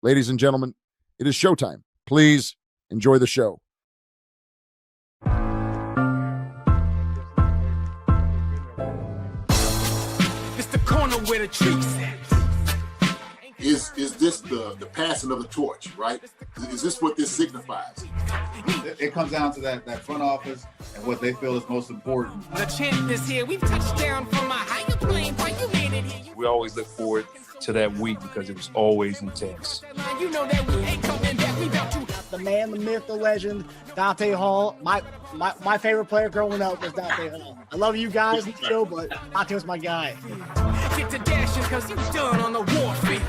Ladies and gentlemen, it is showtime. Please enjoy the show. It's the corner where the treats at. Is this the passing of the torch, right? Is this what this signifies? It comes down to that front office and what they feel is most important. The champ is here. We've touched down from a higher plane. Why you made it here? We always look forward to that week because it was always intense. You know that we ain't coming back. We about to. The man, the myth, the legend, Dante Hall. My favorite player growing up was Dante Hall. I love you guys in the show, but Dante was my guy. Get to dashing because you done on the warfare.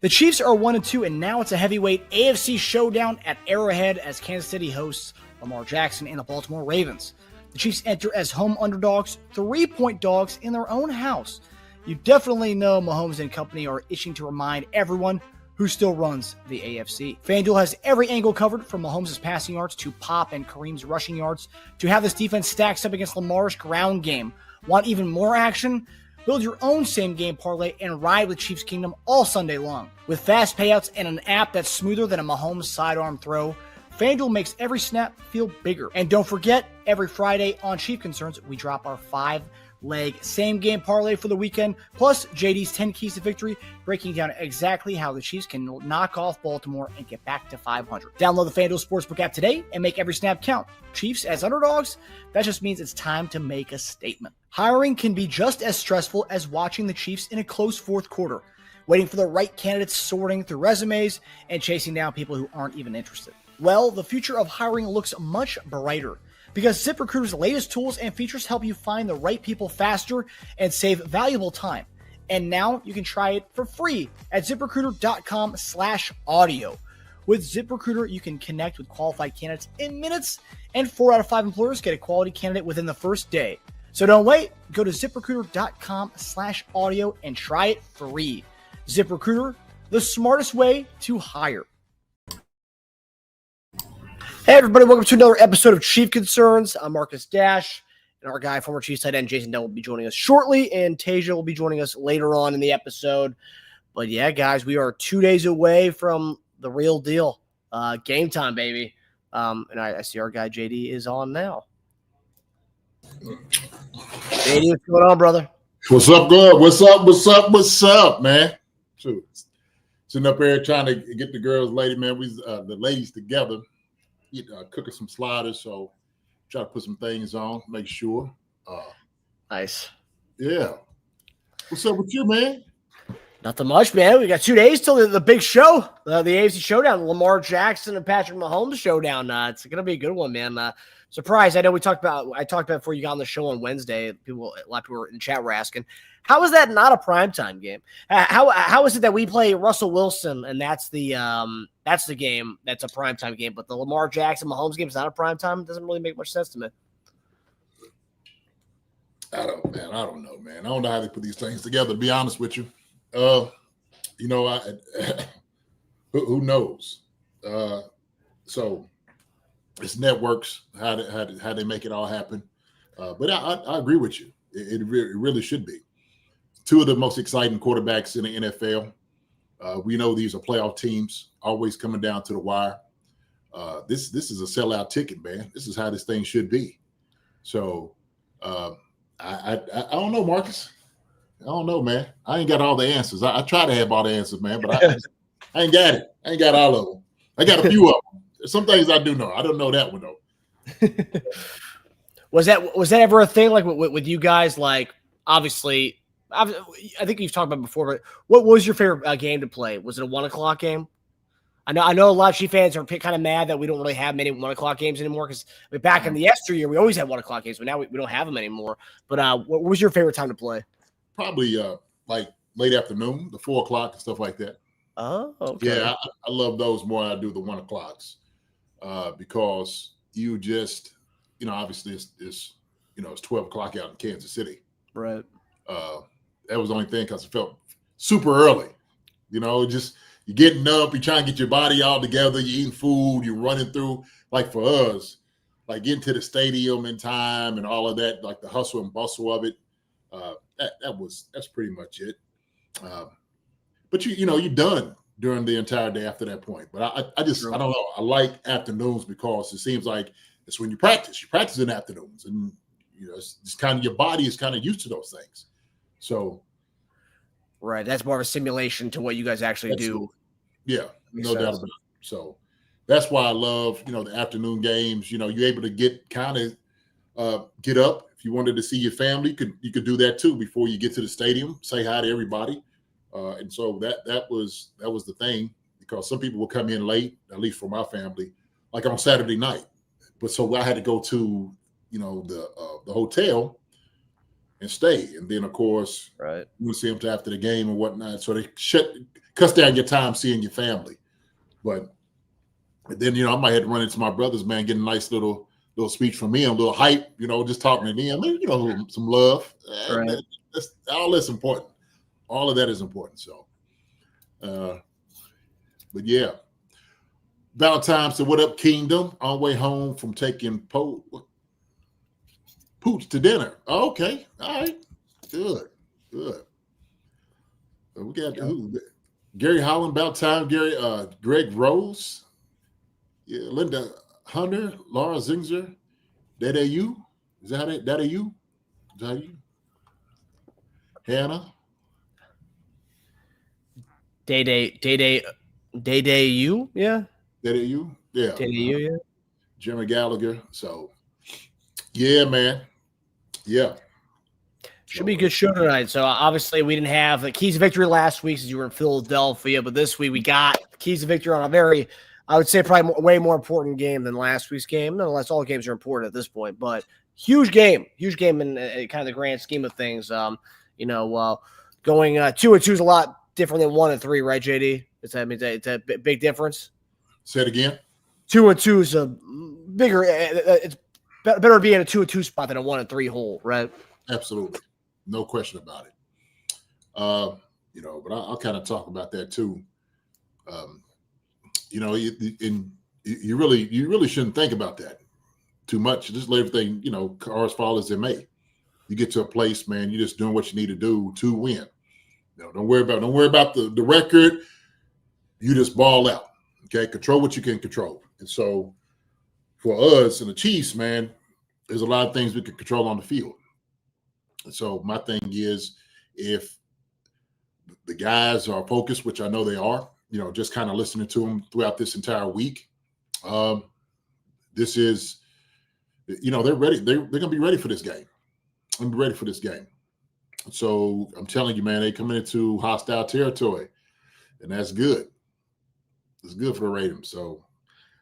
The Chiefs are 1-2, and now it's a heavyweight AFC showdown at Arrowhead as Kansas City hosts Lamar Jackson and the Baltimore Ravens. The Chiefs enter as home underdogs, 3-point dogs in their own house. You definitely know Mahomes and company are itching to remind everyone who still runs the AFC. FanDuel has every angle covered, from Mahomes' passing yards to Pop and Kareem's rushing yards to how this defense stacks up against Lamar's ground game. Want even more action? Build your own same-game parlay and ride with Chiefs Kingdom all Sunday long. With fast payouts and an app that's smoother than a Mahomes sidearm throw, FanDuel makes every snap feel bigger. And don't forget, every Friday on Chief Concerns, we drop our 5-leg same-game parlay for the weekend, plus JD's 10 keys to victory, breaking down exactly how the Chiefs can knock off Baltimore and get back to 500. Download the FanDuel Sportsbook app today and make every snap count. Chiefs as underdogs? That just means it's time to make a statement. Hiring can be just as stressful as watching the Chiefs in a close fourth quarter, waiting for the right candidates, sorting through resumes, and chasing down people who aren't even interested. Well, the future of hiring looks much brighter because ZipRecruiter's latest tools and features help you find the right people faster and save valuable time. And now you can try it for free at ZipRecruiter.com/audio. With ZipRecruiter, you can connect with qualified candidates in minutes, and 4 out of 5 employers get a quality candidate within the first day. So don't wait. Go to ZipRecruiter.com/audio and try it free. ZipRecruiter, the smartest way to hire. Hey, everybody. Welcome to another episode of Chief Concerns. I'm Marcus Dash, and our guy, former Chiefs tight end Jason Dunn, will be joining us shortly, and Teja will be joining us later on in the episode. But yeah, guys, we are 2 days away from the real deal. Game time, baby. And I see our guy JD is on now. JD, what's going on, brother? What's up, good? What's up, man? Shoot. Sitting up here trying to get the girls, man. We the ladies together, cooking some sliders, so try to put some things on, make sure. Nice. Yeah. What's up with you, man? Nothing much, man. We got 2 days till the big show, the AFC showdown, the Lamar Jackson and Patrick Mahomes showdown. It's gonna be a good one, man. Surprise! I know I talked about before you got on the show on Wednesday. A lot of people in the chat were asking, how is that not a primetime game? How is it that we play Russell Wilson and that's the game that's a primetime game, but the Lamar Jackson Mahomes game is not a primetime? It doesn't really make much sense to me. I don't know, man. I don't know how they put these things together, to be honest with you. Who knows? So it's networks, how they make it all happen. But I agree with you. It really should be. Two of the most exciting quarterbacks in the NFL. We know these are playoff teams, always coming down to the wire. This is a sellout ticket, man. This is how this thing should be. So I don't know, Marcus. I don't know, man. I ain't got all the answers. I try to have all the answers, man, but I ain't got it. I ain't got all of them. I got a few of them. Some things I do know. I don't know that one though. Was that ever a thing, like with you guys? Like, obviously, I think you've talked about it before, but what was your favorite game to play? Was it a 1 o'clock game? I know a lot of Chief fans are kind of mad that we don't really have many 1 o'clock games anymore, because back in the yesteryear, we always had 1 o'clock games, but now we don't have them anymore. But what was your favorite time to play? Probably like late afternoon, the 4 o'clock and stuff like that. Oh, okay. Yeah, I love those more than I do the 1 o'clocks because you just, obviously it's 12 o'clock out in Kansas City. Right. That was the only thing because it felt super early. Just you're getting up, you're trying to get your body all together, you're eating food, you're running through. Like for us, like getting to the stadium in time and all of that, like the hustle and bustle of it. that's pretty much it. But you're done during the entire day after that point. But I don't know. I like afternoons because it seems like it's when you practice. You practice in afternoons, and it's kind of your body is kind of used to those things. So, right, that's more of a simulation to what you guys actually do. Yeah, no doubt about it. So that's why I love the afternoon games. You're able to get up. If you wanted to see your family, you could do that too before you get to the stadium. Say hi to everybody. And so that was the thing, because some people will come in late, at least for my family, like on Saturday night. But so I had to go to the hotel and stay, and then of course right, you would see them after the game and whatnot. So they cuts down your time seeing your family. But then I might have to run into my brothers, man, get a nice little speech from me, a little hype, just talking to them, maybe some love. Right. All that's important. All of that is important. So, but yeah, Valentine's. So what up, Kingdom? On way home from taking Pooch to dinner. Oh, okay, all right, good. So we got Gary Holland, about time. Gary, Greg Rose, yeah, Linda Hunter, Laura Zingzer, Dede you? Is that it? Dede you? Is that you? Hannah. Day you, yeah. Dede you? Yeah. Day you, yeah. Jimmy Gallagher. So, yeah, man. Yeah. Should be a good show tonight. So obviously we didn't have the keys of victory last week since you were in Philadelphia, but this week we got keys of victory on a very, I would say, probably way more important game than last week's game. Nonetheless, all games are important at this point, but huge game in kind of the grand scheme of things. Going 2-2 is a lot different than 1-3, right, JD? It's a big difference. Say it again. 2-2 is a bigger. It's better to be in a 2-2 spot than a 1-3 hole, right? Absolutely, no question about it. But I'll kind of talk about that too. You really shouldn't think about that too much. Just let everything, cars fall as they may. You get to a place, man, you're just doing what you need to do to win. Don't worry about the record. You just ball out. Okay, control what you can control. And so for us and the Chiefs, man, there's a lot of things we can control on the field. And so my thing is, if the guys are focused, which I know they are, just kind of listening to them throughout this entire week, this is, they're ready. They're going to be ready for this game. I'm ready for this game. So I'm telling you, man, they coming into hostile territory, and that's good. It's good for the Ravens. So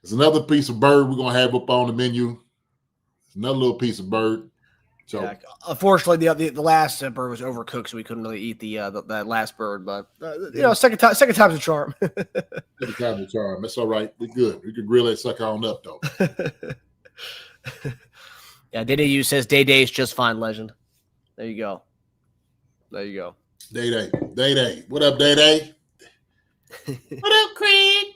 it's another piece of bird we're going to have up on the menu. It's another little piece of bird. So yeah, unfortunately, the last bird was overcooked, so we couldn't really eat that last bird. But second time's a charm. Second time's a charm. That's all right. We're good. We can grill that sucker on up, though. Yeah, Day says Day is just fine, legend. There you go. Day. What up, Day? What up, Craig?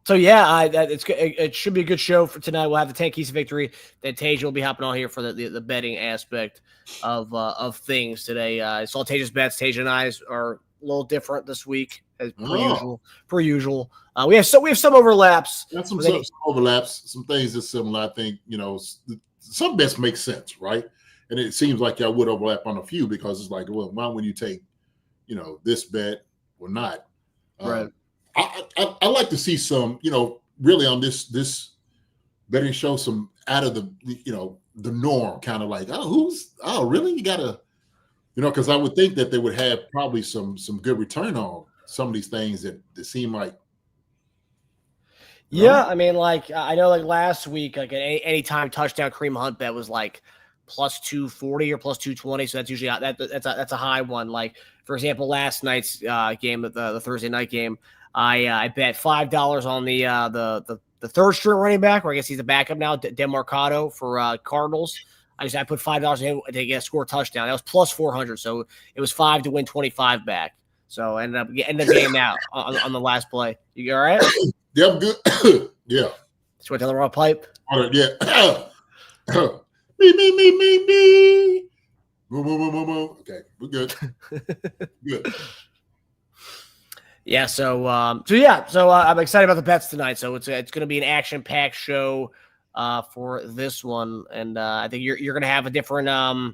So yeah, it should be a good show for tonight. We'll have the 10 keys of victory. Then Teja will be hopping on here for the betting aspect of things today. I saw Teja's bets. Teja and I are a little different this week as per usual. We have some overlaps. Got some overlaps. Some things that's similar. I think some bets make sense, right? And it seems like y'all would overlap on a few, because it's like, well, why would you take this bet or not? Right. I like to see some, really on this betting show, some out of the norm, kind of like, really? You gotta, because I would think that they would have probably some good return on some of these things that seem like. Yeah, I mean, I know, last week, an anytime touchdown Kareem Hunt bet was plus 240 or plus 220, so that's usually that's a high one. Like, for example, last night's game, the Thursday night game, I bet $5 on the third string running back, or I guess he's the backup now, Demarcado for Cardinals. I put $5 in to get a score touchdown. That was plus 400, so it was 5 to win 25 back. So ended up getting the game out on the last play. You all right? Yeah, I'm good. Yeah. Just went down the wrong pipe. Yeah. Me. Boom. Okay, we're good. Good. Yeah, so I'm excited about the bets tonight. So it's going to be an action-packed show for this one, and I think you're going to have a different a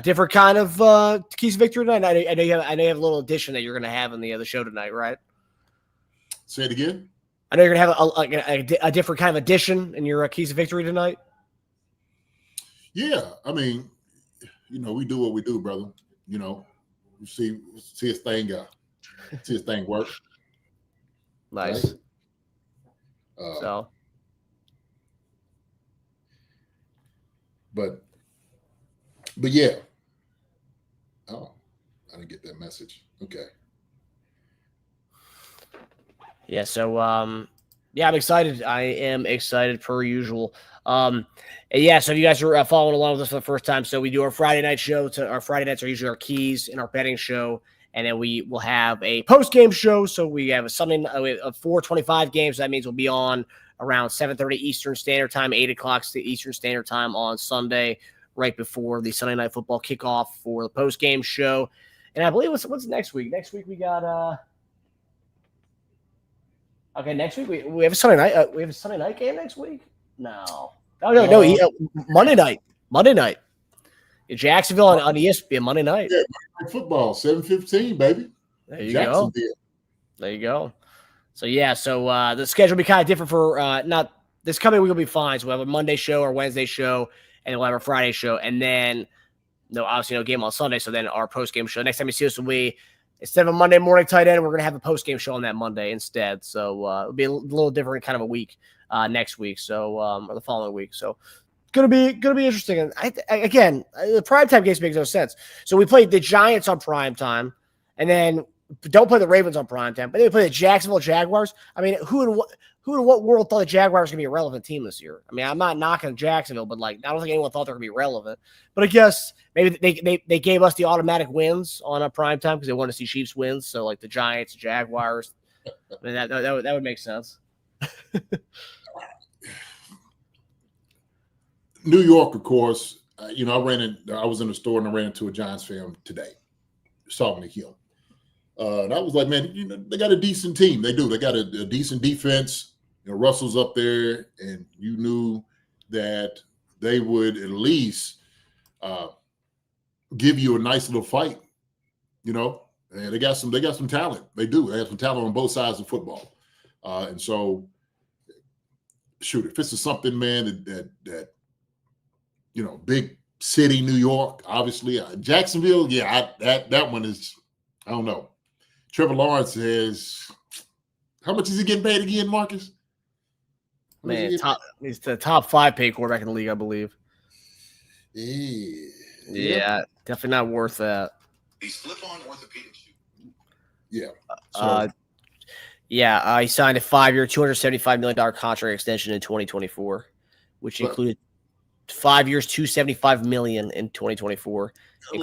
different kind of keys of victory tonight. I know you have a little addition that you're going to have in the show tonight, right? Say it again. I know you're going to have a different kind of addition in your keys of victory tonight. Yeah, I mean, we do what we do, brother. See his thing go. See his thing work. Nice. Right? But yeah. Oh, I didn't get that message. Okay. Yeah, so I'm excited. I am excited per usual. And yeah, so if you guys are following along with us for the first time, so we do our Friday night show. Our Friday nights are usually our keys and our betting show, and then we will have a post-game show. So we have a 4:25 games. So that means we'll be on around 7:30 Eastern Standard Time, 8 o'clock Eastern Standard Time on Sunday, right before the Sunday Night Football kickoff for the post-game show. And I believe what's next week? Next week we got okay, next week we have a Sunday night. We have a Sunday night game next week. No. Monday night. Jacksonville on ESPN Monday night. Yeah, football 7:15, baby. There you go. There you go. So yeah, the schedule will be kind of different for not this coming week will be fine. So we'll have a Monday show or Wednesday show, and we'll have a Friday show, and then obviously no game on Sunday. So then our post game show. Next time you see us will be instead of a Monday morning tight end, we're going to have a post-game show on that Monday instead. So it'll be a little different kind of a week next week, or the following week. So it's going to be interesting. And again, the primetime games makes no sense. So we played the Giants on primetime, and then don't play the Ravens on primetime, but then we play the Jacksonville Jaguars. I mean, who in what world thought the Jaguars were going to be a relevant team this year? I mean, I'm not knocking Jacksonville, but I don't think anyone thought they were going to be relevant. But I guess maybe they gave us the automatic wins on a prime time because they want to see Chiefs wins. So like the Giants, Jaguars, I mean, that would make sense. New York, of course. I was in the store and I ran into a Giants fan today, talking to him. And I was like, man, they got a decent team. They do. They got a decent defense. Russell's up there, and you knew that they would at least give you a nice little fight. And they got some talent. They do. They have some talent on both sides of football. And so, shoot, if this is something, man, that big city, New York, obviously, Jacksonville, yeah, that one is, I don't know. Trevor Lawrence has, how much is he getting paid again, Marcus? Man, he's the top 5 paid quarterback in the league, I believe. Yeah, definitely not worth that. These slip-on orthopedic shoes. Yeah. He signed a 5-year, $275 million contract extension in 2024, which included 5 years, $275 million in 2024. Good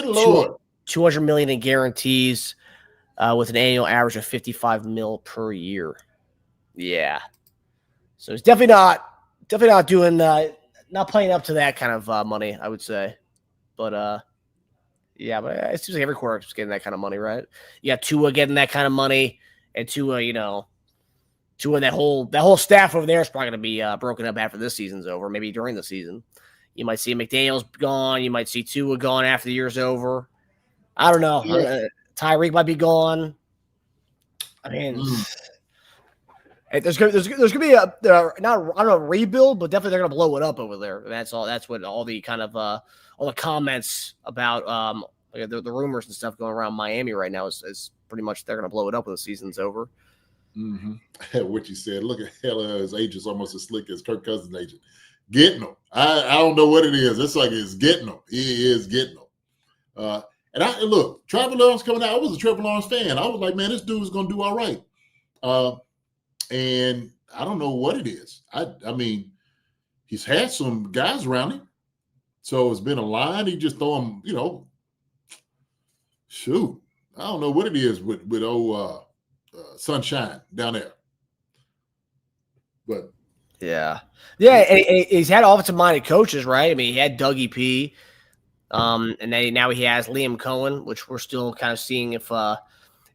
Lord. $200 million in guarantees, with an annual average of $55 million per year. Yeah. So he's definitely not doing not playing up to that kind of money, I would say. But but it seems like every quarterback is getting that kind of money, right? You got Tua getting that kind of money, and Tua, Tua and that whole staff over there is probably going to be broken up after this season's over, maybe during the season. You might see McDaniels gone. You might see Tua gone after the year's over. I don't know. Yeah. Tyreek might be gone. I mean, there's gonna be a rebuild, but definitely they're gonna blow it up over there. That's all. That's what all the kind of all the comments about the rumors and stuff going around Miami right now is pretty much they're gonna blow it up when the season's over. Mm-hmm. What you said. Look at his agent's almost as slick as Kirk Cousins' agent. Getting them. I don't know what it is. It's like it's getting them. He is getting them. And look, Trevor Lawrence coming out. I was a Trevor Lawrence fan. I was like, man, this dude is going to do all right. And I don't know what it is. I mean, he's had some guys around him. So it's been a line. He just throw him, shoot. I don't know what it is with old Sunshine down there. But Yeah. And he's had offensive-minded coaches, right? I mean, he had Dougie P. And then now he has Liam Cohen, which we're still kind of seeing if we're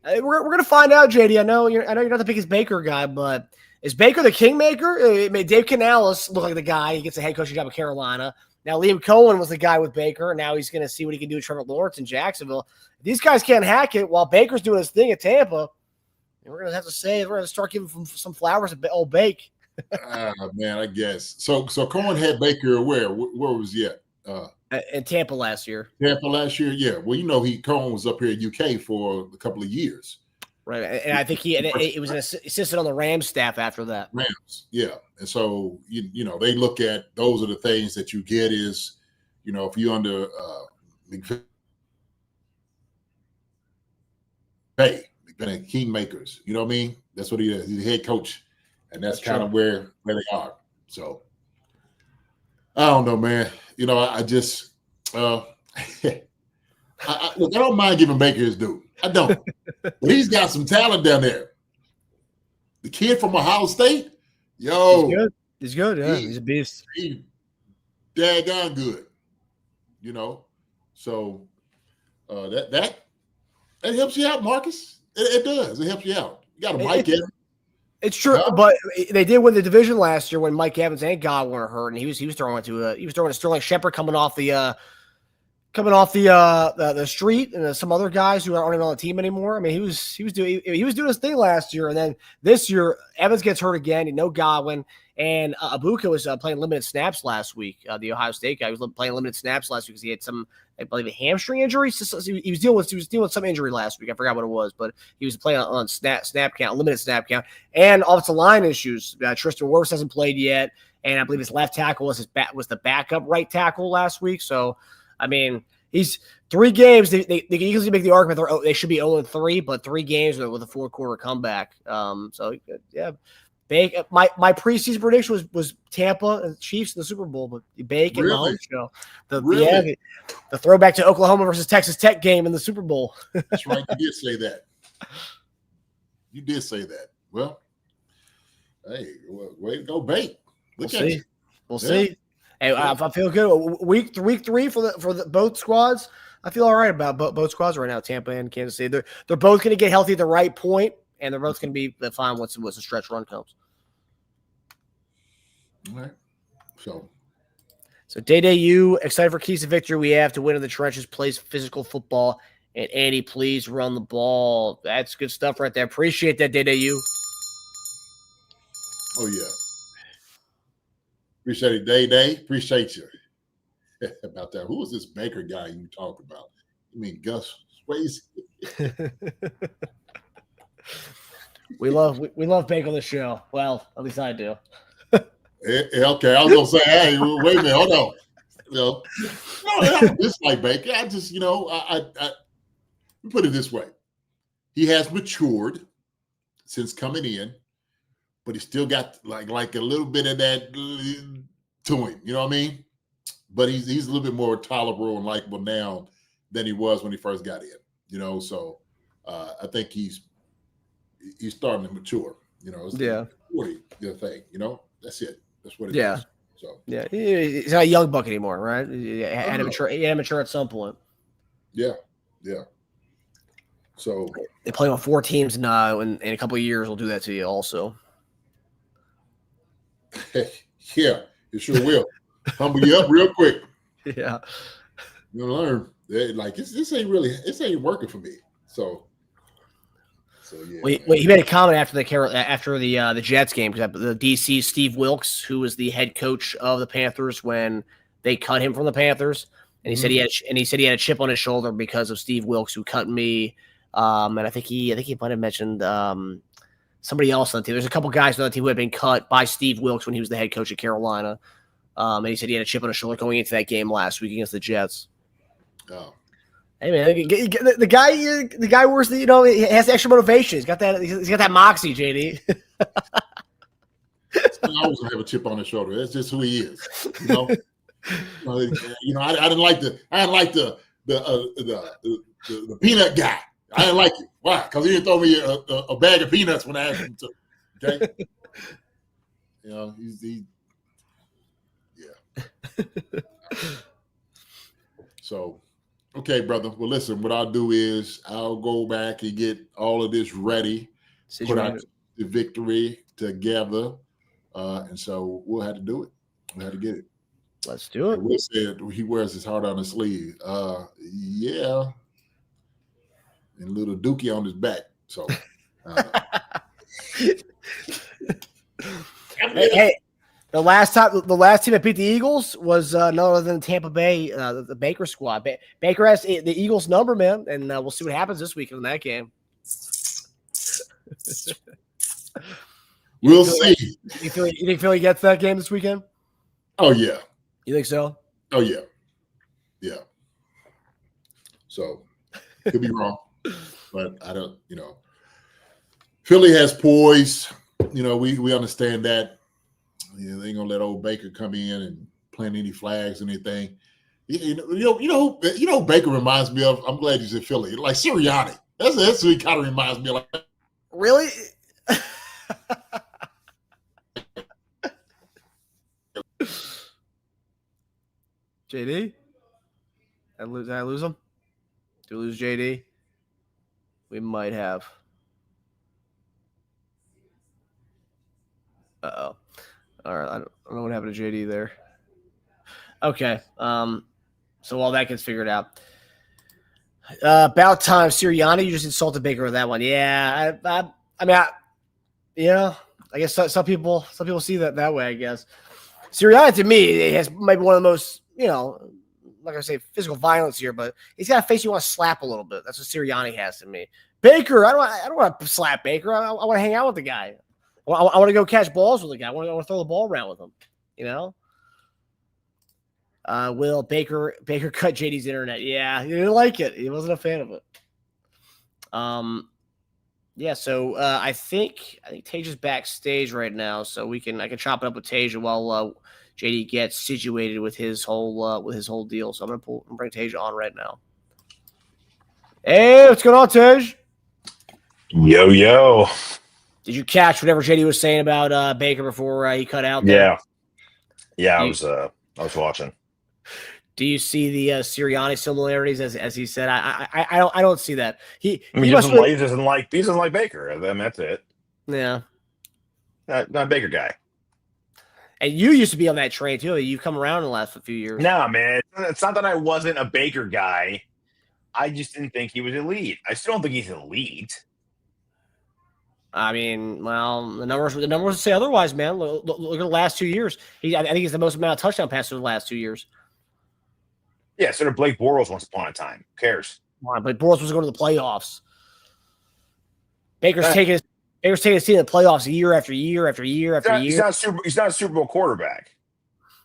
going to find out, JD. I know you're not the biggest Baker guy, but is Baker the kingmaker? I mean, Dave Canales looked like the guy. He gets a head coaching job at Carolina. Now Liam Cohen was the guy with Baker. Now he's going to see what he can do with Trevor Lawrence in Jacksonville. If these guys can't hack it while Baker's doing his thing at Tampa, we're going to have to say we're going to start giving some flowers to old Bake. Man, I guess. So Cohen had Baker where was he at? In Tampa last year. Tampa last year, yeah. Well, Cohen was up here in UK for a couple of years. Right, and I think he was an assistant on the Rams staff after that. Rams, yeah. And so they look at those are the things that you get is, if you're under McVay, kingmakers. You know what I mean? That's what he is. He's the head coach, and that's kind of where they are. So I don't know, man. I just look. I don't mind giving Baker his due. I don't. But he's got some talent down there. The kid from Ohio State, he's good. Yeah, he's a beast. He's daggone good. So that helps you out, Marcus. It does. It helps you out. You got a Mike Evans. It's true, but they did win the division last year when Mike Evans and Godwin were hurt, and he was throwing to Sterling Shepard coming off the street, and some other guys who aren't even on the team anymore. I mean, he was doing his thing last year, and then this year Evans gets hurt again. No Godwin, and Abuka was playing limited snaps last week. The Ohio State guy was playing limited snaps last week because he had some, I believe, a hamstring injury. So he was dealing with some injury last week. I forgot what it was, but he was playing on snap count, limited snap count, and offensive line issues. Tristan Wirfs hasn't played yet, and I believe his left tackle was the backup right tackle last week. So, I mean, he's 3 games. They can easily make the argument they should be 0-3, but 3 games with a 4-quarter comeback. So yeah. My preseason prediction was Tampa and Chiefs in the Super Bowl, but Bake and Mahomes show the throwback to Oklahoma versus Texas Tech game in the Super Bowl. That's right. You did say that. Well, hey, way to go, Bake. We'll see. Hey, I feel good. Week 3 for the both squads. I feel all right about both squads right now. Tampa and Kansas City. They're both going to get healthy at the right point, and they're both going to be fine once the stretch run comes. All right. So Day, you excited for keys to victory? We have to win in the trenches, plays physical football, and Andy, please run the ball. That's good stuff right there. Appreciate that, Day, you. Oh yeah. Appreciate it, Day. Appreciate you. About that. Who was this Baker guy you talk about? You mean Gus Swayze? We love Baker on the show. Well, at least I do. Okay, I was gonna say, hey, wait a minute, hold on. No, I don't dislike Baker. I just, I put it this way: he has matured since coming in, but he still got like a little bit of that to him. You know what I mean? But he's a little bit more tolerable and likable now than he was when he first got in. So I think he's starting to mature. It's the 40 thing. That's it. That's what it is. So he's not a young buck anymore, right? He had to mature at some point. Yeah. So they play on 4 teams now, and in a couple of years, we'll do that to you also. Yeah, it sure will. Humble you up real quick. Yeah, you'll learn. This ain't working for me. So yeah. Wait, he made a comment after the Jets game because the DC Steve Wilkes, who was the head coach of the Panthers when they cut him from the Panthers, and he said he had a chip on his shoulder because of Steve Wilkes who cut me. And I think he might have mentioned somebody else on the team. There's a couple guys on the team who had been cut by Steve Wilkes when he was the head coach at Carolina. And he said he had a chip on his shoulder going into that game last week against the Jets. Oh. Hey man, the guy wears he has extra motivation. He's got that moxie, JD. I always have a chip on his shoulder. That's just who he is. I didn't like the peanut guy. I didn't like it. Why? Because he didn't throw me a bag of peanuts when I asked him to. Okay. You know, yeah. So, okay, brother. Well, listen, what I'll do is I'll go back and get all of this ready, put out the victory together. And so we'll have to do it. We'll have to get it. Let's do it. Will said he wears his heart on his sleeve. Yeah. And a little dookie on his back. So hey, the last team that beat the Eagles was none other than Tampa Bay, the Baker squad. Baker has the Eagles number, man, and we'll see what happens this week in that game. We'll see. You think Philly gets that game this weekend? Oh yeah. You think so? Oh yeah. Yeah. So could be wrong, but I don't. Philly has poise. We understand that. They ain't gonna let old Baker come in and plant any flags or anything. You know who Baker reminds me of? I'm glad he's in Philly. Like Sirianni. That's who he kind of reminds me of. Like, really? JD? Did I lose him? Did we lose JD? We might have. Uh-oh. All right. I don't know what happened to JD there. Okay. So while that gets figured out. About time. Sirianni, you just insulted Baker with that one. Yeah. I guess some people see that way, I guess. Sirianni, to me, has maybe one of the most, like I say, physical violence here, but he's got a face you want to slap a little bit. That's what Sirianni has to me. Baker, I don't want to slap Baker. I want to hang out with the guy. I want to go catch balls with the guy. I want to throw the ball around with him. Will Baker cut JD's internet? Yeah, he didn't like it. He wasn't a fan of it. Yeah. So I think Teja's backstage right now, so I can chop it up with Teja while JD gets situated with his whole deal. So I'm gonna bring Teja on right now. Hey, what's going on, Tej? Yo. Did you catch whatever JD was saying about Baker before he cut out there? Yeah. I was watching. Do you see the Sirianni similarities as he said? I don't see that. He doesn't like Baker. I mean, that's it. Yeah. Not a Baker guy. And you used to be on that train too. You've come around in the last few years. Nah, man. It's not that I wasn't a Baker guy. I just didn't think he was elite. I still don't think he's elite. I mean, well, the numbers say otherwise, man. Look at the last 2 years. I think he's the most amount of touchdown passes in the last 2 years. Yeah, so did Blake Bortles once upon a time. Who cares? But Bortles was going to the playoffs. Baker's taking his team to the playoffs year after year after year after year. He's not a Super Bowl quarterback.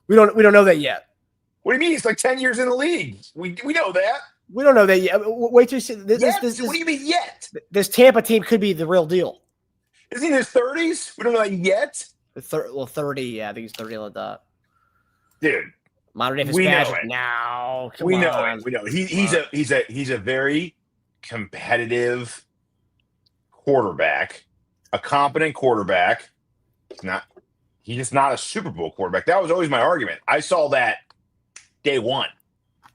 We don't know that yet. What do you mean? He's like 10 years in the league. We know that. We don't know that yet. Wait till you see this. What do you mean yet? This Tampa team could be the real deal. Is he in his 30s? We don't know that yet. 30. Yeah, I think he's 30 like that. Dude, modern day we know Fitzpatrick. it. Now, we know it. We know it. He's a very competitive quarterback, a competent quarterback. He's just not a Super Bowl quarterback. That was always my argument. I saw that day one.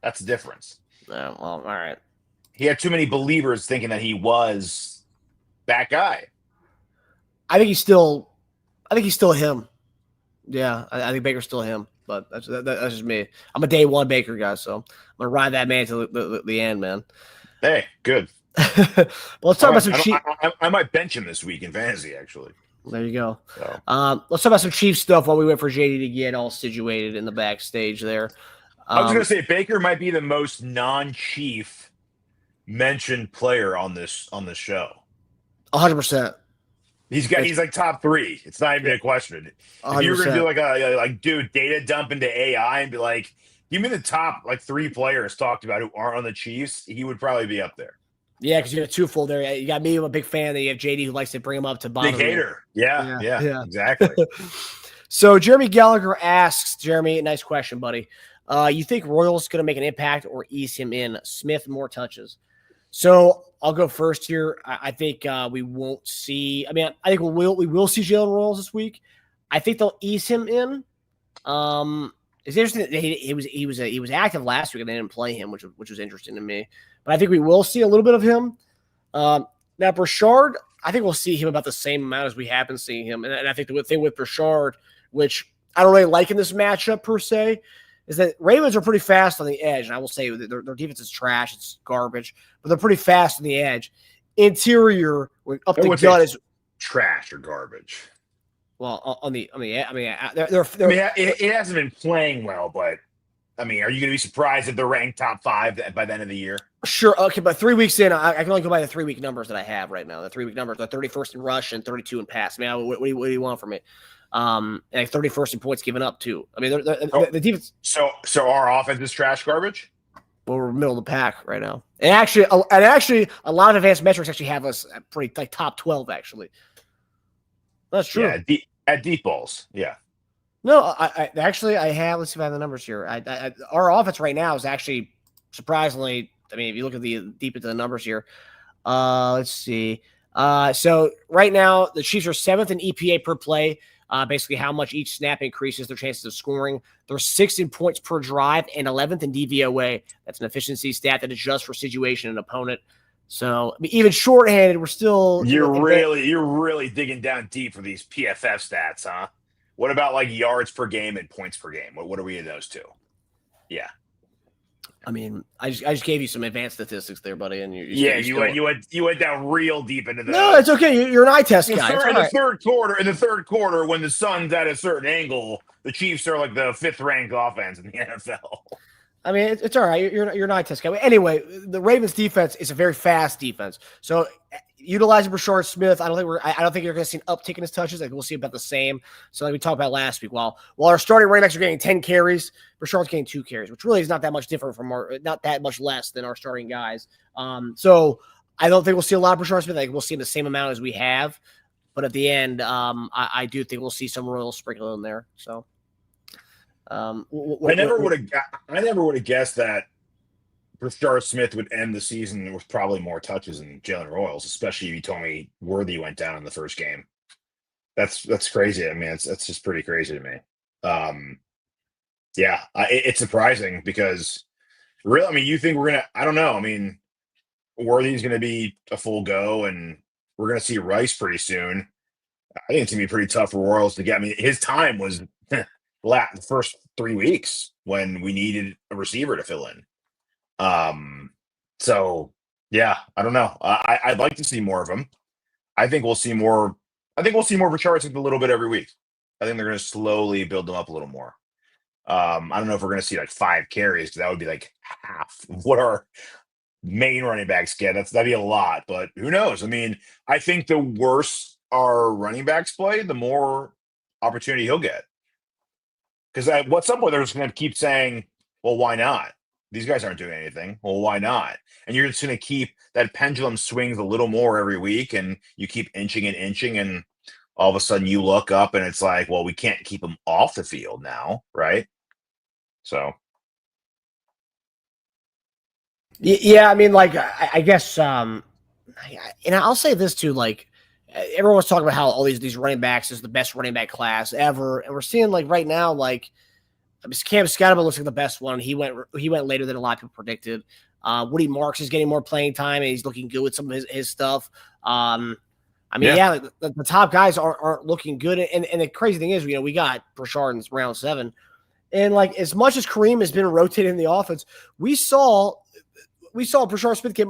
That's the difference. Well, all right. He had too many believers thinking that he was that guy. I think he's still him. Yeah, I think Baker's still him, but that's just me. I'm a day one Baker guy, so I'm gonna ride that man to the end, man. Hey, good. But let's talk about some Chiefs. I might bench him this week in fantasy, actually. There you go. So. Let's talk about some Chiefs stuff while we wait for JD to get all situated in the backstage there. I was going to say Baker might be the most non-Chief mentioned player on this show. 100%. He's like top 3. It's not even a question. 100%. If you were going to do do data dump into AI and be like, give me the top 3 players talked about who aren't on the Chiefs, he would probably be up there. Yeah, because you got twofold there. You got me, I'm a big fan. Then you have JD who likes to bring him up to bottom. Big hater. Yeah, exactly. So Jeremy Gallagher asks, Jeremy, nice question, buddy. You think Royals going to make an impact or ease him in? Smith, more touches. So I'll go first here. I think we won't see. I think we will see Jalen Royals this week. I think they'll ease him in. It's interesting that he was active last week and they didn't play him, which was interesting to me. But I think we will see a little bit of him. Now, Burchard, I think we'll see him about the same amount as we have been seeing him. And I think the thing with Burchard, which I don't really like in this matchup per se, is that Ravens are pretty fast on the edge. And I will say that their defense is trash. It's garbage. But they're pretty fast on the edge. Interior, up the gut is trash or garbage. Well, it hasn't been playing well, but I mean, are you going to be surprised if they're ranked top 5 by the end of the year? Sure. Okay, but 3 weeks in, I can only go by the 3-week numbers that I have right now. The 3-week numbers are 31st in rush and 32 in pass. I mean, what do you want from me? And 31st in points given up too. I mean, the defense. So our offense is trash garbage. Well, we're middle of the pack right now, and actually, a lot of advanced metrics actually have us at pretty like top 12. Actually, that's true. Yeah, at deep balls. Yeah. No, I actually have. Let's see if I have the numbers here. Our offense right now is actually surprisingly. I mean, if you look at the deep into the numbers here, let's see. So right now the Chiefs are 7th in EPA per play. Basically, how much each snap increases their chances of scoring. They're 6th in points per drive and 11th in DVOA. That's an efficiency stat that adjusts for situation and opponent. So I mean, even shorthanded, we're still. You're really digging down deep for these PFF stats, huh? What about like yards per game and points per game? What are we in those two? Yeah. I mean, I just gave you some advanced statistics there, buddy, and you went down real deep into the. No, it's okay. You're an eye test guy. In the third quarter, when the sun's at a certain angle, the Chiefs are like the 5th ranked offense in the NFL. I mean, it's all right. You're an eye test guy. Anyway, the Ravens defense is a very fast defense. So utilizing Brashard Smith, I don't think you're going to see an uptick in his touches. Like we'll see about the same. So like we talked about last week, while our starting running backs are getting 10 carries, Brashard's getting 2 carries, which really is not that much different not that much less than our starting guys. So I don't think we'll see a lot of Brashard Smith. Like we'll see the same amount as we have, but at the end, I do think we'll see some Royals sprinkle in there. So. I never would have guessed that Brashard Smith would end the season with probably more touches than Jalen Royals, especially if you told me Worthy went down in the first game. That's crazy. I mean, it's just pretty crazy to me. It's surprising because really, I mean, you think we're gonna? I don't know. I mean, Worthy's gonna be a full go, and we're gonna see Rice pretty soon. I think it's gonna be pretty tough for Royals to get. I mean, his time was. The first 3 weeks when we needed a receiver to fill in. So yeah, I don't know. I'd like to see more of him. I think we'll see more. I think we'll see more of Richards a little bit every week. I think they're going to slowly build them up a little more. I don't know if we're going to see like 5 carries because that would be like half of what our main running backs get. That'd be a lot, but who knows? I mean, I think the worse our running backs play, the more opportunity he'll get. Because at some point they're just going to keep saying, well, why not? These guys aren't doing anything. Well, why not? And you're just going to keep that pendulum swings a little more every week, and you keep inching, and all of a sudden you look up and it's like, well, we can't keep them off the field now, right? So. Yeah, I mean, like, I guess, and I'll say this too, like, everyone's talking about how all these running backs is the best running back class ever, and we're seeing like right now, like Cam Scottaboo looks like the best one. He went later than a lot of people predicted. Woody Marks is getting more playing time, and he's looking good with some of his stuff. I mean, the top guys aren't looking good, and the crazy thing is, we got Brashard in round 7, and like as much as Kareem has been rotating in the offense, we saw Brashard Smith get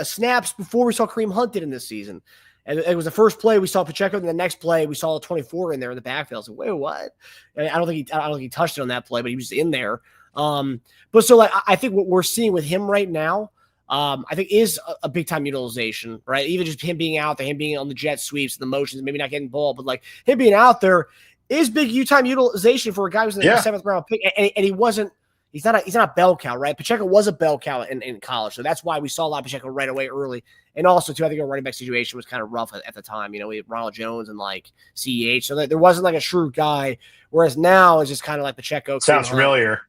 snaps before we saw Kareem Hunt did in this season. And it was the first play we saw Pacheco, and the next play we saw a 24 in there in the backfield. So wait, what? I don't think he touched it on that play, but he was in there. But so like I think what we're seeing with him right now, I think is a big time utilization, right? Even just him being out there, him being on the jet sweeps and the motions, maybe not getting ball, but like him being out there is big time utilization for a guy who's in the 7th round pick, and he wasn't. He's not a bell cow, right? Pacheco was a bell cow in college, so that's why we saw a lot of Pacheco right away early. And also, too, I think our running back situation was kind of rough at the time. We had Ronald Jones and like CEH, so there wasn't like a true guy. Whereas now it's just kind of like Pacheco. Sounds familiar.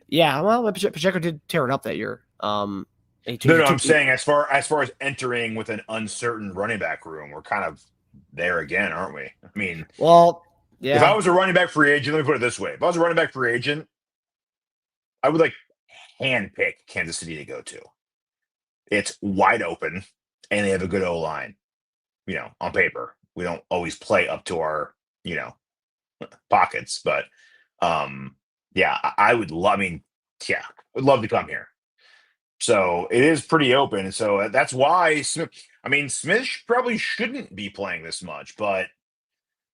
Yeah, well, Pacheco did tear it up that year. I'm saying as far as entering with an uncertain running back room, we're kind of there again, aren't we? I mean, Well, yeah. if I was a running back free agent, let me put it this way: if I was a running back free agent, I would like handpick Kansas City to go to. It's wide open, and they have a good O line. You know, on paper, we don't always play up to our pockets, but yeah, I would love. I mean, yeah, would love to come here. So it is pretty open. So that's why Smith. I mean, Smith probably shouldn't be playing this much, but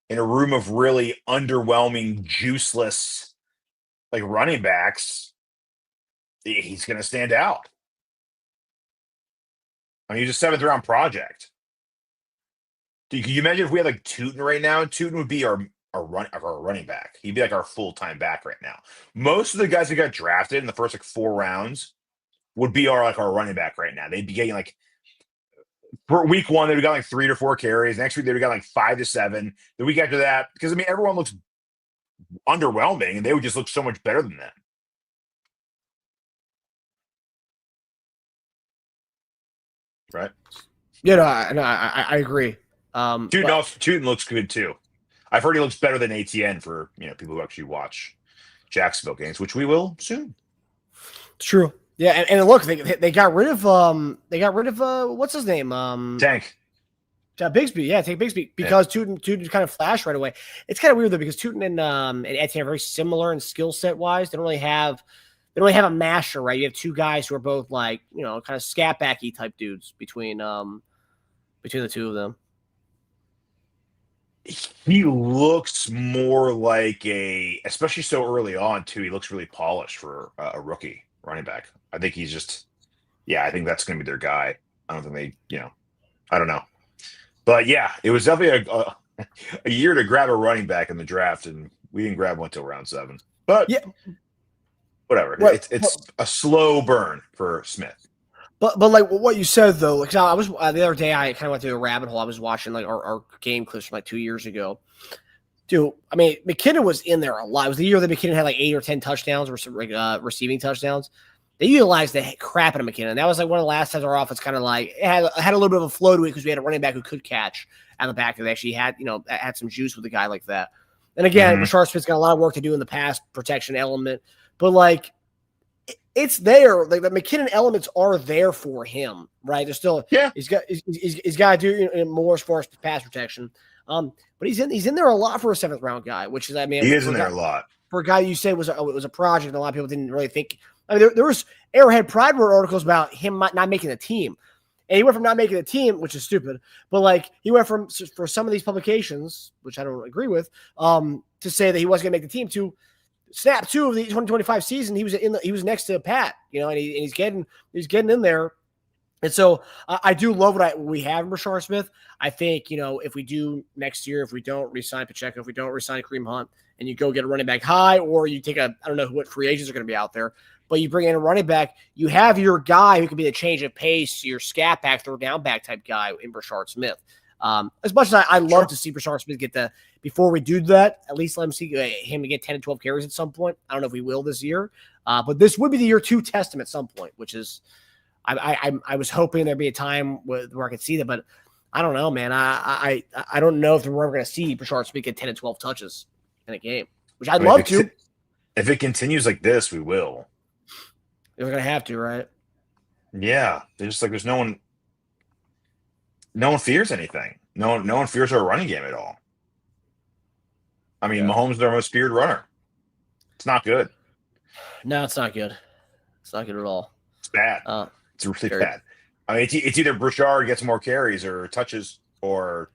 in a room of really underwhelming, juiceless, like running backs, he's going to stand out. I mean, he's a 7th round project. Dude, can you imagine if we had like Tootin right now? Tootin would be our running back. He'd be like our full-time back right now. Most of the guys who got drafted in the first like 4 rounds would be our running back right now. They'd be getting like for week 1, they'd got like 3 to 4 carries. Next week, they'd got like 5 to 7. The week after that, because I mean, everyone looks underwhelming, and they would just look so much better than that. Right? Yeah, no, I agree. Tootin looks good too. I've heard he looks better than ATN for people who actually watch Jacksonville games, which we will soon. It's true. Yeah, and look, they got rid of what's his name? Tank. Bigsby. Yeah, take Bigsby because Tootin kind of flashed right away. It's kind of weird though because Tootin and Etienne are very similar in skill set wise. They don't really have a masher, right? You have 2 guys who are both like kind of scat backy type dudes between the 2 of them. He looks more like especially so early on too. He looks really polished for a rookie running back. I think he's just, I think that's going to be their guy. I don't think I don't know. But yeah, it was definitely a year to grab a running back in the draft, and we didn't grab one until round 7. But yeah, whatever. Right. It's a slow burn for Smith. But like what you said though, like I was the other day, I kind of went through a rabbit hole. I was watching like our game clips from like 2 years ago. Dude, I mean, McKinnon was in there a lot. It was the year that McKinnon had like 8 or 10 touchdowns, receiving touchdowns. They utilized the crap out of McKinnon. That was like one of the last times our offense kind of like it had a little bit of a flow to it because we had a running back who could catch out the back. That actually had had some juice with a guy like that. And again, Rashard Smith's got a lot of work to do in the pass protection element, but like it's there. Like the McKinnon elements are there for him, right? There's still he's got to do more as far as pass protection. But he's in there a lot for a 7th round guy, which is he is in there a lot for a guy you said was a project. And a lot of people didn't really think. I mean, there was Arrowhead Pride wrote articles about him not making the team, and he went from not making the team, which is stupid, but like he went from for some of these publications, which I don't agree with, to say that he wasn't going to make the team to snap 2 of the 2025 season. He was next to Pat, and he's getting in there. And so I do love what we have in Rashard Smith. I think, if we do next year, if we don't re-sign Pacheco, if we don't re-sign Kareem Hunt, and you go get a running back high, or you take I don't know what free agents are going to be out there, but you bring in a running back, you have your guy who can be the change of pace, your scat back, throw down back type guy in Rashard Smith. As much as I love to see Rashard Smith get before we do that, at least let him see him get 10 and 12 carries at some point. I don't know if we will this year, but this would be the year 2 test him at some point, which is I was hoping there'd be a time where I could see that, but I don't know, man. I don't know if we're ever going to see Rashard Smith get 10 and 12 touches in a game, which I'd love to. If it continues like this, we will. We're going to have to, right? Yeah. There's no one fears anything. No one fears our running game at all. I mean, Mahomes is our most feared runner. It's not good. No, it's not good. It's not good at all. It's bad. It's really bad. I mean, it's either Bouchard gets more carries or touches, or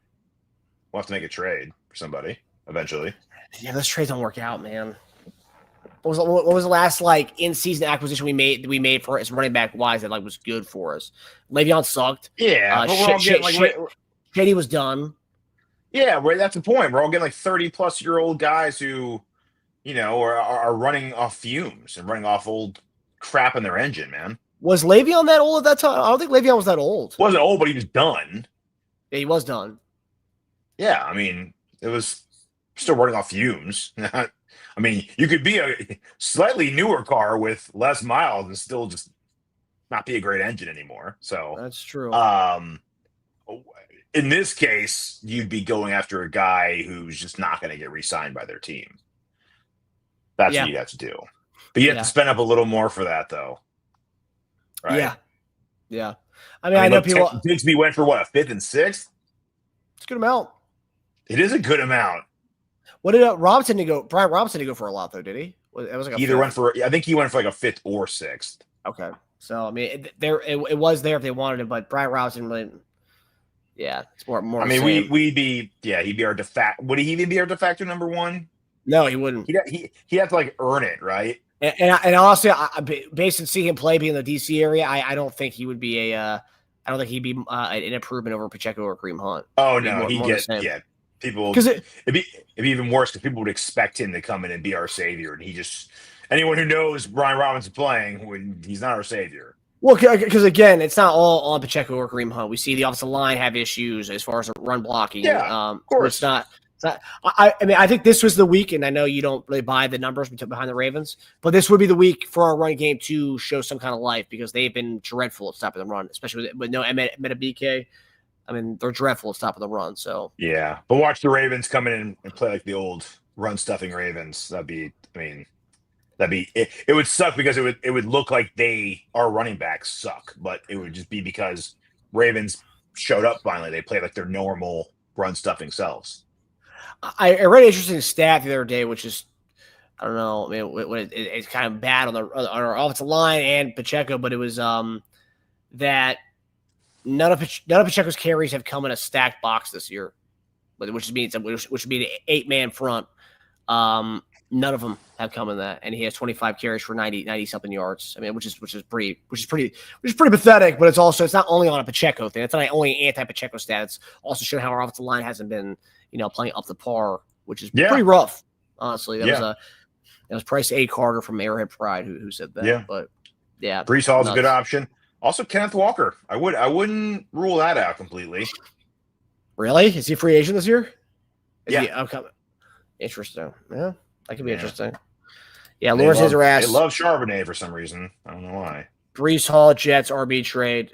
we'll have to make a trade for somebody eventually. Yeah, those trades don't work out, man. What was the last in-season acquisition we made for his running back wise that was good for us? Le'Veon sucked. Yeah, Shady was done. Yeah, that's the point. We're all getting 30-plus-year-old guys who, are running off fumes and running off old crap in their engine, man. Was Le'Veon that old at that time? I don't think Le'Veon was that old. Wasn't old, but he was done. Yeah, he was done. Yeah, I mean, it was still running off fumes. I mean, you could be a slightly newer car with less miles and still just not be a great engine anymore. So that's true. in this case, you'd be going after a guy who's just not going to get re-signed by their team. That's what you'd have to do. But you have to spend up a little more for that, though. Right? Yeah. I mean, I know people. Bigsby went for what, a 5th and 6th? It's a good amount. It is a good amount. What did Robinson go? Brian Robinson didn't go for a lot though, did he? It was like Either went for. I think he went for like a 5th or 6th. Okay, so I mean, it was there if they wanted it, but Brian Robinson really. Yeah, it's more. I mean, we'd be. Yeah, he'd be our de facto. Would he even be our de facto number 1? No, he wouldn't. He'd have to like earn it, right? And honestly, based on seeing him play, being in the DC area, I don't think he would be a. I don't think he'd be an improvement over Pacheco or Kareem Hunt. Oh no, people. Because it'd be even worse because people would expect him to come in and be our savior, and he just anyone who knows Brian Robinson playing when he's not our savior. Well, because again, it's not all on Pacheco or Kareem Hunt. We see the offensive line have issues as far as run blocking. Yeah, of course. It's not. I mean, I think this was the week, and I know you don't really buy the numbers behind the Ravens, but this would be the week for our run game to show some kind of life because they've been dreadful at stopping the run, especially with no Metabike. I mean, they're dreadful at stopping the run. So yeah, but watch the Ravens come in and play like the old run stuffing Ravens. It would suck because it would look like our running backs suck, but it would just be because Ravens showed up finally. They played like their normal run stuffing selves. I read an interesting stat the other day, which is, I don't know, I mean, it's kind of bad on our offensive line and Pacheco, but it was that none of Pacheco's carries have come in a stacked box this year, which would be an 8-man front. None of them have come in that, and he has 25 carries for 90 something yards. I mean, which is pretty pathetic. But it's not only on a Pacheco thing. It's not only anti-Pacheco stat. It's also showing how our offensive line hasn't been, playing up to par, which is pretty rough. Honestly, that was Price A. Carter from Arrowhead Pride who said that. Yeah, but yeah, Brees Hall's a good option. Also, Kenneth Walker. I wouldn't rule that out completely. Really? Is he a free agent this year? Okay. Interesting. Yeah, that could be interesting. Yeah, Lawrence Hazer asked. They love Charbonnet for some reason. I don't know why. Brees Hall, Jets, RB trade.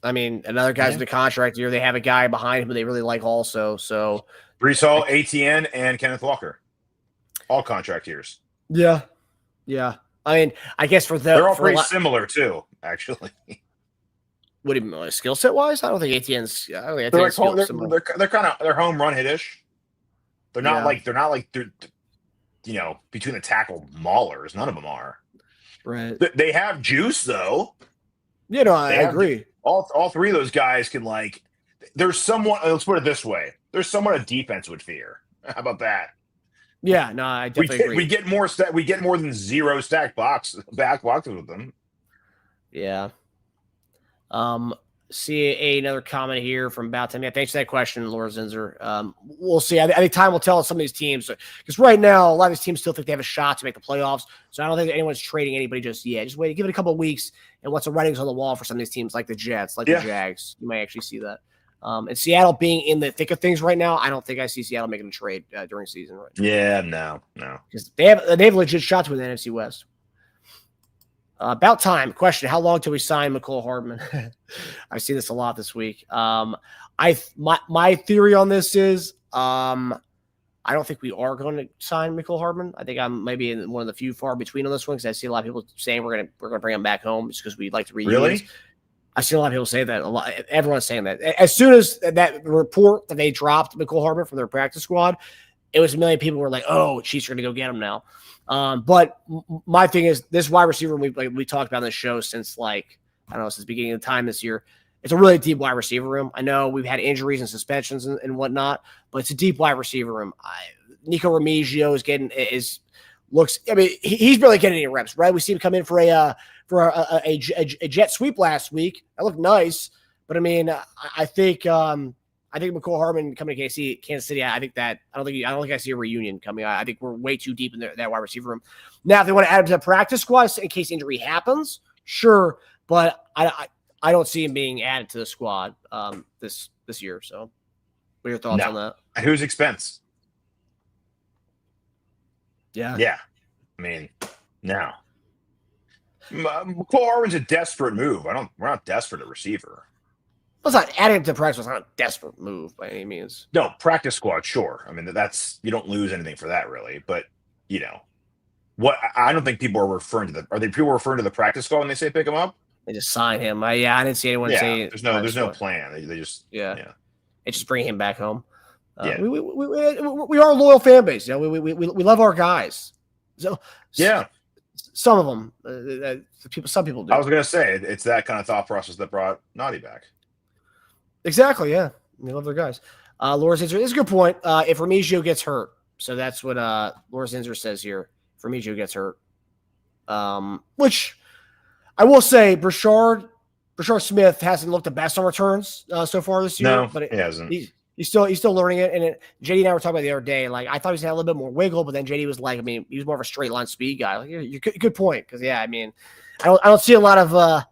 I mean, another guy's in the contract year. They have a guy behind him who they really like also. So Brees Hall, ATN, and Kenneth Walker. All contract years. Yeah. I mean, I guess they're all pretty similar too, actually. What do you mean, skill set wise? I don't think ATN's. They're home run hit-ish. They're not like between the tackle maulers. None of them are. Right. They have juice though. I agree. All three of those guys can there's someone. Let's put it this way: there's someone a defense would fear. How about that? Yeah, no, I definitely agree. We get more than 0 stacked boxes with them. Yeah. See another comment here from Baltimore. Yeah, thanks for that question, Laura Zinzer. We'll see. I think time will tell on some of these teams because right now a lot of these teams still think they have a shot to make the playoffs. So I don't think anyone's trading anybody just yet. Just wait, give it a couple of weeks, and once the writing's on the wall for some of these teams, like the Jets, like the Jags, you might actually see that. And Seattle being in the thick of things right now, I don't think I see Seattle making a trade during the season right now. Yeah, no, because they have legit shots with the NFC West. About time. Question: how long till we sign McCole Hardman? I've seen this a lot this week. My theory on this is I don't think we are going to sign McCole Hardman. I think I'm maybe in one of the few far between on this one because I see a lot of people saying we're gonna bring him back home just because we like to reunions. Really? I've seen a lot of people say that. A lot. Everyone's saying that. As soon as that report that they dropped McCole Hardman from their practice squad, it was a million people were like, "Oh, Chiefs are going to go get him now." But my thing is, this wide receiver we talked about on the show since since the beginning of the time this year. It's a really deep wide receiver room. I know we've had injuries and suspensions and whatnot, but it's a deep wide receiver room. Nico Remigio he's barely getting any reps, right? We see him come in for a jet sweep last week. That looked nice, but I mean, I think McCole Hardman coming to Kansas City. I don't think I see a reunion coming. I think we're way too deep in that wide receiver room. Now, if they want to add him to the practice squad in case injury happens, sure, but I don't see him being added to the squad this year. So, what are your thoughts on that? At whose expense? Yeah. I mean, no. McCole Hardman's a desperate move. We're not desperate at receiver. It's not adding to practice. It's not a desperate move by any means. No, practice squad, sure. I mean, that's you don't lose anything for that, really. But what I don't think people are referring to are they people referring to the practice squad when they say pick him up? They just sign him. I didn't see anyone say there's no plan. They just they just bring him back home. Yeah. We are a loyal fan base. We love our guys. So yeah, some of them, some people do. I was gonna say it's that kind of thought process that brought Naughty back. Exactly. Yeah, they love their guys. Laura Zinzer, this is a good point. If Remigio gets hurt, so that's what Laura Zinzer says here. If Remigio gets hurt, which I will say, Brashard Smith hasn't looked the best on returns so far this year. No, but he hasn't. He's still learning it. And JD and I were talking about the other day. Like I thought he had a little bit more wiggle, but then JD was like, I mean, he was more of a straight line speed guy. Like, you're good point because I mean, I don't see a lot of.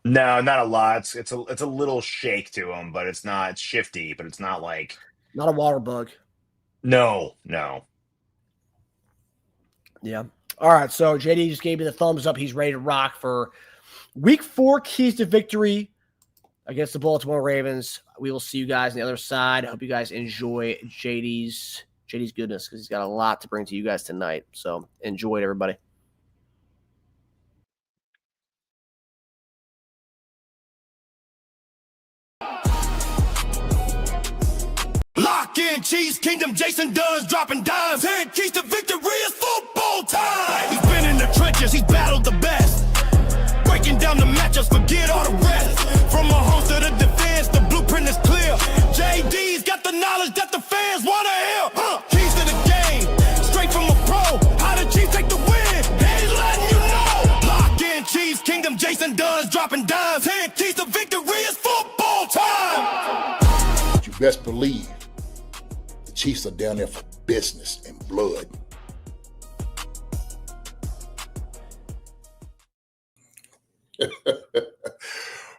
No, not a lot. It's a little shake to him, but it's not shifty. But it's not like not a water bug. No. Yeah. All right. So JD just gave me the thumbs up. He's ready to rock for Week 4 keys to victory against the Baltimore Ravens. We will see you guys on the other side. I hope you guys enjoy JD's goodness because he's got a lot to bring to you guys tonight. So enjoy it, everybody. Lock in, Cheese Kingdom, Jason Dunn's dropping dimes. 10 keys to victory is football time. He's been in the trenches, he's battled the best. Breaking down the matchups, forget all the rest. From a home to the defense, the blueprint is clear. JD's got the knowledge that the fans want to hear. Keys to the game, straight from a pro. How the Chiefs take the win, he's letting you know. Lock in, Cheese Kingdom, Jason Dunn's dropping dimes. 10 keys to victory is football time. You best believe the Chiefs are down there for business and blood.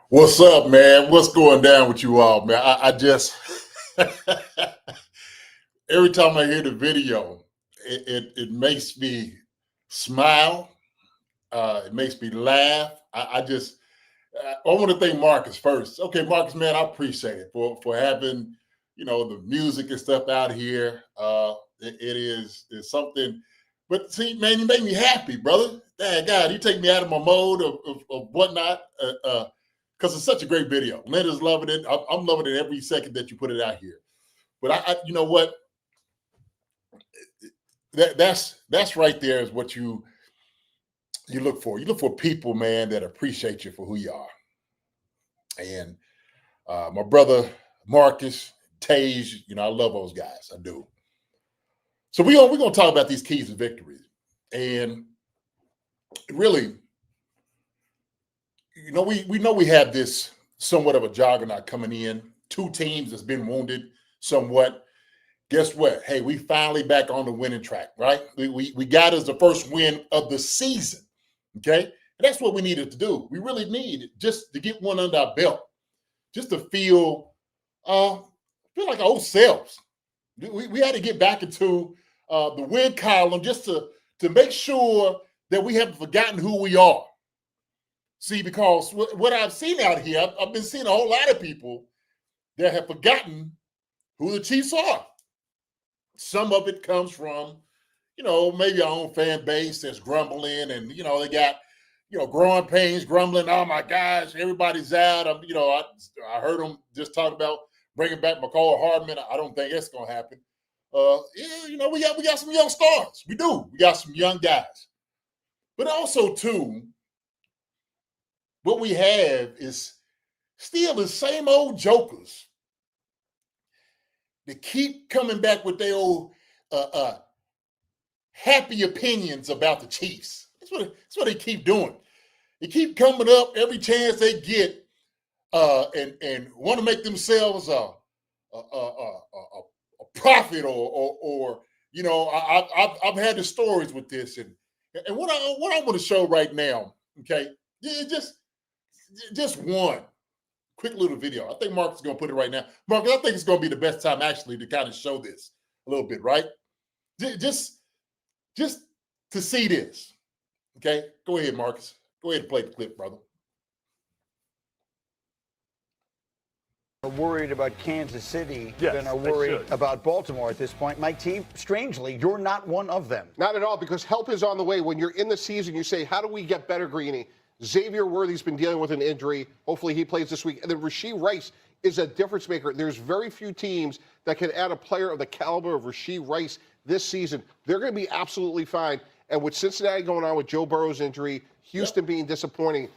What's up, man? What's going down with you all, man? I just every time I hear the video, it makes me smile. It makes me laugh. I want to thank Marcus first. Okay, Marcus, man, I appreciate it for having the music and stuff out here. It's something. But see, man, you make me happy, brother. Dang God, you take me out of my mode of whatnot. Because it's such a great video. Linda's loving it. I'm loving it every second that you put it out here. But I you know what? That's right there is what you look for. You look for people, man, that appreciate you for who you are. And my brother Marcus, Teja, I love those guys. I do. So we're gonna talk about these keys to victory. And really, we know we have this somewhat of a juggernaut coming in. Two teams that's been wounded somewhat. Guess what? Hey, we finally back on the winning track, right? We got us the first win of the season. Okay? And that's what we needed to do. We really need just to get one under our belt, just to feel like our old selves. We had to get back into the win column just to make sure that we haven't forgotten who we are. See, because what I've seen out here, I've been seeing a whole lot of people that have forgotten who the Chiefs are. Some of it comes from, maybe our own fan base that's grumbling and, they got, growing pains, grumbling. Oh my gosh, everybody's out. I heard them just talk about bringing back McCall Hardman. I don't think that's going to happen. We got some young stars. We do. We got some young guys. But also, too, what we have is still the same old jokers that keep coming back with their old happy opinions about the Chiefs. That's what they keep doing. They keep coming up every chance they get and want to make themselves a prophet or I've had the stories with this and what I want to show right now, okay, just one quick little video. I think Marcus is going to put it right now. Marcus, I think it's going to be the best time actually to kind of show this a little bit, right? Just to see this, okay? Go ahead, Marcus. Go ahead and play the clip, brother. Are worried about Kansas City Yes, than are they worried should. about Baltimore at this point. Mike T, strangely, you're not one of them. Not at all, because help is on the way. When you're in the season, you say, how do we get better, Greeny? Xavier Worthy's been dealing with an injury. Hopefully he plays this week. And then Rashee Rice is a difference maker. There's very few teams that can add a player of the caliber of Rashee Rice this season. They're going to be absolutely fine. And with Cincinnati going on with Joe Burrow's injury, Houston being disappointing,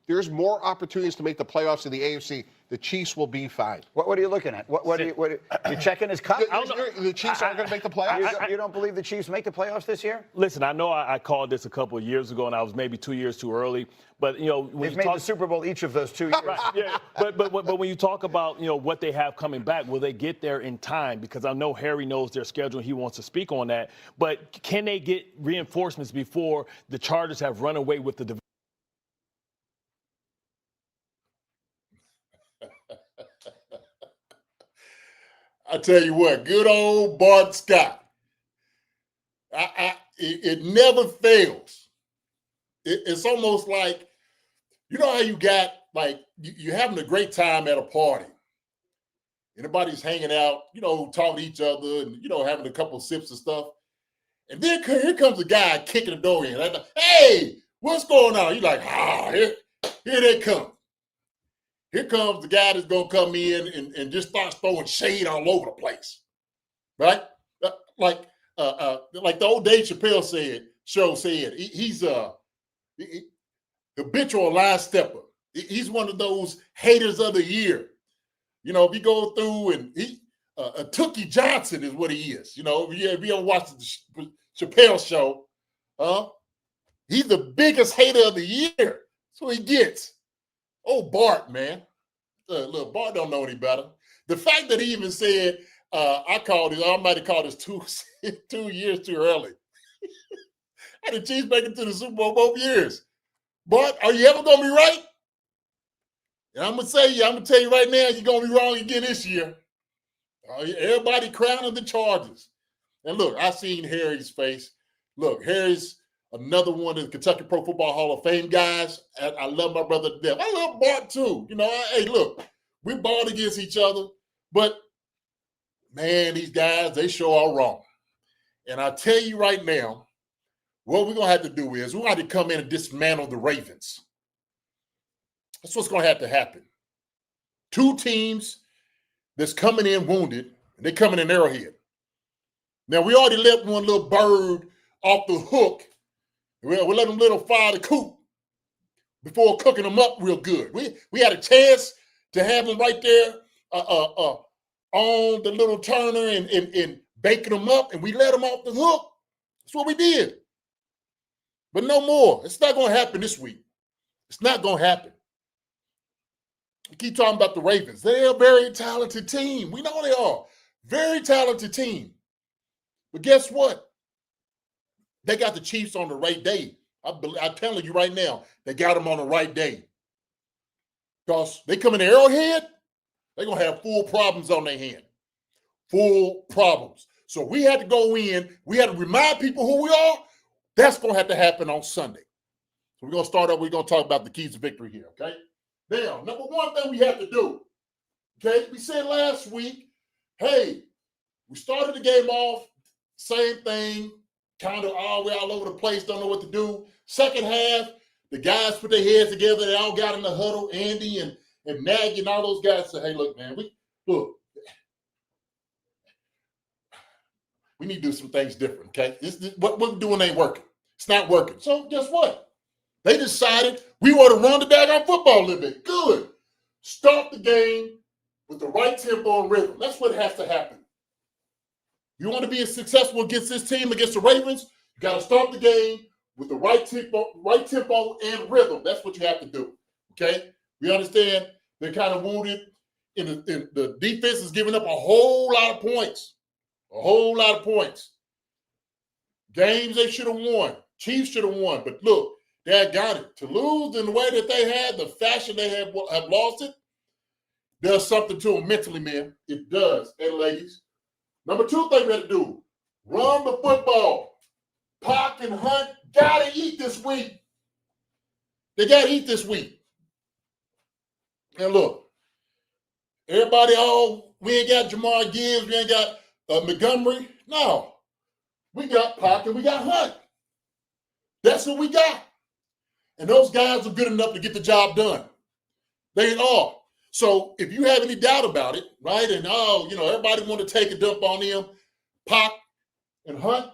there's more opportunities to make the playoffs in the AFC. The Chiefs will be fine. What are you looking at? You're checking his cut? The Chiefs aren't going to make the playoffs? You don't believe the Chiefs make the playoffs this year? Listen, I know I called this a couple of years ago, and I was maybe 2 years too early. But when they've made the Super Bowl each of those 2 years. Right, yeah. But when you talk about what they have coming back, will they get there in time? Because I know Harry knows their schedule, and he wants to speak on that. But can they get reinforcements before the Chargers have run away with the division? I tell you what, good old Bart Scott. It never fails. It's almost like, you know how you got, like, you're having a great time at a party. Everybody's hanging out, talking to each other and, having a couple of sips and stuff. And then here comes a guy kicking the door in. Like, hey, what's going on? You're like, here they come. Here comes the guy that's going to come in and just starts throwing shade all over the place, right? Like the old Dave Chappelle show said, he's a habitual line stepper. He's one of those haters of the year. If you go through and a Tookie Johnson is what he is. If you ever watch the Chappelle show, he's the biggest hater of the year. That's what he gets. Oh, Bart, man. Look, Bart don't know any better. The fact that he even said, I might have called this 2 years too early. And the Chiefs make it to the Super Bowl both years. Bart, are you ever going to be right? And I'm going to tell you right now, you're going to be wrong again this year. Everybody crowning the Chargers. And look, I seen Harry's face. Look, Harry's another one of the Kentucky Pro Football Hall of Fame guys. I love my brother to death. I love Bart too. Hey, look, we balled against each other, but man, these guys, they sure are wrong. And I tell you right now, what we're going to have to do is we're going to have to come in and dismantle the Ravens. That's what's going to have to happen. Two teams that's coming in wounded, and they're coming in Arrowhead. Now, we already let one little bird off the hook. We let them little fire the coop before cooking them up real good. We had a chance to have them right there on the little turner and baking them up, and we let them off the hook. That's what we did. But no more. It's not going to happen this week. It's not going to happen. We keep talking about the Ravens. They're a very talented team. We know they are. Very talented team. But guess what? They got the Chiefs on the right day. I'm telling you right now, they got them on the right day. Because they come in the Arrowhead, they're going to have full problems on their hand. Full problems. So we had to go in. We had to remind people who we are. That's going to have to happen on Sunday. So we're going to start up. We're going to talk about the keys to victory here, okay? Now, number one thing we have to do, okay? We said last week, hey, we started the game off, same thing, kind of all over the place, don't know what to do. Second half, the guys put their heads together. They all got in the huddle. Andy and Nagy and all those guys said, hey, look, man, we need to do some things different, okay? What we're doing ain't working. It's not working. So guess what? They decided we want to run the daggone football a little bit. Good. Start the game with the right tempo and rhythm. That's what has to happen. You want to be successful against this team, against the Ravens, you got to start the game with the right tempo and rhythm. That's what you have to do, okay? We understand they're kind of wounded. The defense is giving up a whole lot of points. A whole lot of points. Games they should have won. Chiefs should have won. But look, they got it. To lose in the way that they had, the fashion they have lost it, does something to them mentally, man. It does. And ladies, number two thing we have to do, run the football. Pac and Hunt got to eat this week. They got to eat this week. And look, Everybody, we ain't got Jamar Gibbs, we ain't got Montgomery. No. We got Pac and we got Hunt. That's what we got. And those guys are good enough to get the job done. They are. So if you have any doubt about it, right, and everybody want to take a dump on them, Pac and Hunt,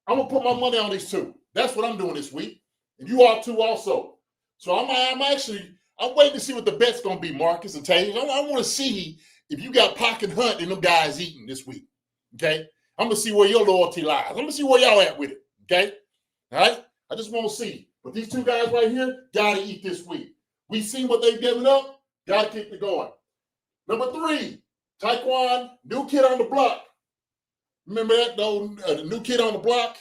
I'm going to put my money on these two. That's what I'm doing this week. And you are too also. So I'm waiting to see what the bet's going to be, Marcus and Teja. I want to see if you got Pac and Hunt and them guys eating this week, okay? I'm going to see where your loyalty lies. I'm going to see where y'all at with it, okay? All right? I just want to see. But these two guys right here got to eat this week. We seen what they've given up. Got to keep it going. Number 3, Taekwon, new kid on the block. Remember that, though? The new kid on the block?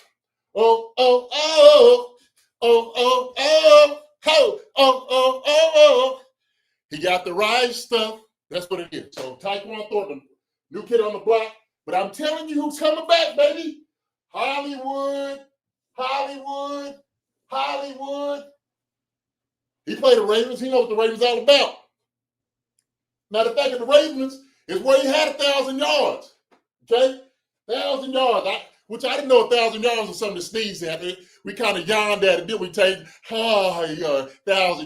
He got the right stuff. That's what it is. So Taekwon Thornton, new kid on the block. But I'm telling you who's coming back, baby. Hollywood. He played the Ravens. He knows what the Ravens all about. Now, the fact of the Ravens is where he had 1,000 yards. Okay? 1,000 yards. Which I didn't know 1,000 yards was something to sneeze at. We kind of yawned at it. Did we take 1,000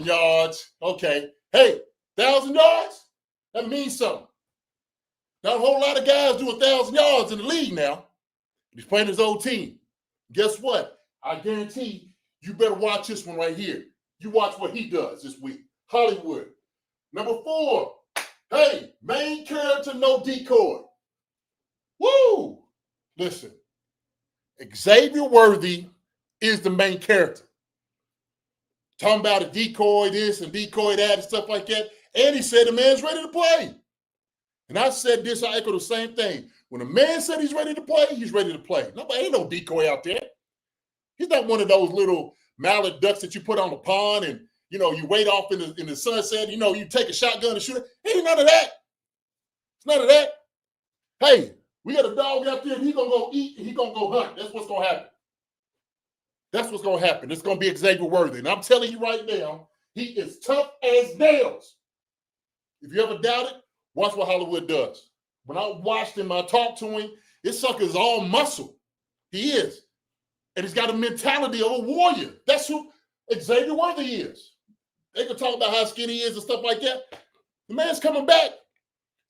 yards? Okay. Hey, 1,000 yards? That means something. Not a whole lot of guys do 1,000 yards in the league now. He's playing his old team. Guess what? I guarantee you better watch this one right here. You watch what he does this week. Hollywood. Number 4. Hey, main character, no decoy. Woo! Listen, Xavier Worthy is the main character. Talking about a decoy this and decoy that and stuff like that. And he said the man's ready to play. And I said this, I echo the same thing. When a man said he's ready to play, he's ready to play. Nobody ain't no decoy out there. He's not one of those little mallard ducks that you put on the pond and, you wait off in the sunset. You take a shotgun and shoot it. Ain't none of that. It's none of that. Hey, we got a dog out there and he's going to go eat and he's going to go hunt. That's what's going to happen. That's what's going to happen. It's going to be Xavier Worthy. And I'm telling you right now, he is tough as nails. If you ever doubt it, watch what Hollywood does. When I watched him, I talked to him, this sucker is all muscle. He is. And he's got a mentality of a warrior. That's who Xavier Worthy is. They can talk about how skinny he is and stuff like that. The man's coming back.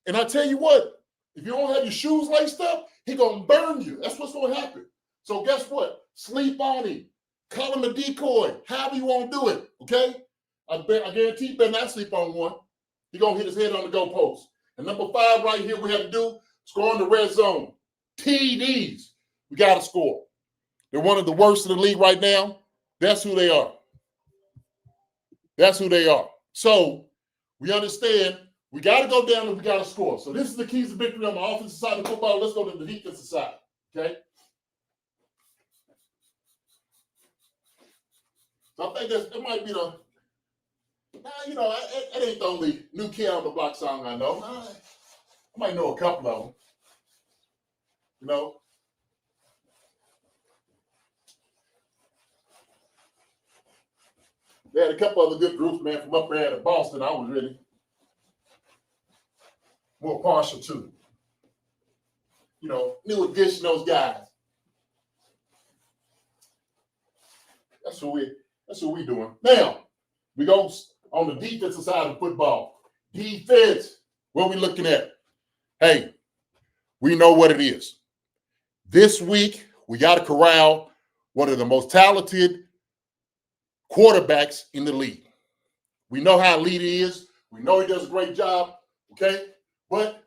And I tell you what, if you don't have your shoes laced up, he's going to burn you. That's what's going to happen. So guess what? Sleep on him. Call him a decoy. However you want to do it, okay? I guarantee you better not sleep on one. He's going to hit his head on the goalpost. And number 5 right here, we have to do, score in the red zone. TDs. We got to score. They're one of the worst in the league right now. That's who they are. That's who they are. So we understand we got to go down and we got to score. So this is the keys to victory on the offensive side of football. Let's go to the defensive side, okay? So I think that might be the, it ain't the only new kid on the block song I know. I might know a couple of them, They had a couple other good groups, man, from up there at Boston. I was really more partial to. New addition, those guys. That's what we doing. Now, we go on the defensive side of football. Defense, what we looking at? Hey, we know what it is. This week, we got to corral one of the most talented quarterbacks in the league. We know how elite he is. We know he does a great job, okay? But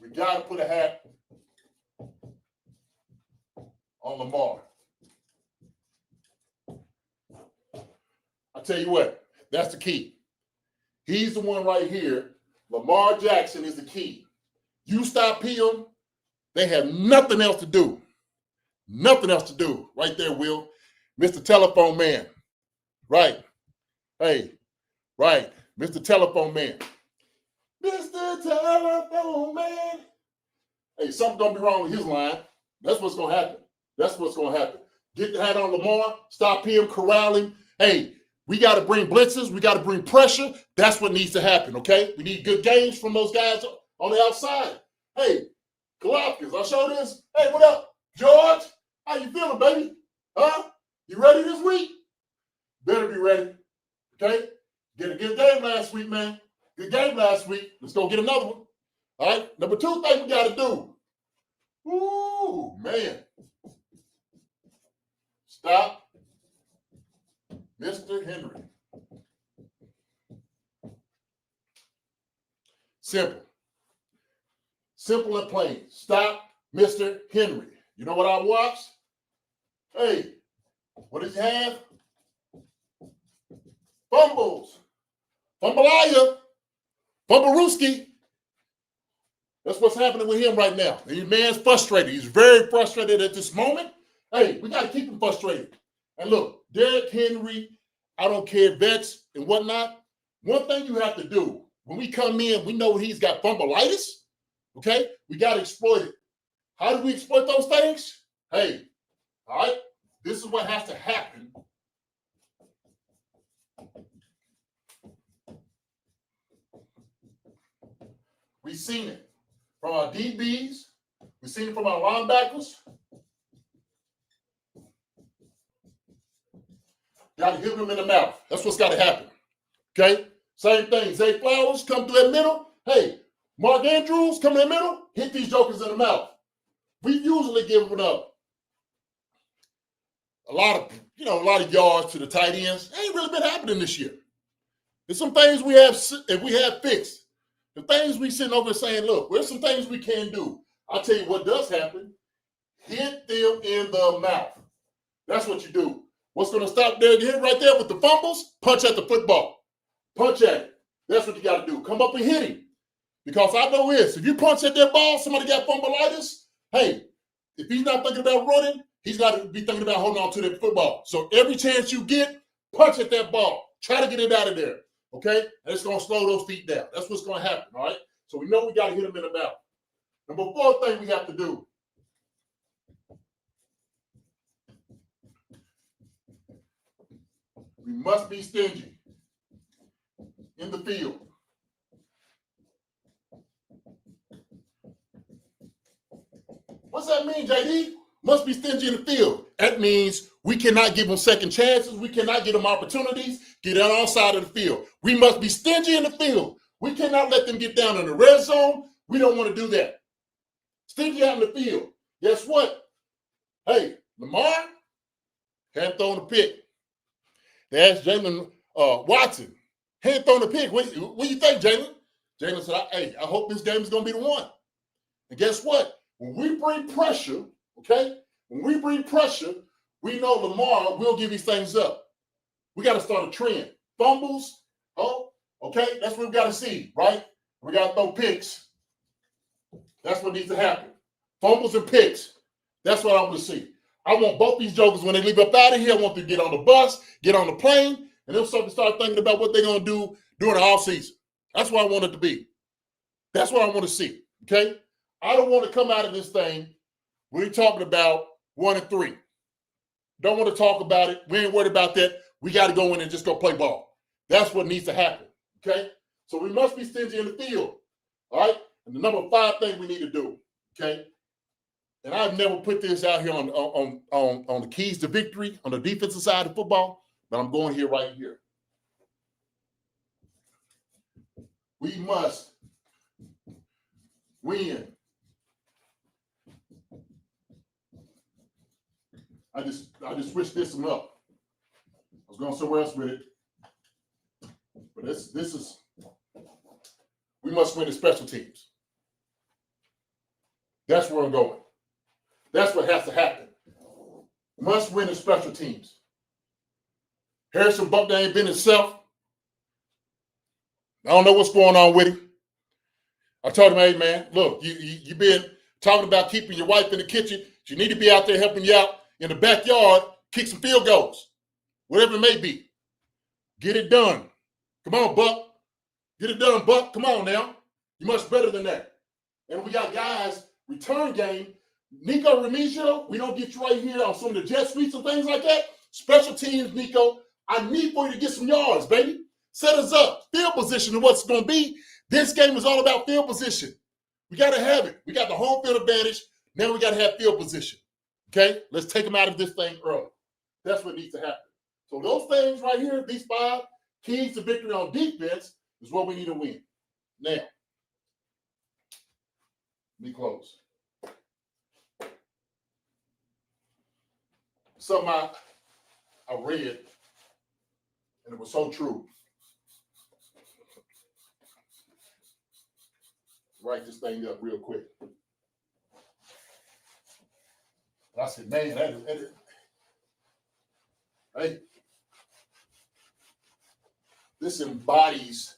we got to put a hat on Lamar. I tell you what, that's the key. He's the one right here. Lamar Jackson is the key. You stop him, they have nothing else to do. Nothing else to do. Right there, Will. Mr. Telephone Man. Right. Hey, right. Mr. Telephone Man. Mr. Telephone Man. Hey, something's going to be wrong with his line. That's what's going to happen. That's what's going to happen. Get the hat on Lamar, stop him, corral him. Hey, We got to bring blitzes. We got to bring pressure. That's what needs to happen, okay? We need good games from those guys on the outside. Hey, Galapagos, I show this. Hey, what up, George? How you feeling, baby? Huh? You ready this week? Better be ready, okay? Get a good game last week, man. Good game last week. Let's go get another one. All right? Number 2 thing we got to do. Ooh, man. Stop Mr. Henry. Simple. Simple and plain. Stop Mr. Henry. You know what I watched? Hey, what does he have? Fumbles. Fumbleaya. Fumblerooski. That's what's happening with him right now. And your man's frustrated. He's very frustrated at this moment. Hey, we got to keep him frustrated. And look, Derrick Henry, I don't care, vets and whatnot. One thing you have to do, when we come in, we know he's got fumbleitis, okay? We got to exploit it. How do we exploit those things? Hey, all right, this is what has to happen. We've seen it from our DBs. We've seen it from our linebackers. Got to hit them in the mouth. That's what's got to happen. Okay? Same thing. Zay Flowers come through that middle. Hey, Mark Andrews come in the middle. Hit these jokers in the mouth. We've usually given up a lot of yards to the tight ends. Ain't really been happening this year. There's some things we have fixed. The things we sitting over saying, look, there's some things we can do. I'll tell you what does happen. Hit them in the mouth. That's what you do. What's going to stop Derrick Henry right there with the fumbles? Punch at the football. Punch at it. That's what you got to do. Come up and hit him. Because I know this. If you punch at that ball, somebody got fumbleitis, hey, if he's not thinking about running, he's got to be thinking about holding on to that football. So every chance you get, punch at that ball. Try to get it out of there. Okay? And it's going to slow those feet down. That's what's going to happen, all right? So we know we got to hit him in the mouth. Number 4 thing we have to do. We must be stingy in the field. What's that mean, JD? Must be stingy in the field. That means we cannot give them second chances. We cannot give them opportunities. Get on our side of the field. We must be stingy in the field. We cannot let them get down in the red zone. We don't want to do that. Stingy out in the field. Guess what? Hey, Lamar hadn't thrown a pick. They asked Jalen Watson, hadn't thrown a pick. What do you think, Jalen? Jalen said, hey, I hope this game is going to be the one. And guess what? When we bring pressure, okay, when we bring pressure, we know Lamar will give these things up. We got to start a trend. Fumbles, okay, that's what we got to see, right? We got to throw picks. That's what needs to happen. Fumbles and picks. That's what I want to see. I want both these jokers, when they leave up out of here, I want them to get on the bus, get on the plane, and they'll start thinking about what they're going to do during the offseason. That's what I want it to be. That's what I want to see, okay? I don't want to come out of this thing, we're talking about 1-3. Don't want to talk about it. We ain't worried about that. We got to go in and just go play ball. That's what needs to happen, okay? So we must be stingy in the field, all right? And the number 5 thing we need to do, okay? And I've never put this out here on the keys to victory on the defensive side of football, but I'm going here right here. We must win. I just switched this one up. I was going somewhere else with it. But this is, we must win the special teams. That's where I'm going. That's what has to happen. Must win the special teams. Harrison Buckner ain't been himself. I don't know what's going on with him. I told him, hey, man, look, you've been talking about keeping your wife in the kitchen. You need to be out there helping you out in the backyard, kick some field goals, whatever it may be. Get it done. Come on, Buck. Get it done, Buck. Come on now. You're much better than that. And we got guys, return game. Nico Remigio, we don't get you right here on some of the jet sweeps and things like that. Special teams, Nico, I need for you to get some yards, baby. Set us up. Field position is what's going to be. This game is all about field position. We got to have it. We got the home field advantage. Now we got to have field position. Okay? Let's take them out of this thing early. That's what needs to happen. So those things right here, these 5 keys to victory on defense is what we need to win. Now, let me close. Something I read, and it was so true. Write this thing up real quick. I said, man, hey, this embodies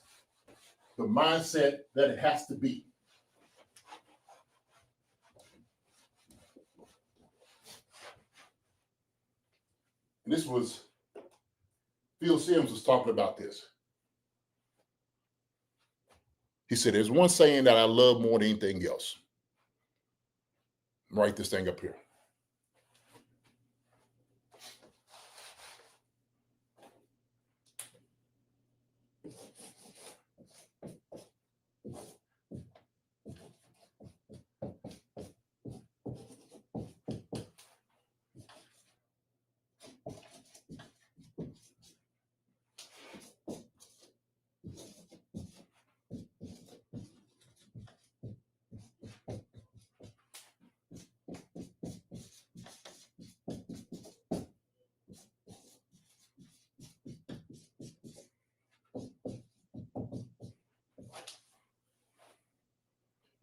the mindset that it has to be. And this was, Phil Sims was talking about this. He said, there's one saying that I love more than anything else. Write this thing up here.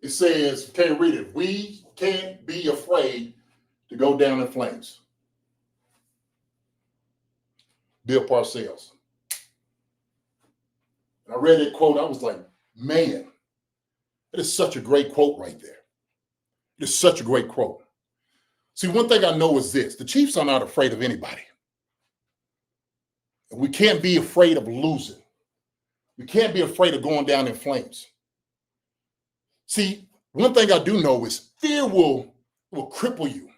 It says, can't read it. We can't be afraid to go down in flames. Bill Parcells. And I read that quote. I was like, man, that is such a great quote right there. It is such a great quote. See, one thing I know is this. The Chiefs are not afraid of anybody. And we can't be afraid of losing. We can't be afraid of going down in flames. See, one thing I do know is fear will cripple you.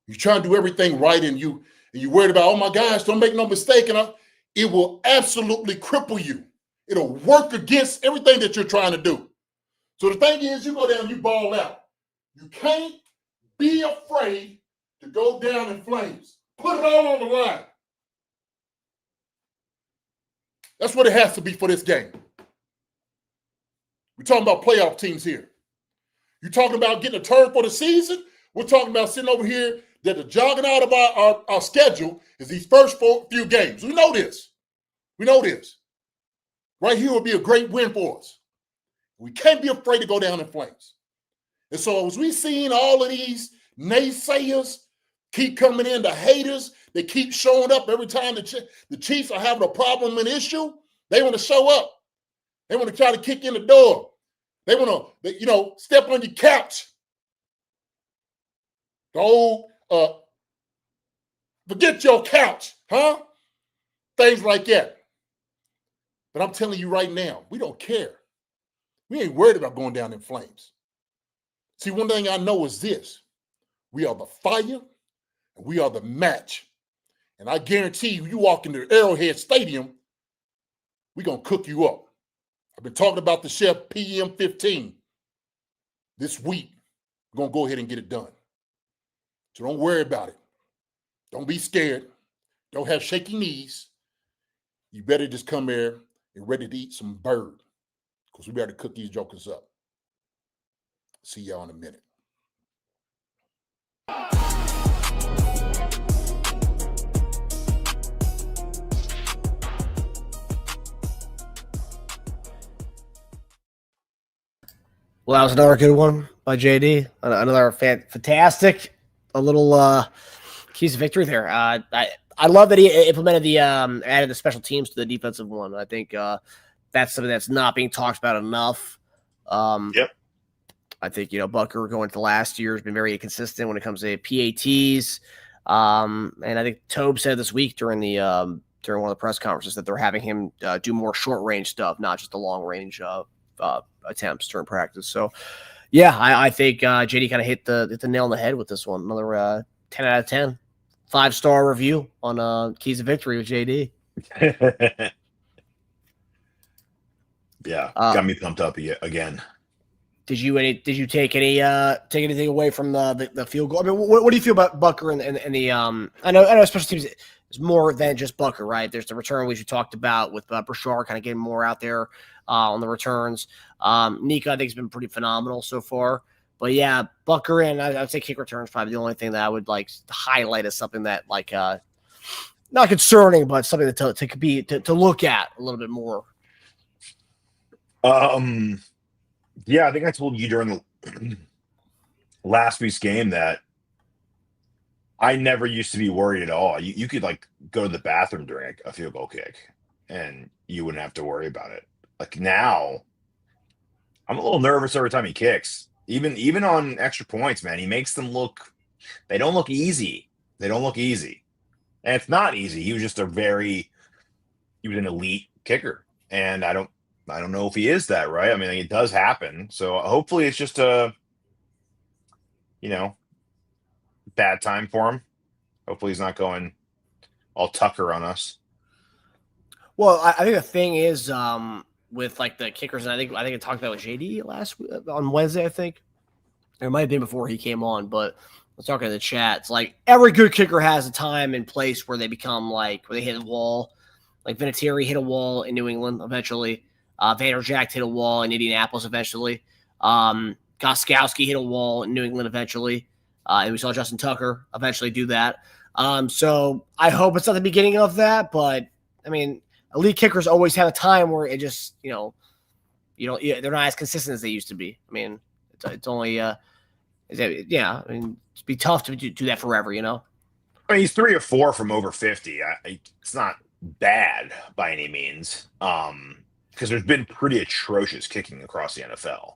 You try to do everything right and you're worried about, oh my gosh, don't make no mistake. And it will absolutely cripple you. It'll work against everything that you're trying to do. So the thing is, you go down, you ball out. You can't be afraid to go down in flames. Put it all on the line. That's what it has to be for this game. We're talking about playoff teams here. You're talking about getting a turn for the season. We're talking about sitting over here that the jogging out of our schedule is these first few games. We know this. We know this. Right here would be a great win for us. We can't be afraid to go down in flames. And so as we seen all of these naysayers keep coming in, the haters, they keep showing up every time the Chiefs are having a problem, an issue, they want to show up. They want to try to kick in the door. They want to, step on your couch. The old, forget your couch, huh? Things like that. But I'm telling you right now, we don't care. We ain't worried about going down in flames. See, one thing I know is this. We are the fire and we are the match. And I guarantee you walk into Arrowhead Stadium, we're going to cook you up. I've been talking about the Chef PM15 this week. We're going to go ahead and get it done. So don't worry about it. Don't be scared. Don't have shaky knees. You better just come there and ready to eat some bird because we better cook these jokers up. See y'all in a minute. Well, that was another good one by JD. Another fantastic, a little keys of victory there. I love that he implemented added the special teams to the defensive one. I think that's something that's not being talked about enough. Yep. I think, Butker going to last year has been very inconsistent when it comes to PATs. And I think Tobe said this week during one of the press conferences that they're having him do more short range stuff, not just the long range attempts during practice. So, yeah, I think JD kind of hit the nail on the head with this one. Another 10 out of 10 5-star review on Keys to Victory with JD. Yeah, got me pumped up again. Did you take anything away from the field goal? I mean, what do you feel about Bucker and the I know special teams is more than just Bucker, right? There's the return which we talked about with Brashard kind of getting more out there on the returns. Nika, I think, has been pretty phenomenal so far. But yeah, Bucker and I'd say kick returns probably the only thing that I would like to highlight as something that like not concerning, but something to look at a little bit more. Yeah, I think I told you during the last week's game that I never used to be worried at all. You could like go to the bathroom during a field goal kick and you wouldn't have to worry about it. Like now, I'm a little nervous every time he kicks. Even on extra points, man, he makes them look. They don't look easy. They don't look easy, and it's not easy. He was just an elite kicker, and I don't know if he is that, right? I mean, it does happen. So hopefully it's just a, bad time for him. Hopefully he's not going all Tucker on us. Well, I think the thing is with like the kickers, and I think I talked about with JD on Wednesday, I think. It might have been before he came on, but I was talking in the chat. It's like every good kicker has a time and place where they become where they hit a wall. Like Vinatieri hit a wall in New England eventually. Vanderjagt hit a wall in Indianapolis eventually. Gostkowski hit a wall in New England eventually. And we saw Justin Tucker eventually do that. So I hope it's not the beginning of that, but I mean, elite kickers always have a time where it just, they're not as consistent as they used to be. I mean, it's only, I mean, it'd be tough to do that forever, I mean, he's 3 or 4 from over 50. It's not bad by any means. Because there's been pretty atrocious kicking across the NFL.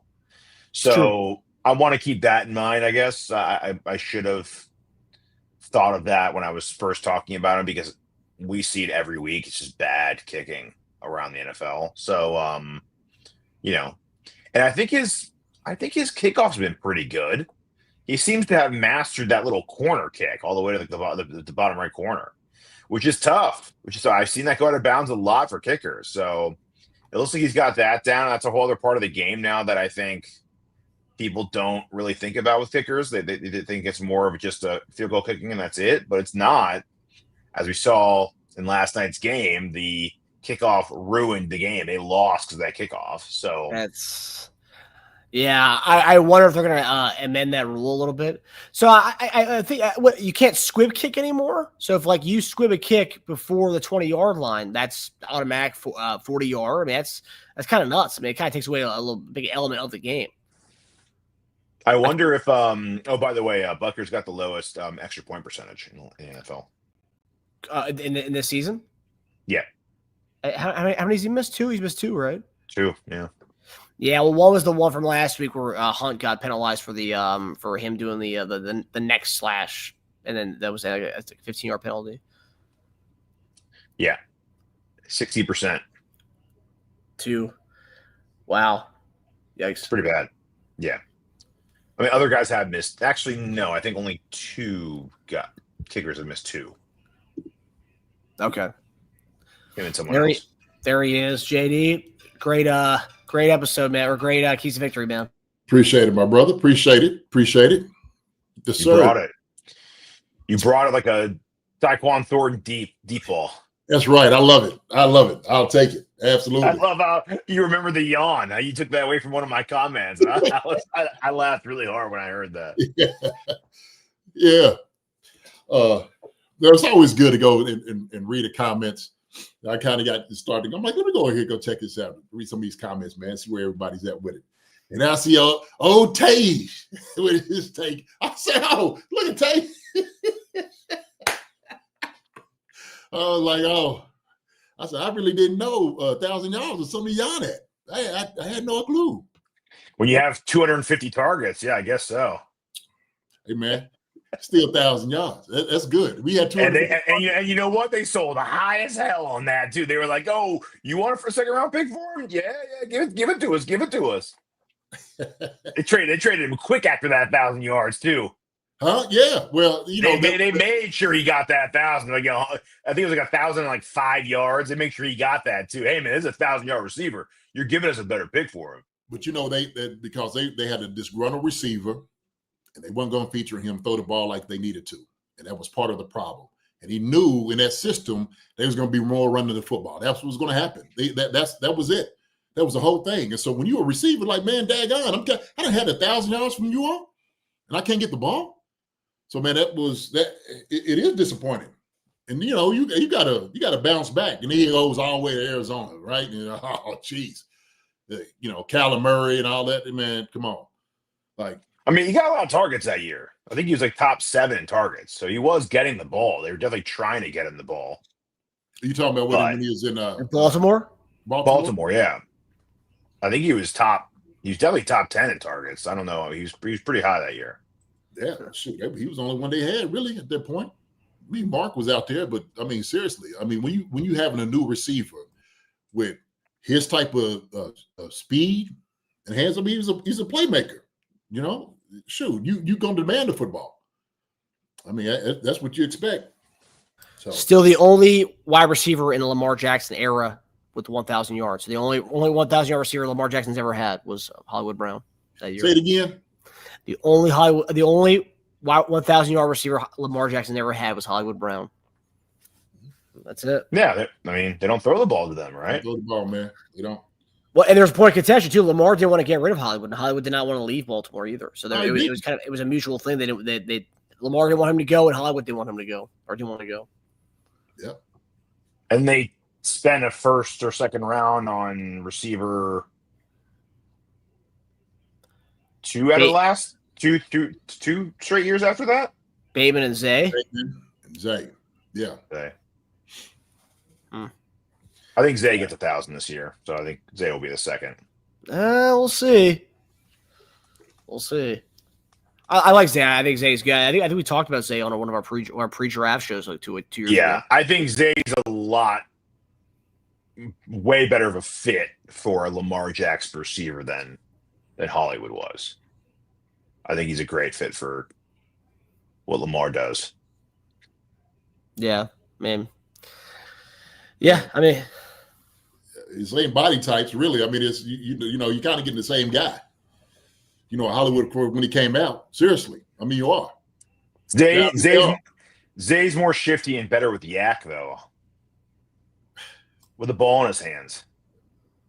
So I want to keep that in mind, I guess. I should have thought of that when I was first talking about him because we see it every week. It's just bad kicking around the NFL. So, and I think his kickoff's been pretty good. He seems to have mastered that little corner kick all the way to the bottom right corner, which is tough. I've seen that go out of bounds a lot for kickers. So it looks like he's got that down. That's a whole other part of the game now that I think people don't really think about with kickers. They think it's more of just a field goal kicking and that's it, but it's not. As we saw in last night's game, the kickoff ruined the game. They lost because of that kickoff. So I wonder if they're going to amend that rule a little bit. So I think you can't squib kick anymore. So if you squib a kick before the 20-yard line, that's automatic 40-yard. I mean, that's kind of nuts. I mean, it kind of takes away a little big element of the game. I wonder if by the way, Bucker's got the lowest extra point percentage in the NFL. In this season? Yeah. How many has he missed? 2? He's missed 2, right? 2, yeah. Yeah, well, one was the one from last week where Hunt got penalized for the for him doing the neck slash, and then that was a 15-yard penalty. Yeah, 60%. 2. Wow, yikes! Pretty bad. Yeah, I mean, other guys have missed. Actually, no, I think only 2 kickers have missed 2. Okay. Him and someone else. There he is, JD. Great episode, man. Or great Keys to Victory, man. Appreciate it, my brother. Appreciate it. Yes, You sir. brought it. You brought it like a Tyquan Thornton deep ball. That's right. I love it. I'll take it. Absolutely. I love how you remember the yawn. How you took that away from one of my comments. And I laughed really hard when I heard that. Yeah. It's always good to go and read the comments. I kind of got started. I'm like, let me go ahead and go check this out. Read some of these comments, man. See where everybody's at with it. And I see Teja with his take. I said, oh, look at Teja. I was like, I said, I really didn't know 1,000 yards was something yawn at. I had no clue. When you have 250 targets, yeah, I guess so. Hey, man. Still 1,000 yards. That's good. We had 200. And you know what? They sold high as hell on that too. They were like, "Oh, you want it for a second round pick for him? Yeah, give it to us. They traded him quick after that 1,000 yards too. Huh? Yeah. Well, they made sure he got that 1,000. Like, I think it was like 1,005 yards. They make sure he got that too. Hey man, this is a 1,000-yard receiver. You're giving us a better pick for him. But because they had a disgruntled receiver, and they weren't going to feature him throw the ball like they needed to, and that was part of the problem. And he knew in that system there was going to be more running the football. That's what was going to happen. That was it. That was the whole thing. And so when you were a receiver, like, man, daggone, I done had 1,000 yards from you all, and I can't get the ball. So man, it is disappointing. And you gotta bounce back. And he goes all the way to Arizona, right? And oh geez, Kyler Murray and all that. Man, come on. Like, I mean, he got a lot of targets that year. I think he was like top 7 in targets. So he was getting the ball. They were definitely trying to get him the ball. Are you talking about when he was in Baltimore? Baltimore, yeah. I think he was definitely top 10 in targets. I don't know. He was pretty high that year. Yeah, shoot, he was the only one they had really at that point. I mean, Mark was out there, but I mean, seriously, I mean, when you having a new receiver with his type of speed and hands, I mean, he's a playmaker. Shoot, you gonna demand the football. I mean, that's what you expect. So still the only wide receiver in the Lamar Jackson era with 1,000 yards. So the only 1,000-yard receiver Lamar Jackson's ever had was Hollywood Brown that year. Say it again. The only 1,000-yard receiver Lamar Jackson ever had was Hollywood Brown. That's it. Yeah, they don't throw the ball to them, right? Throw the ball, man. They don't. Well, and there's a point of contention too. Lamar didn't want to get rid of Hollywood, and Hollywood did not want to leave Baltimore either. So it was a mutual thing. Lamar didn't want him to go, and Hollywood didn't want him to go, or didn't want to go. Yep. And they spent a first or second round on receiver 2 out of the last two straight years after that. Bateman and Zay. Yeah. Zay. I think Zay gets 1,000 this year, so I think Zay will be the second. We'll see. We'll see. I like Zay. I think Zay's good. I think we talked about Zay on one of our pre-draft shows like 2 years ago. Yeah, I think Zay's way better of a fit for a Lamar Jackson receiver than Hollywood was. I think he's a great fit for what Lamar does. Yeah, man. Yeah, I mean, the same body types, really. I mean, it's you kind of getting the same guy. Hollywood when he came out. Seriously, I mean, you are. Zay's more shifty and better with Yak though, with the ball in his hands.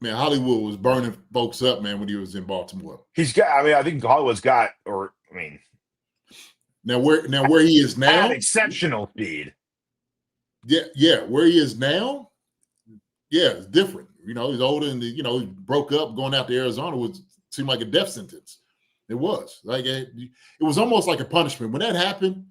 Man, Hollywood was burning folks up, man, when he was in Baltimore. He's got. I mean, I think Hollywood's got, now where he is now, exceptional speed. Yeah, where he is now, yeah, it's different. He's older, and he broke up. Going out to Arizona seemed like a death sentence. It was like it was almost like a punishment. When that happened,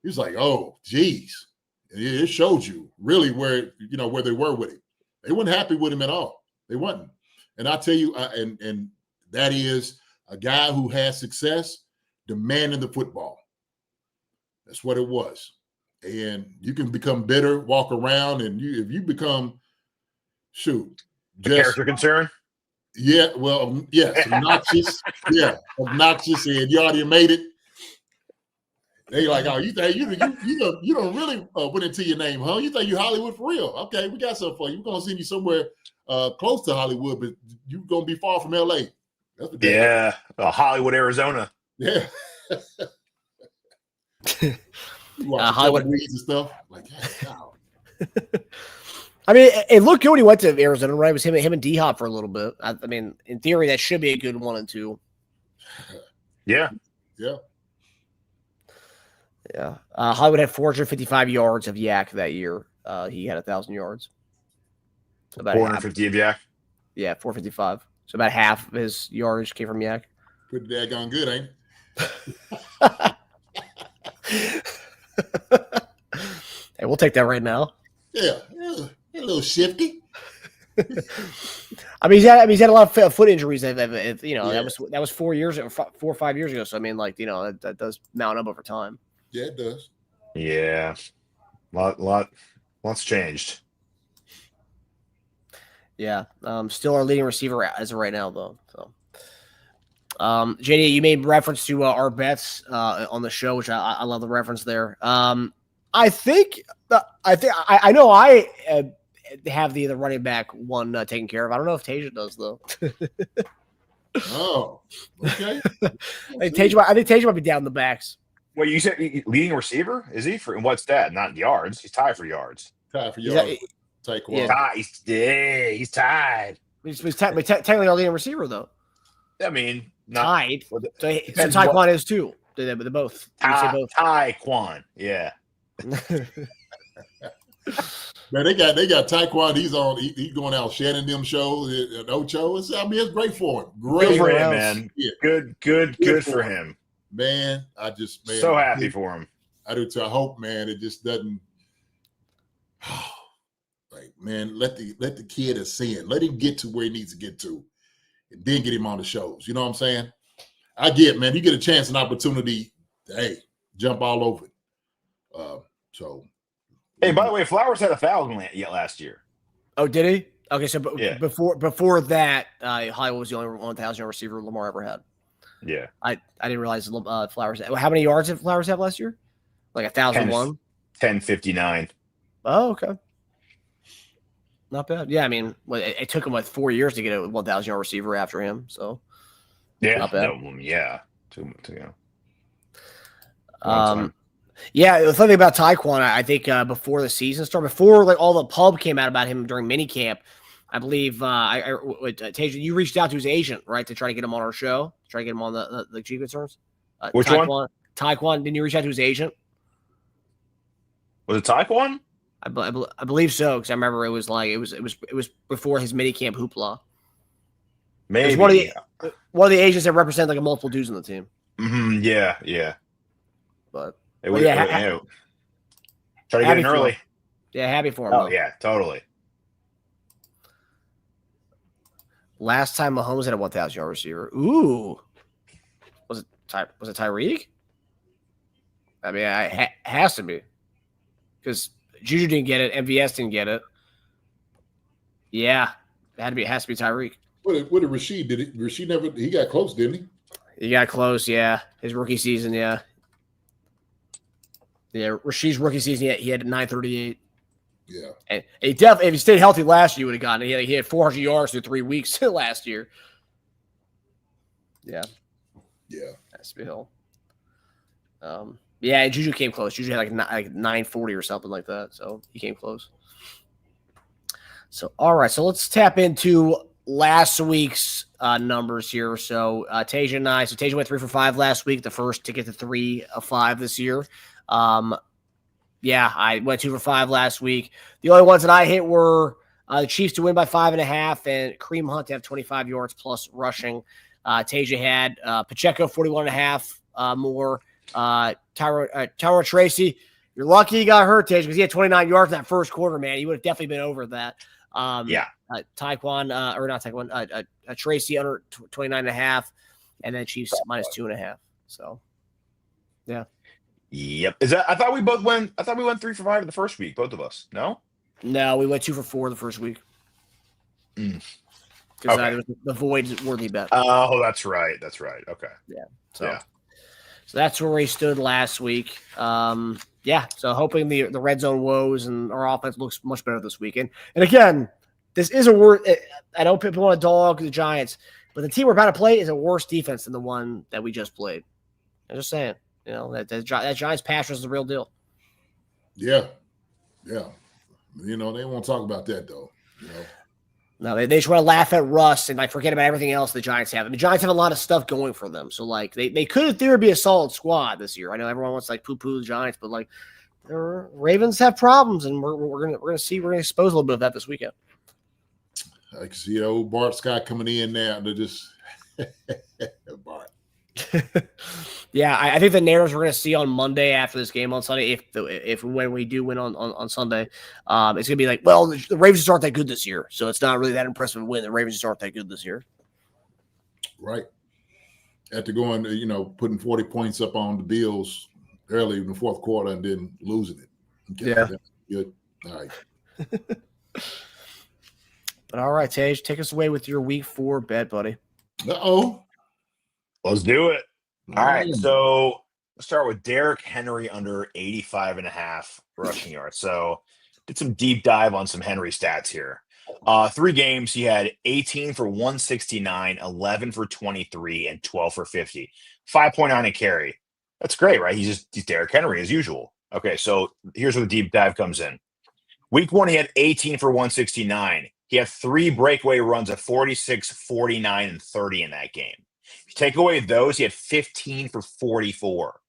he was like, "Oh, geez," and it showed you really where they were with him. They weren't happy with him at all. They wasn't. And I tell you, and that is a guy who has success demanding the football. That's what it was. And you can become bitter, walk around, and if you become, character concern. Yeah, well, yes, obnoxious. Obnoxious, and you already made it. They like, oh, you think you don't really put into your name, huh? You think you Hollywood for real? Okay, we got something for you. We're gonna send you somewhere close to Hollywood, but you're gonna be far from LA. That's what Hollywood, Arizona. Yeah. Hollywood and stuff like that. I mean, it looked good when he went to Arizona, right? It was him and D-Hop for a little bit. I mean, in theory, that should be a good 1 and 2. Yeah. Hollywood had 455 yards of Yak that year. He had 1,000 yards. So about 450 of Yak? Yeah, 455. So about half of his yardage came from Yak. Pretty daggone good, ain't it? Hey, we'll take that right now. Yeah, a little shifty. I mean, he's had a lot of foot injuries. That was 4 or 5 years ago. So I mean, that does mount up over time. Yeah, it does. Yeah, lots changed. Yeah, still our leading receiver as of right now, though. So, JD, you made reference to our bets on the show, which I love the reference there. I know I have the running back one taken care of. I don't know if Teja does though. Oh, okay. I think Teja might be down the backs. Well, you said leading receiver? Is he for what's that? Not yards. He's tied for yards. Tied for yards. Taekwondo. He's tied. He's technically our leading receiver though. I mean, not tied. So Taekwon is too. They're both. Taekwon. Yeah. Man, they got Taekwon. He's going out Shannon them shows and Ocho. I mean, it's great for him. Great for him, man. Yeah. Good for him. Man, so happy for him. I do too. I hope, man, it just doesn't. Like, man, let the kid ascend. Let him get to where he needs to get to, and then get him on the shows. You know what I'm saying? I get, man. You get a chance, an opportunity. Hey, jump all over it. Hey, by the way, Flowers had 1,000 yet last year. Oh, did he? Okay, so before that, Hollywood was the only 1,000 receiver Lamar ever had. Yeah, I didn't realize Flowers. How many yards did Flowers have last year? Like 1,001. 1059. Oh, okay. Not bad. Yeah, I mean, it took him 4 years to get a 1,000-yard receiver after him. So yeah, not bad. Yeah. The funny thing about Taekwon, I think before the season started, before like all the pub came out about him during minicamp, I believe Teja, you reached out to his agent, right, to try to get him on our show, try to get him on the Chief Concerns. Which one? Taekwon. Didn't you reach out to his agent? Was it Taekwon? I believe so, because I remember it was before his minicamp hoopla. Maybe one of the agents that represent like a multiple dudes on the team. Mm-hmm, yeah. But try to get in early. Yeah, happy for him. Oh yeah, totally. Last time Mahomes had a 1,000-yard receiver. Ooh, was it Tyreek? I mean, has to be because Juju didn't get it, MVS didn't get it. Yeah, it has to be Tyreek. What did Rashid? Rashid never? He got close, didn't he? He got close. Yeah, his rookie season. Yeah. Yeah, Rashid's rookie season, he had 938. Yeah. And he definitely, if he stayed healthy last year, he would have gotten it. He had 400 yards through 3 weeks last year. Yeah. Yeah. That's the hill. Yeah, and Juju came close. Juju had like 940 or something like that. So he came close. So, all right. So let's tap into last week's numbers here. So Teja and I. So Teja went 3 for 5 last week. The first to get to 3 of 5 this year. Yeah, I went 2 for 5 last week. The only ones that I hit were the Chiefs to win by 5.5 and Kareem Hunt to have 25 yards plus rushing. Teja had Pacheco 41.5 more. Tyron Tracy, you're lucky he got hurt, Teja, because he had 29 yards in that first quarter, man. He would have definitely been over that. Tracy under 29.5, and then Chiefs minus 2.5. So, yeah. Yep. Is that? I thought we went 3 for 5 in the first week, both of us. No, we went 2 for 4 the first week. Because there was the void worthy bet. Oh, that's right. Okay. Yeah. So that's where we stood last week. So hoping the red zone woes and our offense looks much better this weekend. And again, this is a worse. I know people want to dog the Giants, but the team we're about to play is a worse defense than the one that we just played. I'm just saying. You know, that Giants pass rush is the real deal. Yeah. You know, they won't talk about that, though. You know? No, they just want to laugh at Russ and, forget about everything else the Giants have. I mean, the Giants have a lot of stuff going for them. So, they could, in theory, be a solid squad this year. I know everyone wants to, poo-poo the Giants, but, the Ravens have problems, and we're gonna see. We're going to expose a little bit of that this weekend. I can see old Bart Scott coming in now. They're just Bart. Yeah, I think the narratives we're going to see on Monday after this game on Sunday, when we do win on Sunday, it's going to be the Ravens just aren't that good this year, so it's not really that impressive win. The Ravens just aren't that good this year. Right. After going, putting 40 points up on the Bills early in the fourth quarter and then losing it. Okay, yeah. Good. All right. But all right, Tej, take us away with your week 4 bet, buddy. Uh-oh. Let's do it. All right. So let's start with Derrick Henry under 85.5 rushing yards. So did some deep dive on some Henry stats here. 3 games, he had 18 for 169, 11 for 23, and 12 for 50. 5.9 a carry. That's great, right? He's Derrick Henry as usual. Okay, so here's where the deep dive comes in. Week 1, he had 18 for 169. He had 3 breakaway runs of 46, 49, and 30 in that game. If you take away those, he had 15 for 44.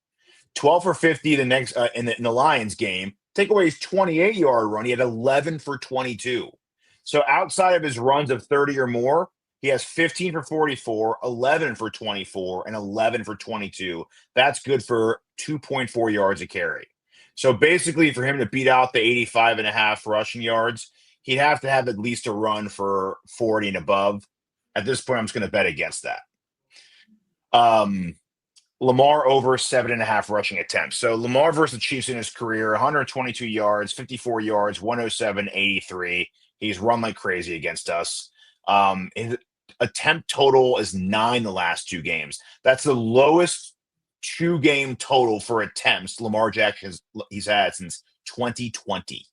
12 for 50 the next in the Lions game. Take away his 28-yard run, he had 11 for 22. So outside of his runs of 30 or more, he has 15 for 44, 11 for 24, and 11 for 22. That's good for 2.4 yards a carry. So basically, for him to beat out the 85.5 rushing yards, he'd have to have at least a run for 40 and above. At this point, I'm just going to bet against that. Lamar over 7.5 rushing attempts. So Lamar versus the Chiefs in his career, 122 yards, 54 yards, 107, 83. He's run like crazy against us. His attempt total is 9 the last 2 games. That's the lowest 2-game total for attempts Lamar Jackson he's had since 2020.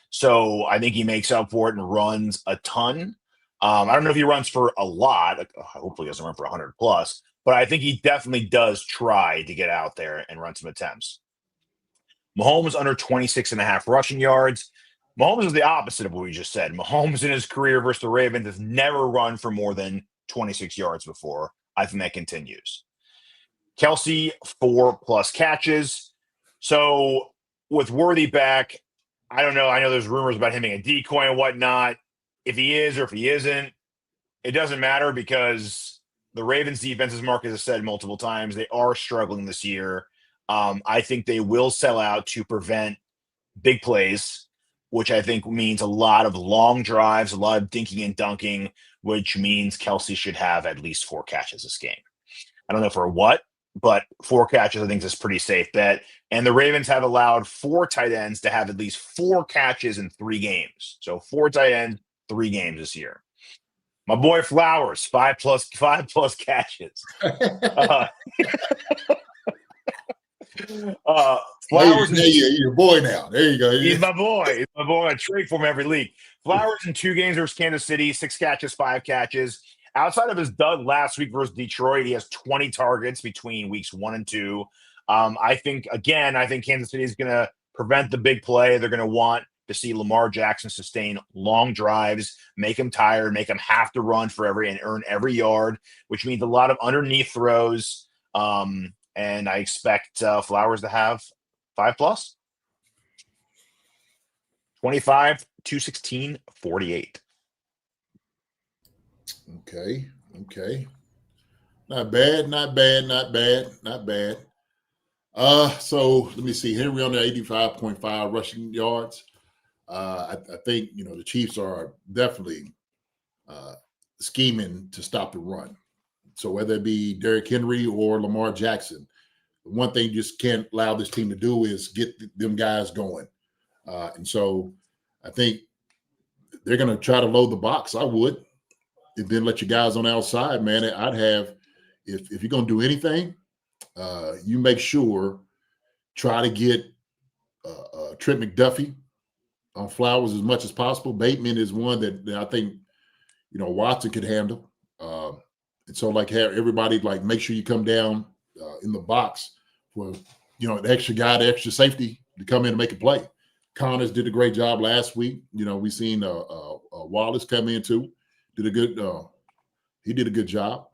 So I think he makes up for it and runs a ton. I don't know if he runs for a lot. Hopefully he doesn't run for 100 plus, but I think he definitely does try to get out there and run some attempts. Mahomes under 26.5 rushing yards. Mahomes is the opposite of what we just said. Mahomes in his career versus the Ravens has never run for more than 26 yards before. I think that continues. Kelsey, 4+ catches. So with Worthy back, I don't know. I know there's rumors about him being a decoy and whatnot. If he is or if he isn't, it doesn't matter because the Ravens defense, as Marcus has said multiple times, they are struggling this year. I think they will sell out to prevent big plays, which I think means a lot of long drives, a lot of dinking and dunking, which means Kelsey should have at least 4 catches this game. I don't know for what, but 4 catches I think is a pretty safe bet. And the Ravens have allowed 4 tight ends to have at least 4 catches in 3 games. So 4 tight ends, 3 games this year. My boy Flowers, 5+ catches. Flowers, your boy now. There you go. He's my boy. He's my boy. I trade for him every league. Flowers in 2 games versus Kansas City, 6 catches, 5 catches. Outside of his dud last week versus Detroit, he has 20 targets between weeks 1 and 2. I think Kansas City is going to prevent the big play. They're going to want to see Lamar Jackson sustain long drives, make him tired, make him have to run for and earn every yard, which means a lot of underneath throws. And I expect Flowers to have 5+. 25, 216, 48. Okay. Not bad. So let me see. Henry on the 85.5 rushing yards. I think, the Chiefs are definitely scheming to stop the run. So whether it be Derrick Henry or Lamar Jackson, the one thing you just can't allow this team to do is get them guys going. And so I think they're going to try to load the box. I would. And then let your guys on the outside, man. I'd have, if you're going to do anything, you make sure, try to get Trent McDuffie on Flowers as much as possible. Bateman is one that I think, Watson could handle. And so, have everybody, make sure you come down in the box for, the extra guy, the extra safety to come in and make a play. Connors did a great job last week. We seen Wallace come in too. He did a good job.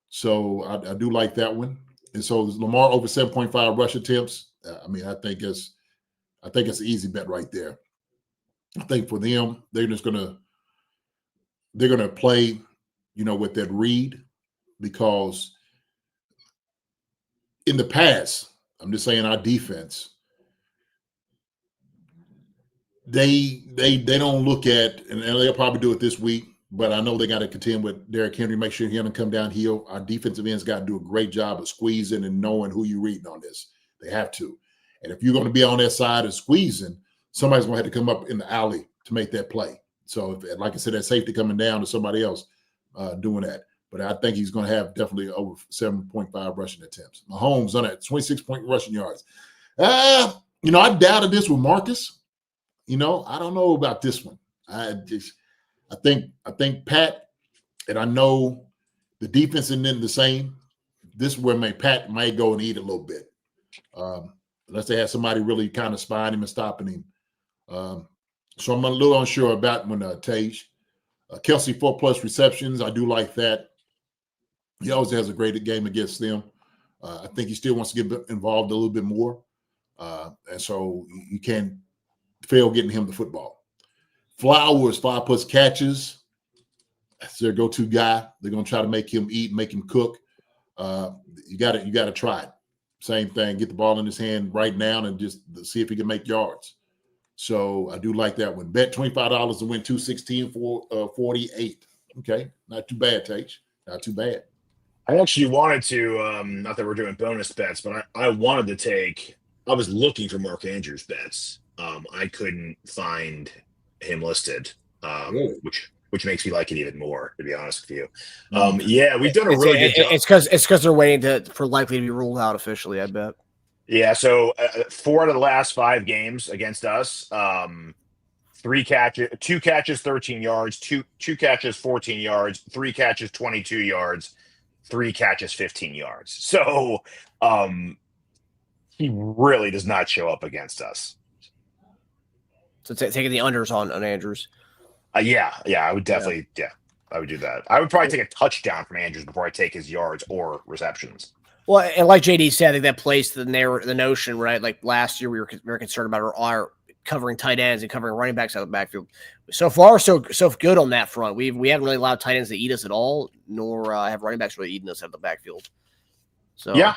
So I do like that one. And so Lamar over 7.5 rush attempts. I think it's an easy bet right there. I think for them, they're gonna play, with that read, because in the past, I'm just saying our defense, they don't look at, and they'll probably do it this week, but I know they got to contend with Derrick Henry, make sure he doesn't come downhill. Our defensive ends got to do a great job of squeezing and knowing who you're reading on this. They have to. And if you're going to be on that side of squeezing, somebody's going to have to come up in the alley to make that play. So, like I said, that safety coming down to somebody else doing that. but I think he's going to have definitely over 7.5 rushing attempts. Mahomes on that 26 rushing yards. I doubted this with Marcus. I don't know about this one. I think Pat, and I know the defense isn't the same. This is where Pat might go and eat a little bit. Unless they have somebody really kind of spying him and stopping him. So I'm a little unsure about when Teja. Kelsey 4+ receptions. I do like that. He always has a great game against them. I think he still wants to get involved a little bit more. And so you can't fail getting him the football. Flowers, 5+ catches. That's their go-to guy. They're going to try to make him eat, make him cook. You got to try it. Same thing. Get the ball in his hand right now and just see if he can make yards. So I do like that one. Bet $25 to win 216 for 48. Okay, not too bad, Teja. Not too bad. I actually wanted to, not that we're doing bonus bets, but I wanted to take. I was looking for Mark Andrews bets. I couldn't find him listed, Really? which makes me like it even more, to be honest with you. Yeah, we've done a really good job. It's because they're waiting for likely to be ruled out officially, I bet. Yeah, so 4 out of the last 5 games against us, 2 catches, 13 yards, two catches, 14 yards, 3 catches, 22 yards, 3 catches, 15 yards. So he really does not show up against us. So taking the unders on Andrews. Yeah, I would definitely, I would do that. I would probably take a touchdown from Andrews before I take his yards or receptions. Well, and like JD said, I think that plays the notion, right? Like last year, we were very concerned about our covering tight ends and covering running backs out of the backfield. So far, so good on that front. We haven't really allowed tight ends to eat us at all, nor have running backs really eating us out of the backfield. So yeah,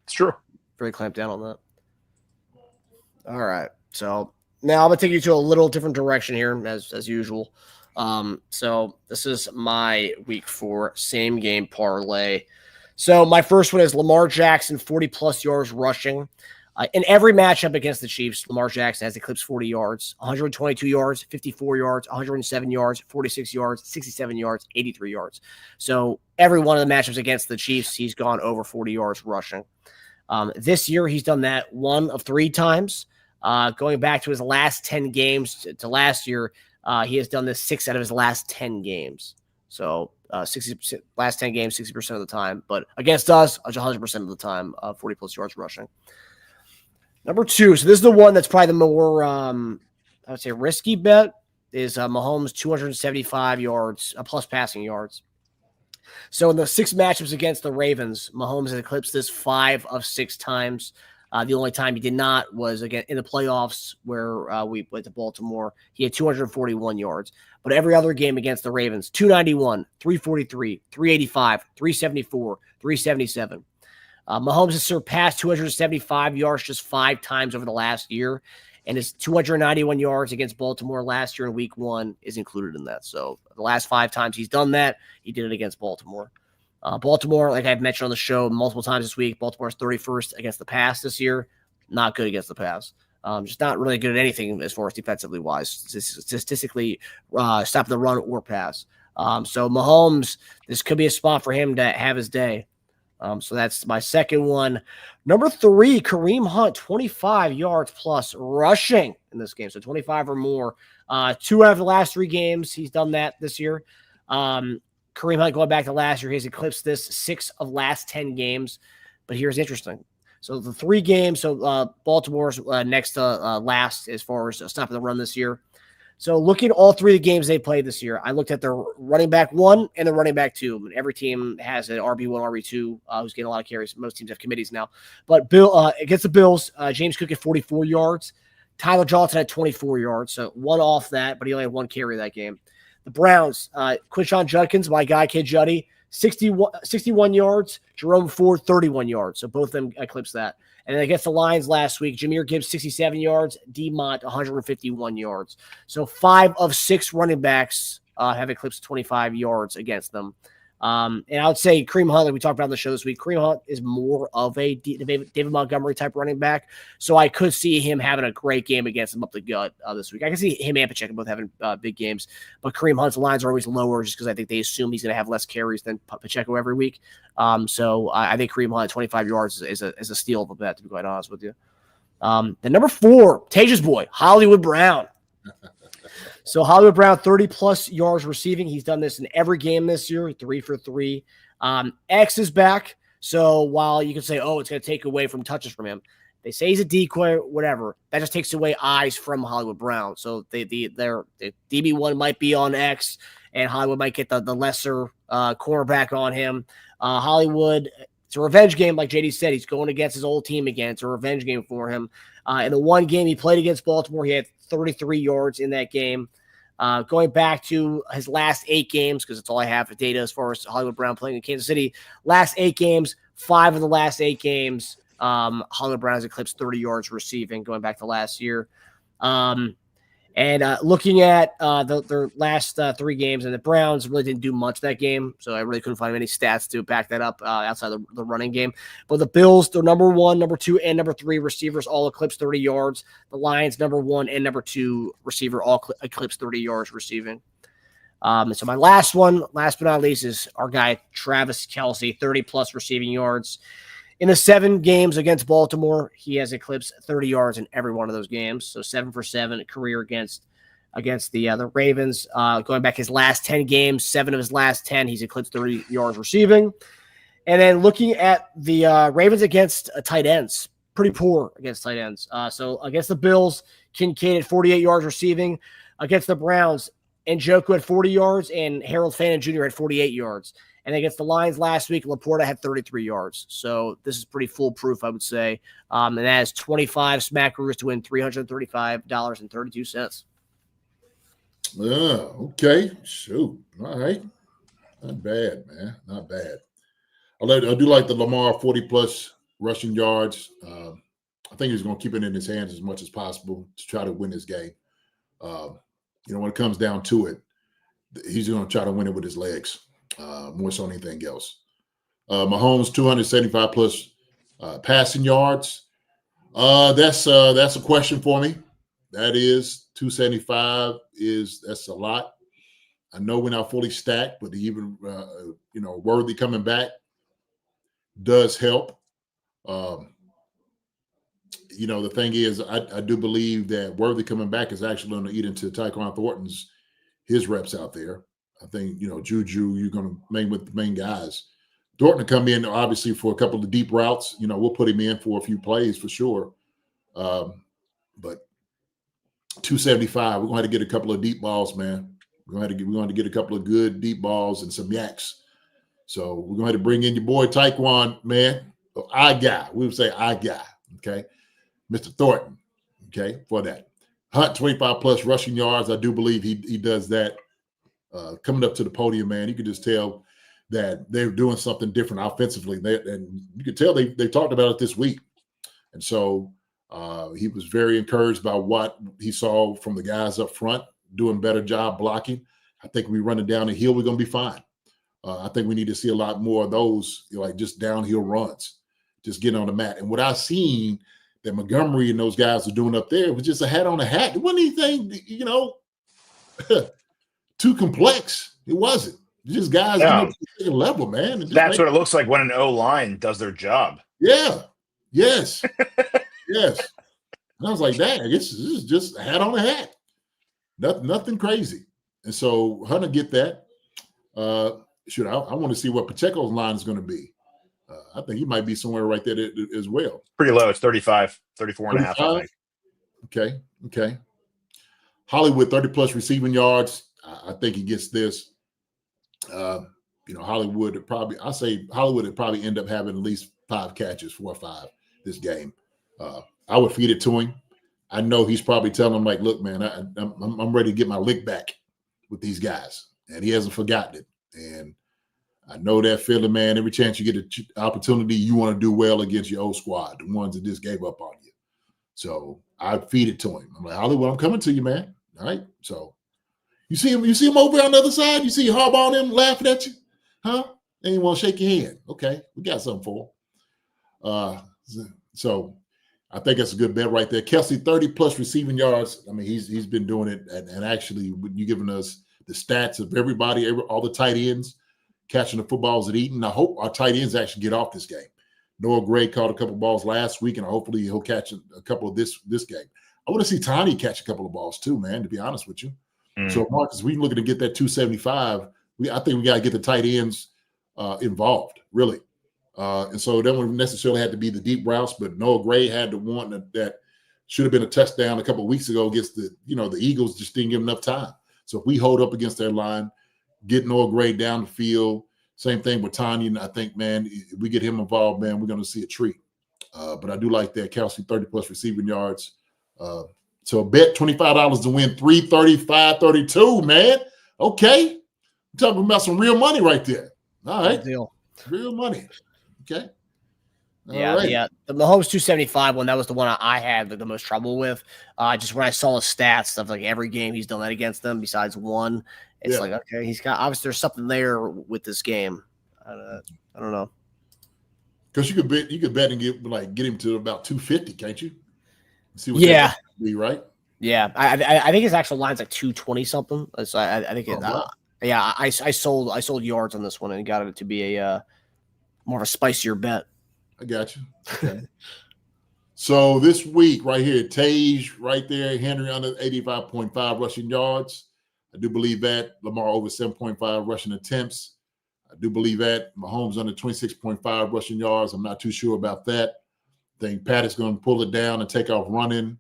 it's true. Really clamped down on that. All right, so now I'm gonna take you to a little different direction here, as usual. So this is my week 4 same game parlay. So my first one is Lamar Jackson, 40+ yards rushing. In every matchup against the Chiefs, Lamar Jackson has eclipsed 40 yards, 122 yards, 54 yards, 107 yards, 46 yards, 67 yards, 83 yards. So every one of the matchups against the Chiefs, he's gone over 40 yards rushing. This year, he's done that 1 of 3 times. Going back to his last 10 games to last year, he has done this 6 out of his last 10 games. So 60% last 10 games, 60% of the time, but against us, 100% of the time, 40+ yards rushing. Number 2, so this is the one that's probably the more, I would say, risky bet, is Mahomes 275 yards, plus passing yards. So in the 6 matchups against the Ravens, Mahomes has eclipsed this 5 of 6 times. The only time he did not was again in the playoffs where we went to Baltimore. He had 241 yards. But every other game against the Ravens, 291, 343, 385, 374, 377. Mahomes has surpassed 275 yards just 5 times over the last year. And his 291 yards against Baltimore last year in week 1 is included in that. So the last 5 times he's done that, he did it against Baltimore. Baltimore, like I've mentioned on the show multiple times this week, Baltimore's 31st against the pass this year. Not good against the pass. Just not really good at anything as far as defensively wise. Statistically, stopping the run or pass. So Mahomes, this could be a spot for him to have his day. So that's my second one. Number 3, Kareem Hunt, 25 yards plus rushing in this game. So 25 or more. 2 out of the last 3 games, he's done that this year. Kareem Hunt, going back to last year, he's eclipsed this 6 of last 10 games. But here's interesting. So the 3 games, so Baltimore's next to last as far as stopping the run this year. So looking at all 3 of the games they played this year, I looked at their running back 1 and the running back 2. I mean, every team has an RB1, RB2 who's getting a lot of carries. Most teams have committees now. But against the Bills, James Cook had 44 yards. Tyler Johnson had 24 yards. So 1 off that, but he only had 1 carry that game. The Browns, Quinshon Judkins, my guy, Kid Juddy, 61 yards. Jerome Ford, 31 yards. So both of them eclipsed that. And then against the Lions last week, Jahmyr Gibbs, 67 yards. D-Mont, 151 yards. So 5 of 6 running backs have eclipsed 25 yards against them. And I would say Kareem Hunt, like we talked about on the show this week, Kareem Hunt is more of a David Montgomery type running back. So I could see him having a great game against him up the gut this week. I can see him and Pacheco both having big games. But Kareem Hunt's lines are always lower just because I think they assume he's going to have less carries than Pacheco every week. So I think Kareem Hunt at 25 yards is a steal of a bet, to be quite honest with you. The number 4, Teja's boy, Hollywood Brown. So Hollywood Brown, 30-plus yards receiving. He's done this in every game this year, 3 for 3. X is back. So while you can say, oh, it's going to take away from touches from him, they say he's a decoy, whatever. That just takes away eyes from Hollywood Brown. So their DB1 might be on X, and Hollywood might get the lesser cornerback on him. Hollywood, it's a revenge game, like JD said. He's going against his old team again. It's a revenge game for him. In the one game he played against Baltimore, he had 33 yards in that game. Going back to his last 8 games, because that's all I have for data as far as Hollywood Brown playing in Kansas City. Last 8 games, 5 of the last 8 games, Hollywood Brown has eclipsed 30 yards receiving going back to last year. Looking at their last 3 games, and the Browns really didn't do much that game, so I really couldn't find any stats to back that up outside the running game. But the Bills, their number 1, number 2, and number 3 receivers all eclipsed 30 yards. The Lions, number 1 and number 2 receiver all eclipsed 30 yards receiving. So my last one, last but not least, is our guy Travis Kelce, 30-plus receiving yards. In the 7 games against Baltimore, he has eclipsed 30 yards in every one of those games. So 7 for 7 career against the Ravens. Going back his last 10 games, 7 of his last 10, he's eclipsed 30 yards receiving. And then looking at the Ravens against tight ends, pretty poor against tight ends. So against the Bills, Kincaid at 48 yards receiving. Against the Browns, Njoku had 40 yards and Harold Fannin Jr. had 48 yards. And against the Lions last week, Laporta had 33 yards. So this is pretty foolproof, I would say. And that has 25 smackaroos to win $335.32. Okay. Shoot. All right. Not bad, man. Not bad. I do like the Lamar 40-plus rushing yards. I think he's going to keep it in his hands as much as possible to try to win this game. When it comes down to it, he's going to try to win it with his legs. More so than anything else. Mahomes 275-plus passing yards. That's a question for me. That is 275 that's a lot. I know we're not fully stacked, but even Worthy coming back does help. The thing is, I do believe that Worthy coming back is actually going to eat into Tyquan Thornton's his reps out there. I think, Juju, you're going to main with the main guys. Thornton to come in, obviously, for a couple of deep routes. We'll put him in for a few plays for sure. But 275, we're going to have to get a couple of deep balls, man. We're going to get a couple of good deep balls and some yaks. So we're going to have to bring in your boy Tyquan, man. I guy. We would say I guy, okay? Mr. Thornton, okay, for that. Hunt, 25-plus rushing yards. I do believe he does that. Coming up to the podium, man, you can just tell that they're doing something different offensively. And you can tell they talked about it this week. And so he was very encouraged by what he saw from the guys up front, doing a better job blocking. I think we running down the hill, we're going to be fine. I think we need to see a lot more of those, like just downhill runs, just getting on the mat. And what I've seen that Montgomery and those guys are doing up there was just a hat on a hat. It wasn't anything, too complex. It wasn't. Just guys getting up to the level, man. That's what it looks like when an O-line does their job. Yeah. Yes. Yes. And I was like, dang, this is just a hat on a hat. Nothing crazy. And so Hunter get that. I want to see what Pacheco's line is going to be. I think he might be somewhere right there as well. Pretty low. It's 35, 34 and a half, I think. Okay. Hollywood, 30-plus receiving yards. I think he gets this. Hollywood would probably end up having at least 5 catches, 4 or 5 this game. I would feed it to him. I know he's probably telling him, like, look, man, I'm ready to get my lick back with these guys. And he hasn't forgotten it. And I know that feeling, man. Every chance you get an opportunity, you want to do well against your old squad, the ones that just gave up on you. So I feed it to him. I'm like, Hollywood, I'm coming to you, man. All right. So you see him over on the other side? You see Harbaugh and him laughing at you? Huh? They ain't want to shake your hand. Okay, we got something for him. So I think that's a good bet right there. Kelsey, 30-plus receiving yards. I mean, he's been doing it. And actually, you giving us the stats of everybody, all the tight ends catching the footballs at Eaton. I hope our tight ends actually get off this game. Noah Gray caught a couple of balls last week, and hopefully he'll catch a couple of this game. I want to see Tiny catch a couple of balls too, man, to be honest with you. So, Marcus, we looking to get that 275. I think we got to get the tight ends involved, really. And so that wouldn't necessarily have to be the deep routes, but Noah Gray had the one that should have been a touchdown a couple of weeks ago against the Eagles. Just didn't give him enough time. So if we hold up against their line, get Noah Gray down the field, same thing with Tanya. I think, man, if we get him involved, man, we're going to see a treat. But I do like that. Kelsey, 30-plus receiving yards. So bet $25 to win 335.32, man. Okay. I'm talking about some real money right there. All right. Good deal. Real money. Okay. Yeah, the Mahomes 275 one, that was the one I had the most trouble with. Just when I saw his stats, stuff like every game he's done that against them besides one. It's like, okay, he's got, obviously there's something there with this game. I don't know. Because you could bet and get him to about 250, can't you? See what be, right? Yeah, I think his actual line's like 220 something. So I think I sold yards on this one and got it to be a more of a spicier bet. I got you. Okay. So this week right here, Teja right there, Henry under 85.5 rushing yards. I do believe that. Lamar over 7.5 rushing attempts. I do believe that. Mahomes under 26.5 rushing yards. I'm not too sure about that. I think Pat is going to pull it down and take off running.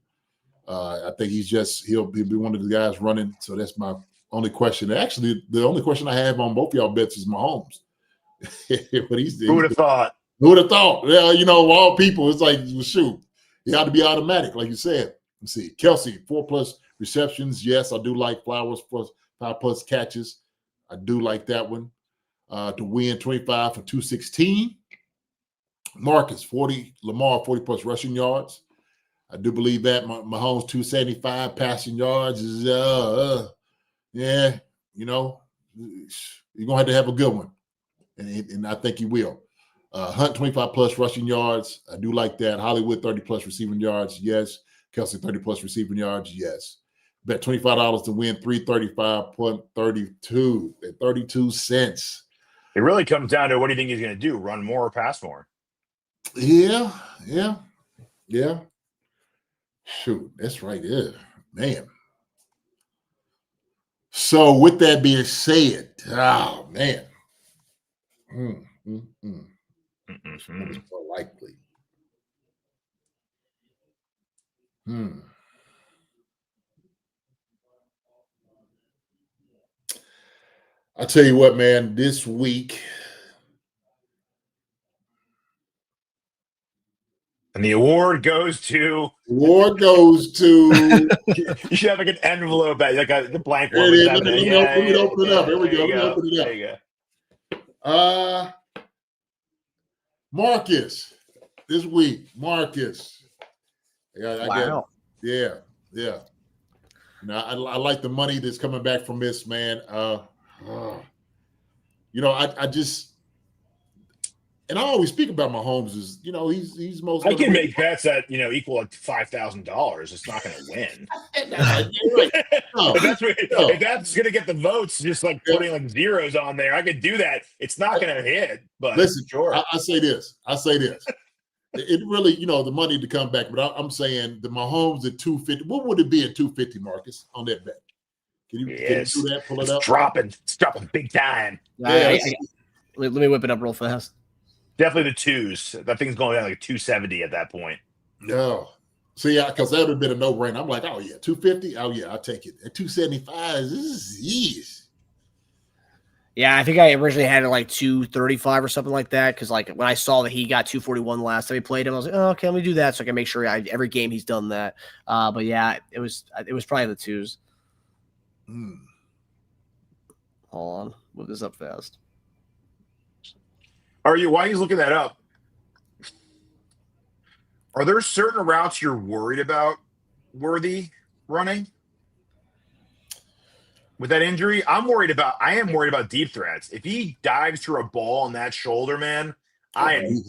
I think he'll be one of the guys running. So that's my only question. Actually, the only question I have on both y'all bets is Mahomes. But who would have thought? Who would have thought? Well, of all people, it's like, well, shoot, he ought to be automatic, like you said. Let's see. Kelsey, 4+ receptions. Yes, I do like Flowers plus 5+ catches. I do like that one. To win 25 for 216. Marcus, 40. Lamar, 40+ rushing yards. I do believe that. Mahomes, 275 passing yards is, you're going to have a good one. And I think he will. Hunt, 25+ rushing yards. I do like that. Hollywood, 30+ receiving yards. Yes. Kelsey, 30+ receiving yards. Yes. Bet $25 to win 335.32 at 32 cents. It really comes down to what do you think he's going to do? Run more or pass more? Yeah. Shoot, that's right there. Man. So with that being said, oh, man. Which one is more likely? I tell you what, man, this week. And the award goes to. You should have like an envelope, like a blank one. Let me open it up. Here we go. Let me open it up. There you go. Marcus, this week, Marcus. Wow. Yeah. Now I like the money that's coming back from this, man. I just, and I always speak about Mahomes as, he's most. I can make bets that equal like $5,000. It's not going to win. If that's going to get the votes, just like putting like zeros on there, I could do that. It's not going to hit. But listen, sure. I say this. It really, the money to come back, but I'm saying the Mahomes at 250. What would it be at 250, Marcus, on that bet? Can you do that? Pull it up. It's dropping big time. Let me whip it up real fast. Definitely the twos. That thing's going down like 270 at that point. No. See, because that would have been a no-brainer. I'm like, oh, yeah, 250? Oh, yeah, I'll take it. At 275, this is easy. Yeah, I think I originally had it like 235 or something like that. Because like when I saw that he got 241 last time he played him, I was like, oh, okay, let me do that so I can make sure every game he's done that. But yeah, it was probably the twos. Hold on, move this up fast. Why are you looking that up? Are there certain routes you're worried about Worthy running? with that injury, I am worried about deep threats. If he dives through a ball on that shoulder, man, I'm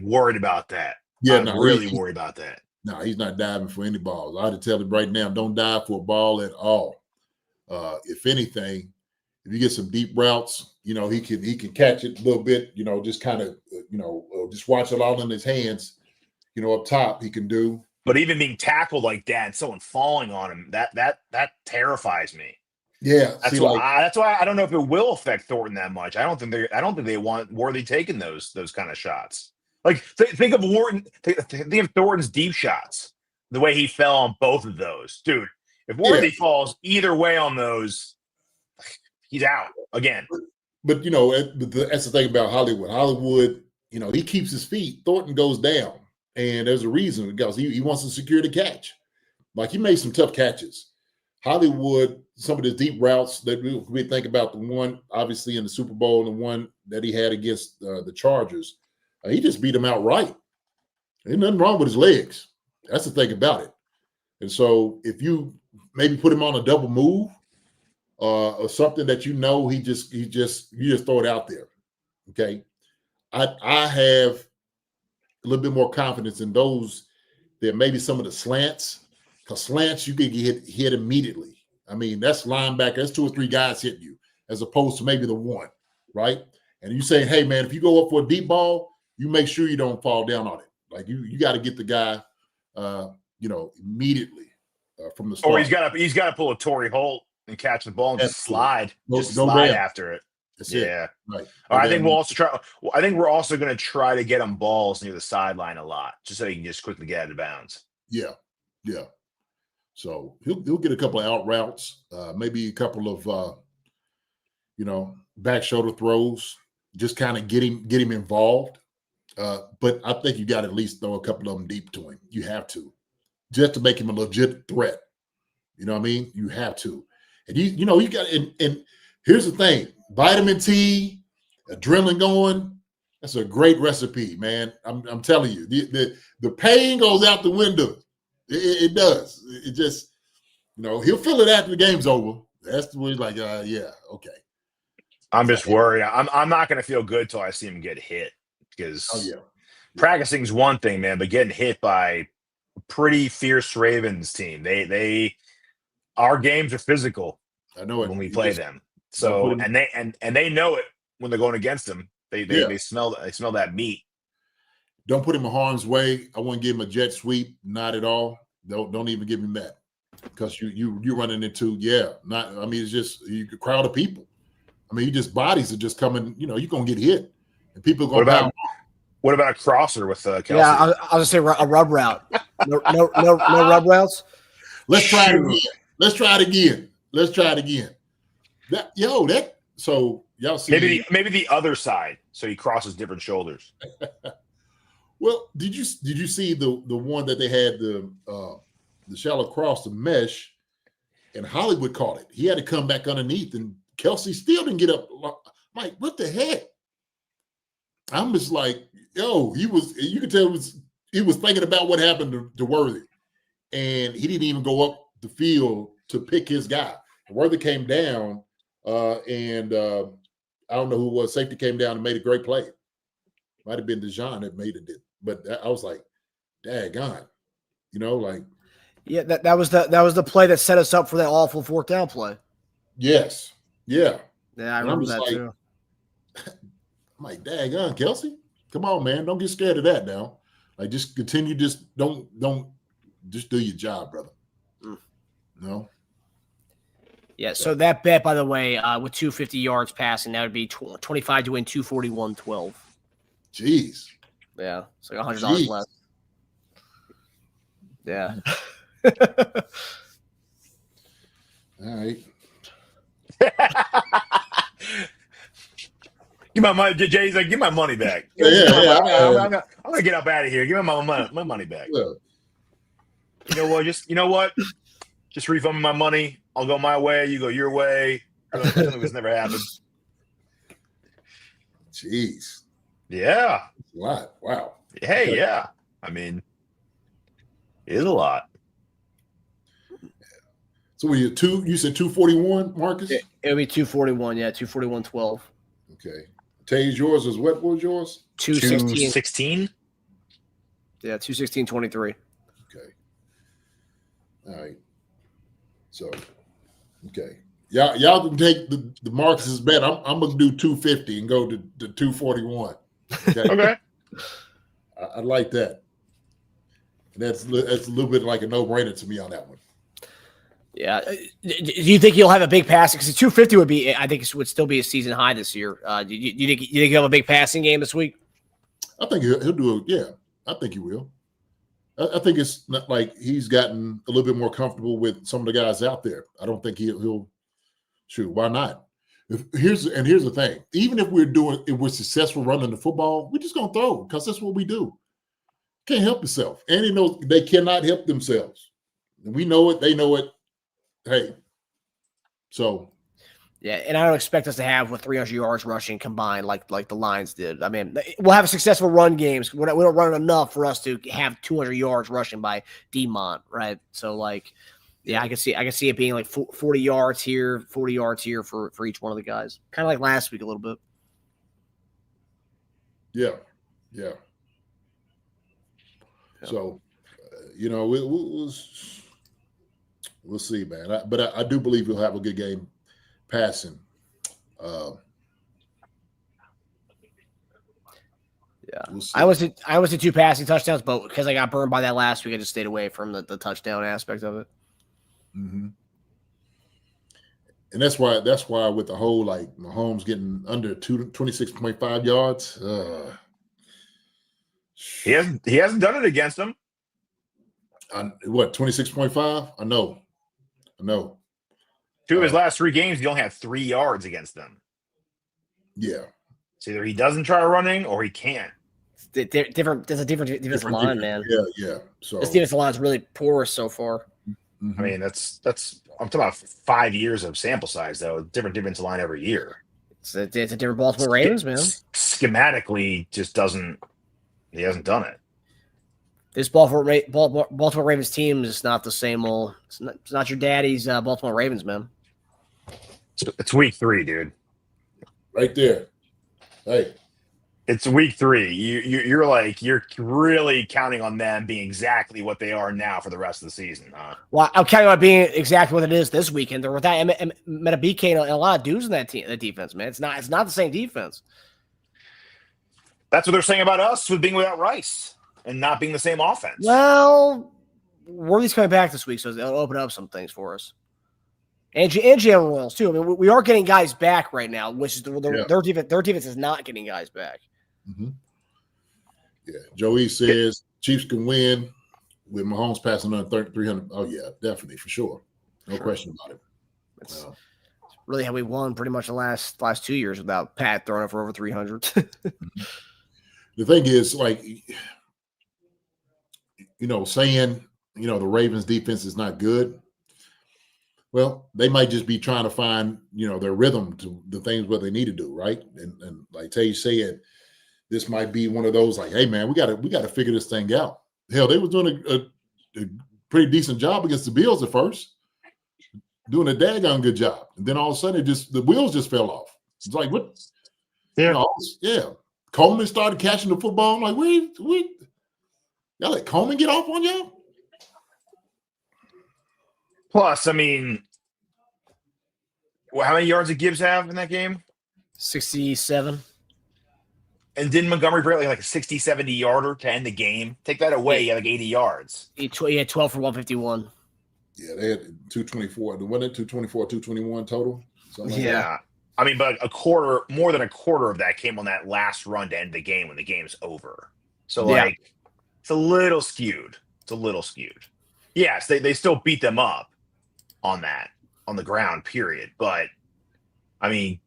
worried about that. Yeah, I'm really worried about that. No, he's not diving for any balls. I had to tell him right now, don't dive for a ball at all. If anything, if you get some deep routes, he can catch it a little bit, just kind of, just watch it all in his hands, up top he can do. But even being tackled like that and someone falling on him, that terrifies me. Yeah, that's why I don't know if it will affect Thornton that much. I don't think they want Worthy taking those kind of shots. Like think of Wharton. Think of Thornton's deep shots. The way he fell on both of those, dude. If Worthy falls either way on those, he's out again. But that's the thing about Hollywood. Hollywood, he keeps his feet. Thornton goes down, and there's a reason because he wants to secure the catch. Like he made some tough catches. Hollywood, some of the deep routes that we think about, the one obviously in the Super Bowl and the one that he had against the Chargers, he just beat him outright. Ain't nothing wrong with his legs. That's the thing about it. And so if you maybe put him on a double move or something that you just throw it out there. Okay. I have a little bit more confidence in those than maybe some of the slants. Because slants, you can get hit immediately. I mean, that's linebacker. That's 2 or 3 guys hitting you as opposed to maybe the one, right? And you say, hey, man, if you go up for a deep ball, you make sure you don't fall down on it. Like you got to get the guy, immediately from the start. Or he's got to pull a Torrey Holt and catch the ball and just slide after it. That's yeah. It. Right. I think we'll also try. I think we're also going to try to get him balls near the sideline a lot, just so he can just quickly get out of bounds. Yeah. Yeah. So he'll get a couple of out routes, maybe a couple of back shoulder throws, just kind of get him involved. But I think you got to at least throw a couple of them deep to him. You have to, just to make him a legit threat. You know what I mean? You have to. And you got and here's the thing: vitamin T, adrenaline going. That's a great recipe, man. I'm telling you, the pain goes out the window. It does. It just, he'll feel it after the game's over. That's the way he's like, yeah, okay. I'm just worried. I'm not going to feel good till I see him get hit because practicing's one thing, man, but getting hit by a pretty fierce Ravens team, our games are physical. I know it when we play them. So and they know it when they're going against them. They smell that meat. Don't put him in harm's way. I wouldn't give him a jet sweep. Not at all. Don't even give him that, because you running into it's just a crowd of people. I mean, bodies are just coming. You're gonna get hit, and people are gonna. What about a crosser with Kelsey? Yeah, I was gonna say a rub route. No rub routes. Let's try it again. Let's try it again. So y'all see maybe the other side, so he crosses different shoulders. Well, did you see the one that they had the shallow cross, the mesh, and Hollywood caught it? He had to come back underneath, and Kelsey still didn't get up. I'm like, what the heck? I'm just like, you could tell he was thinking about what happened to Worthy, and he didn't even go up the field to pick his guy. Worthy came down, and I don't know who it was. Safety came down and made a great play. Might have been Dejan that made it. But I was like, daggone, Yeah, that was the play that set us up for that awful 4th down play. Yes. Yeah. Yeah, I remember that too. I'm like, daggone, Kelsey, come on, man. Don't get scared of that now. Like, just continue. Just don't just do your job, brother. No. Yeah, so that bet, by the way, with 250 yards passing, that would be 25 to win, 241-12. Jeez. Yeah, it's like $100 less. Yeah. All right. Give my money. Jay's like, give my money back. I'm gonna get up out of here. Give me my money back. Yeah. You know what? Just refund me my money. I'll go my way. You go your way. Something that's never happened. Jeez. Yeah. That's a lot. Wow. Hey, yeah. I mean, it is a lot. So you said 241, Marcus? It'll be 241. Yeah, 241.12. Okay. Teja, yours is what was yours? 216. Yeah, 216.23. Okay. All right. So, okay. Y'all can take the Marcus's bet. I'm gonna do 250 and go to 241. Okay. Okay. I like that. That's a little bit like a no-brainer to me on that one. Yeah. Do you think you'll have a big passing? Because 250 would be, I think, it would still be a season high this year. Do you think you'll have a big passing game this week? I think he'll do it. Yeah, I think he will. I think it's not like he's gotten a little bit more comfortable with some of the guys out there. I don't think he'll shoot. Why not? Here's the thing. Even if we're successful running the football, we're just gonna throw because that's what we do. Can't help yourself. And he knows they cannot help themselves. And we know it. They know it. Hey, so. Yeah, and I don't expect us to have 300 yards rushing combined like the Lions did. I mean, we'll have successful run games. We don't run enough for us to have 200 yards rushing by Demont, right? So, yeah, I can see it being like 40 yards here, 40 yards here for each one of the guys. Kind of like last week a little bit. Yeah. So, we'll see, man. But I do believe he'll have a good game passing. Yeah, we'll see. I was at 2 passing touchdowns, but because I got burned by that last week, I just stayed away from the touchdown aspect of it. Mm-hmm. And that's why with the whole like Mahomes getting under 26.5 yards. He hasn't done it against them. 26.5? I know. 2 of his last 3 games, he only had 3 yards against them. Yeah. It's either he doesn't try running or he can't. There's a different defensive line, man. Yeah. So this defensive line is really porous so far. Mm-hmm. I mean, that's I'm talking about 5 years of sample size, though. Different defensive line every year. It's a different Baltimore Ravens, man. Schematically, just he hasn't done it. This Baltimore Ravens team is not the same old. It's not your daddy's Baltimore Ravens, man. It's week 3, dude. Right there. Hey, it's week 3. You're really counting on them being exactly what they are now for the rest of the season, huh? Well, I'm counting on being exactly what it is this weekend. They're without Metabike and a lot of dudes in that defense, man. It's not the same defense. That's what they're saying about us with being without Rice and not being the same offense. Well, Worthy's coming back this week, so they'll open up some things for us. And Jalen Royals, too. I mean, we are getting guys back right now, which is their defense is not getting guys back. Mm-hmm. Yeah. Joey says Chiefs can win with Mahomes passing on 300. Oh, yeah, definitely, for sure. No question about it. It's really how we won pretty much the last 2 years without Pat throwing it for over 300. The thing is, like, saying, the Ravens defense is not good. Well, they might just be trying to find, their rhythm to the things what they need to do, right? And like Teja said, this might be one of those like, hey man, we got to figure this thing out. Hell, they was doing a pretty decent job against the Bills at first, doing a daggone good job, and then all of a sudden the wheels just fell off. It's like what? Yeah. Coleman started catching the football. I'm like, wait, y'all let Coleman get off on y'all? Plus, I mean, how many yards did Gibbs have in that game? 67. And didn't Montgomery break like a 60, 70-yarder to end the game? Take that away, you had like 80 yards. He had 12 for 151. Yeah, they had 224. Wasn't it 224, 221 total? Something like that. I mean, but more than a quarter of that came on that last run to end the game when the game's over. So, it's a little skewed. Yes, they still beat them up on the ground, period. But, I mean,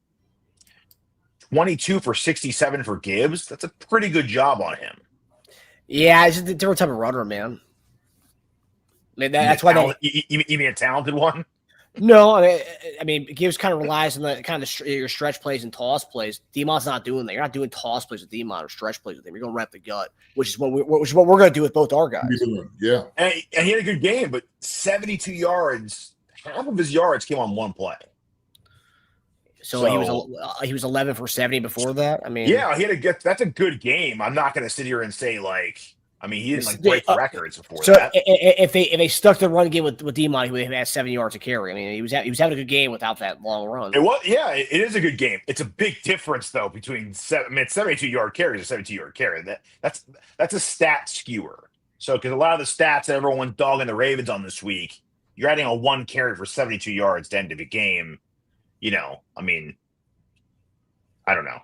22 for 67 for Gibbs, that's a pretty good job on him. Yeah, it's just a different type of runner, man. I mean, that's why you mean a talented one? No, I mean, Gibbs kind of relies on the kind of your stretch plays and toss plays. Demont's not doing that. You're not doing toss plays with Demont or stretch plays with him. You're going to wrap the gut, which is what we're going to do with both our guys. Yeah, and he had a good game, but 72 yards half of his yards came on one play. So he was 11 for 70 before that. I mean, yeah, that's a good game. I'm not going to sit here and say he didn't break records before that. If they stuck the run game with Demon, he would have had 7 yards to carry. I mean, he was having a good game without that long run. It is a good game. It's a big difference though between 72-yard carries and 72-yard carry. That's a stat skewer. So because a lot of the stats that everyone's dogging the Ravens on this week, you're adding a 1 carry for 72 yards to end of the game. I don't know.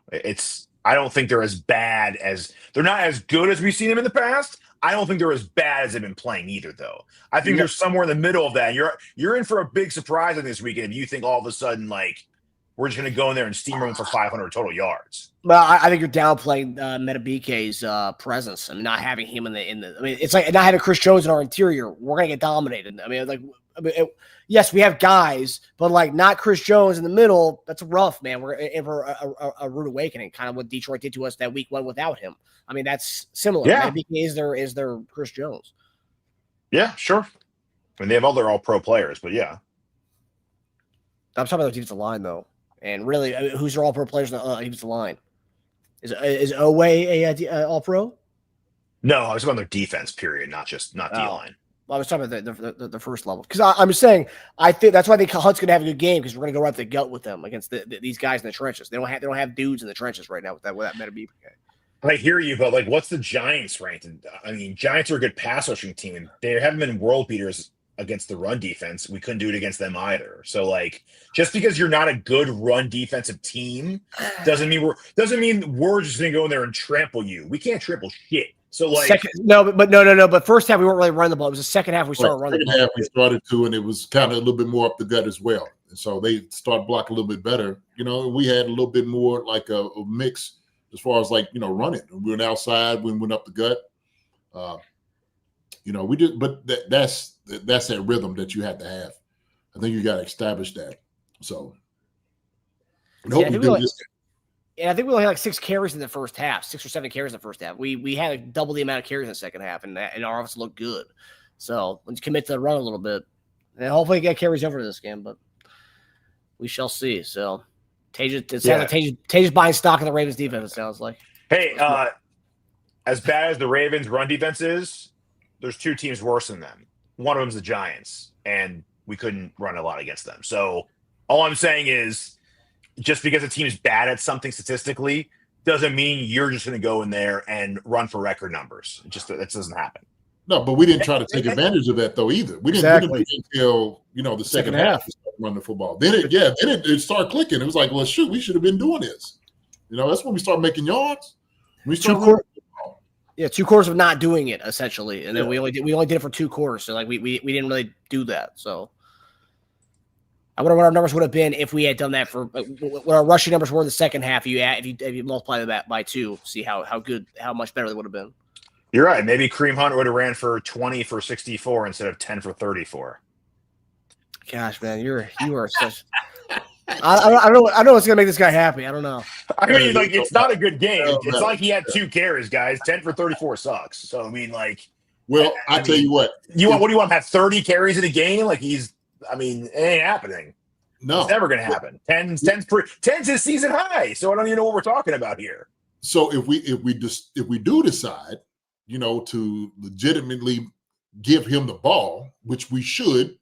I don't think they're they're not as good as we've seen them in the past. I don't think they're as bad as they've been playing either, though. I think they're somewhere in the middle of that. You're in for a big surprise on this weekend if you think all of a sudden we're just going to go in there and steamroll them for 500 total yards. Well, I think you're downplaying Metabike's presence. I mean, not having him in the. I mean, it's like not having Chris Jones in our interior. We're going to get dominated. I mean, yes, we have guys, but not Chris Jones in the middle. That's rough, man. We're in for a rude awakening, kind of what Detroit did to us that week 1 without him. I mean, that's similar. Yeah. Metabike is their Chris Jones. Yeah, sure. I mean, they have other all-pro players, but yeah. I'm talking about the defensive line, though. And really, who's their all-pro players on the defensive line? Is Owe a all-pro? No, I was talking about their defense, period, not D-line. Well, I was talking about the first level. Because I'm just saying, I think that's why I think Hunt's going to have a good game because we're going to go right to the gut with them against these guys in the trenches. They don't have dudes in the trenches right now with that Metabike. I hear you, but what's the Giants ranked? I mean, Giants are a good pass rushing team, and they haven't been world beaters against the run defense. We couldn't do it against them either. So, just because you're not a good run defensive team doesn't mean we're just going to go in there and trample you. We can't trample shit. So, no. But first half we weren't really running the ball. It was the second half we started running the ball. Second half we started to, and it was kind of a little bit more up the gut as well. And so they started blocking a little bit better. We had a little bit more a mix as far as running. We went outside, we went up the gut. We did, but that's that rhythm that you have to have. I think you got to establish that. So, I think we only had 6 carries in the first half, 6 or 7 carries in the first half. We had double the amount of carries in the second half, and our offense looked good. So let's commit to the run a little bit, and hopefully get carries over this game. But we shall see. So Teja's buying stock in the Ravens defense. It sounds like. Hey, as bad as the Ravens run defense is, there's 2 teams worse than them. One of them's the Giants, and we couldn't run a lot against them. So all I'm saying is, just because a team is bad at something statistically doesn't mean you're just going to go in there and run for record numbers. That doesn't happen. No, but we didn't try to take advantage of that though either. We didn't do it until the second half to start running the football. Then it started clicking. It was like, well, shoot, we should have been doing this. That's when we start making yards. We start running the football. Yeah, 2 quarters of not doing it essentially, and then we only did it for 2 quarters. So we didn't really do that. So I wonder what our numbers would have been if we had done that for what our rushing numbers were in the second half. If you multiply that by 2, see how much better they would have been. You're right. Maybe Kareem Hunt would have ran for 20 for 64 instead of 10 for 34. Gosh, man, you are such. I know what's gonna make this guy happy. I don't know. I mean, it's not a good game. It's like he had 2 carries, guys. 10 for 34 sucks. So I mean, well, I tell you what. What do you want him to have 30 carries in a game? It ain't happening. No, it's never going to happen. 10's his season high. So I don't even know what we're talking about here. So if we do decide, to legitimately give him the ball, which we should,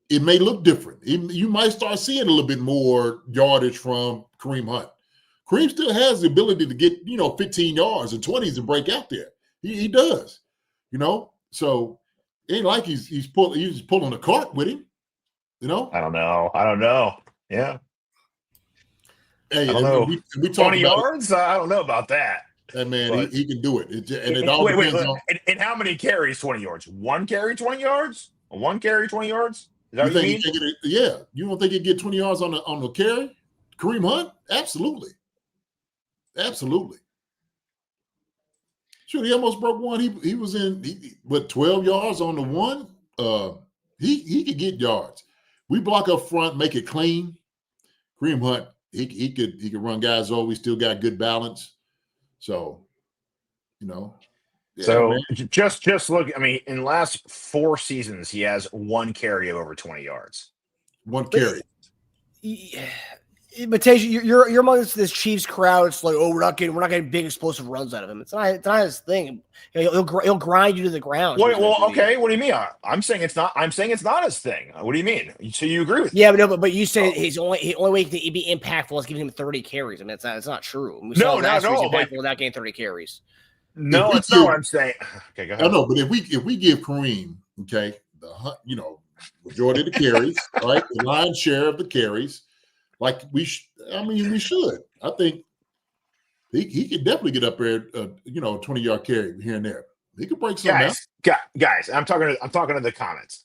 it may look different. You might start seeing a little bit more yardage from Kareem Hunt. Kareem still has the ability to get 15 yards and 20s and break out there. He does, So it ain't like he's pulling a cart with him. I don't know. Yeah. Hey, I don't know. We 20 yards? I don't know about that. That man, he can do it. It all depends on. And how many carries? 20 yards. 1 carry, 20 yards. 1 carry, 20 yards. Is that what you mean? Yeah. You don't think he'd get 20 yards on the carry? Kareem Hunt? Absolutely. Shoot, he almost broke one. He was in 12 yards on the one. He could get yards. We block up front, make it clean. Kareem Hunt, he could run guys over. We still got good balance. So, just look. I mean, in the last 4 seasons, he has 1 carry of over 20 yards. one carry. But Teja, you're among this Chiefs crowd. It's like, oh, we're not getting big explosive runs out of him. It's not his thing. He'll grind you to the ground. Wait, well, okay. What do you mean? I'm saying it's not. I'm saying it's not his thing. What do you mean? So you agree with? Yeah, but you say his only way to be impactful is giving him 30 carries. I mean, it's not true. We saw last year he's impactful without getting 30 carries. No, that's not what I'm saying. Okay, go ahead. I know, but if we give Kareem, okay, majority of the carries, right, the lion's share of the carries. Like we should. I think he could definitely get up there, 20-yard carry here and there. He could break something out. Guys, I'm talking to the comments.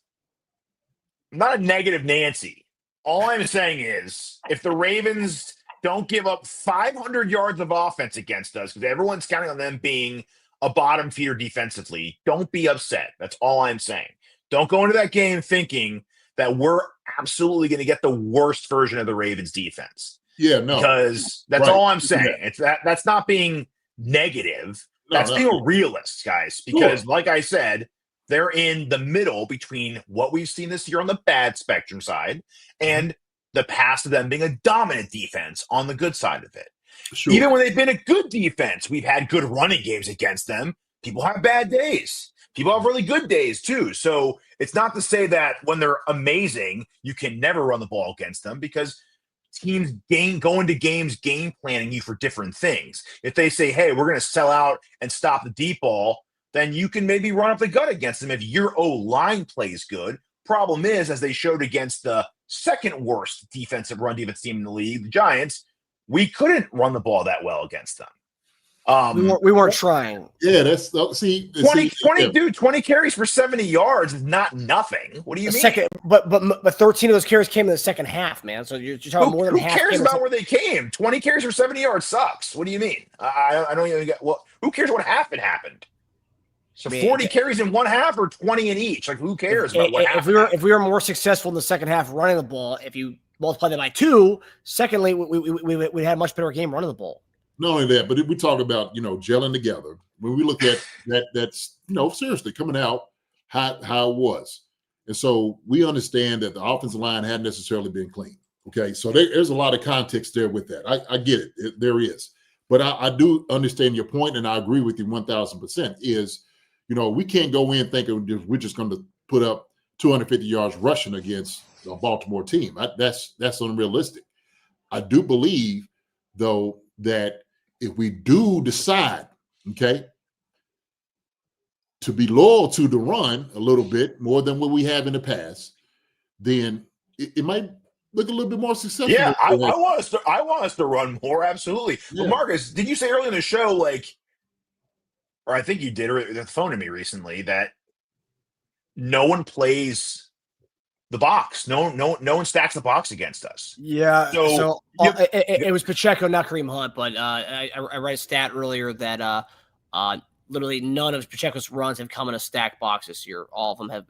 I'm not a negative Nancy. All I'm saying is, if the Ravens don't give up 500 yards of offense against us, because everyone's counting on them being a bottom feeder defensively, don't be upset. That's all I'm saying. Don't go into that game thinking that we're absolutely going to get the worst version of the Ravens defense. Yeah, no. Because that's all I'm saying. Yeah. It's that's not being negative. That's being a realist, guys. Because like I said, they're in the middle between what we've seen this year on the bad spectrum side and the past of them being a dominant defense on the good side of it. Sure. Even when they've been a good defense, we've had good running games against them. People have bad days. People have really good days too. So it's not to say that when they're amazing, you can never run the ball against them, because teams go into games game planning you for different things. If they say, hey, we're going to sell out and stop the deep ball, then you can maybe run up the gut against them if your O-line plays good. Problem is, as they showed against the second worst defensive run defense team in the league, the Giants, we couldn't run the ball that well against them. We weren't trying. Yeah, that's 20 carries for 70 yards is not nothing. What do you mean? But 13 of those carries came in the second half, man. So you're talking more than half. Who cares about where they came? 20 carries for 70 yards sucks. What do you mean? I don't even get. Well, who cares what happened? So 40 carries in one half or 20 in each? Like, who cares about what happened? If we were more successful in the second half running the ball, if you multiply that by 2, secondly, we had a much better game running the ball. Not only that, but if we talk about, gelling together, when we look at that's, seriously coming out how it was. And so we understand that the offensive line hadn't necessarily been clean. Okay. So there's a lot of context there with that. I get it. There is. But I do understand your point, and I agree with you 1,000% is, we can't go in thinking we're just going to put up 250 yards rushing against a Baltimore team. That's unrealistic. I do believe, though, that if we do decide, to be loyal to the run a little bit more than what we have in the past, then it might look a little bit more successful. Yeah, I want us to run more, absolutely. Yeah. But Marcus, did you say earlier in the show, or I think you did, or the phone to me recently, that no one plays the box? No one stacks the box against us. Yeah. So it was Pacheco, not Kareem Hunt, but I read a stat earlier that literally none of Pacheco's runs have come in a stacked box this year. All of them have.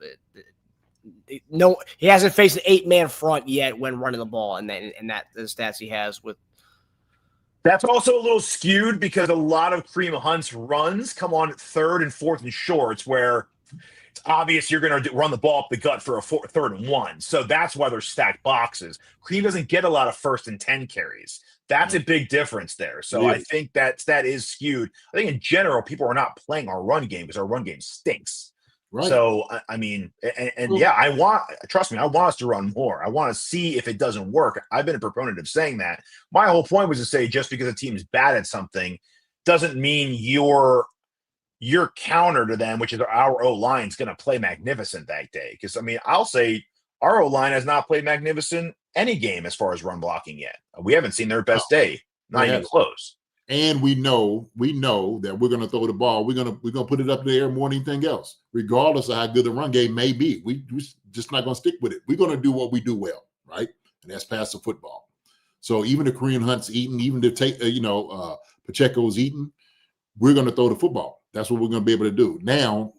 No, he hasn't faced an 8-man front yet when running the ball, and that the stats he has with. That's also a little skewed because a lot of Kareem Hunt's runs come on 3rd and 4th and shorts, where it's obvious you're going to run the ball up the gut for a 3rd and 1. So that's why they're stacked boxes. Kareem doesn't get a lot of 1st and 10 carries. That's a big difference there. So I think that is skewed. I think in general, people are not playing our run game because our run game stinks. Right. So, I mean, trust me, I want us to run more. I want to see if it doesn't work. I've been a proponent of saying that. My whole point was to say just because a team is bad at something doesn't mean your counter to them, which is our O-line, is going to play magnificent that day. Because, I mean, I'll say our O-line has not played magnificent any game as far as run blocking yet. We haven't seen their best day, not even close. And we know that we're going to throw the ball. We're going to put it up in the air more than anything else, regardless of how good the run game may be. We're just not going to stick with it. We're going to do what we do well, right? And that's pass the football. So even if Kareem Hunt's eating, even if Pacheco's eating, we're going to throw the football. That's what we're going to be able to do. Now,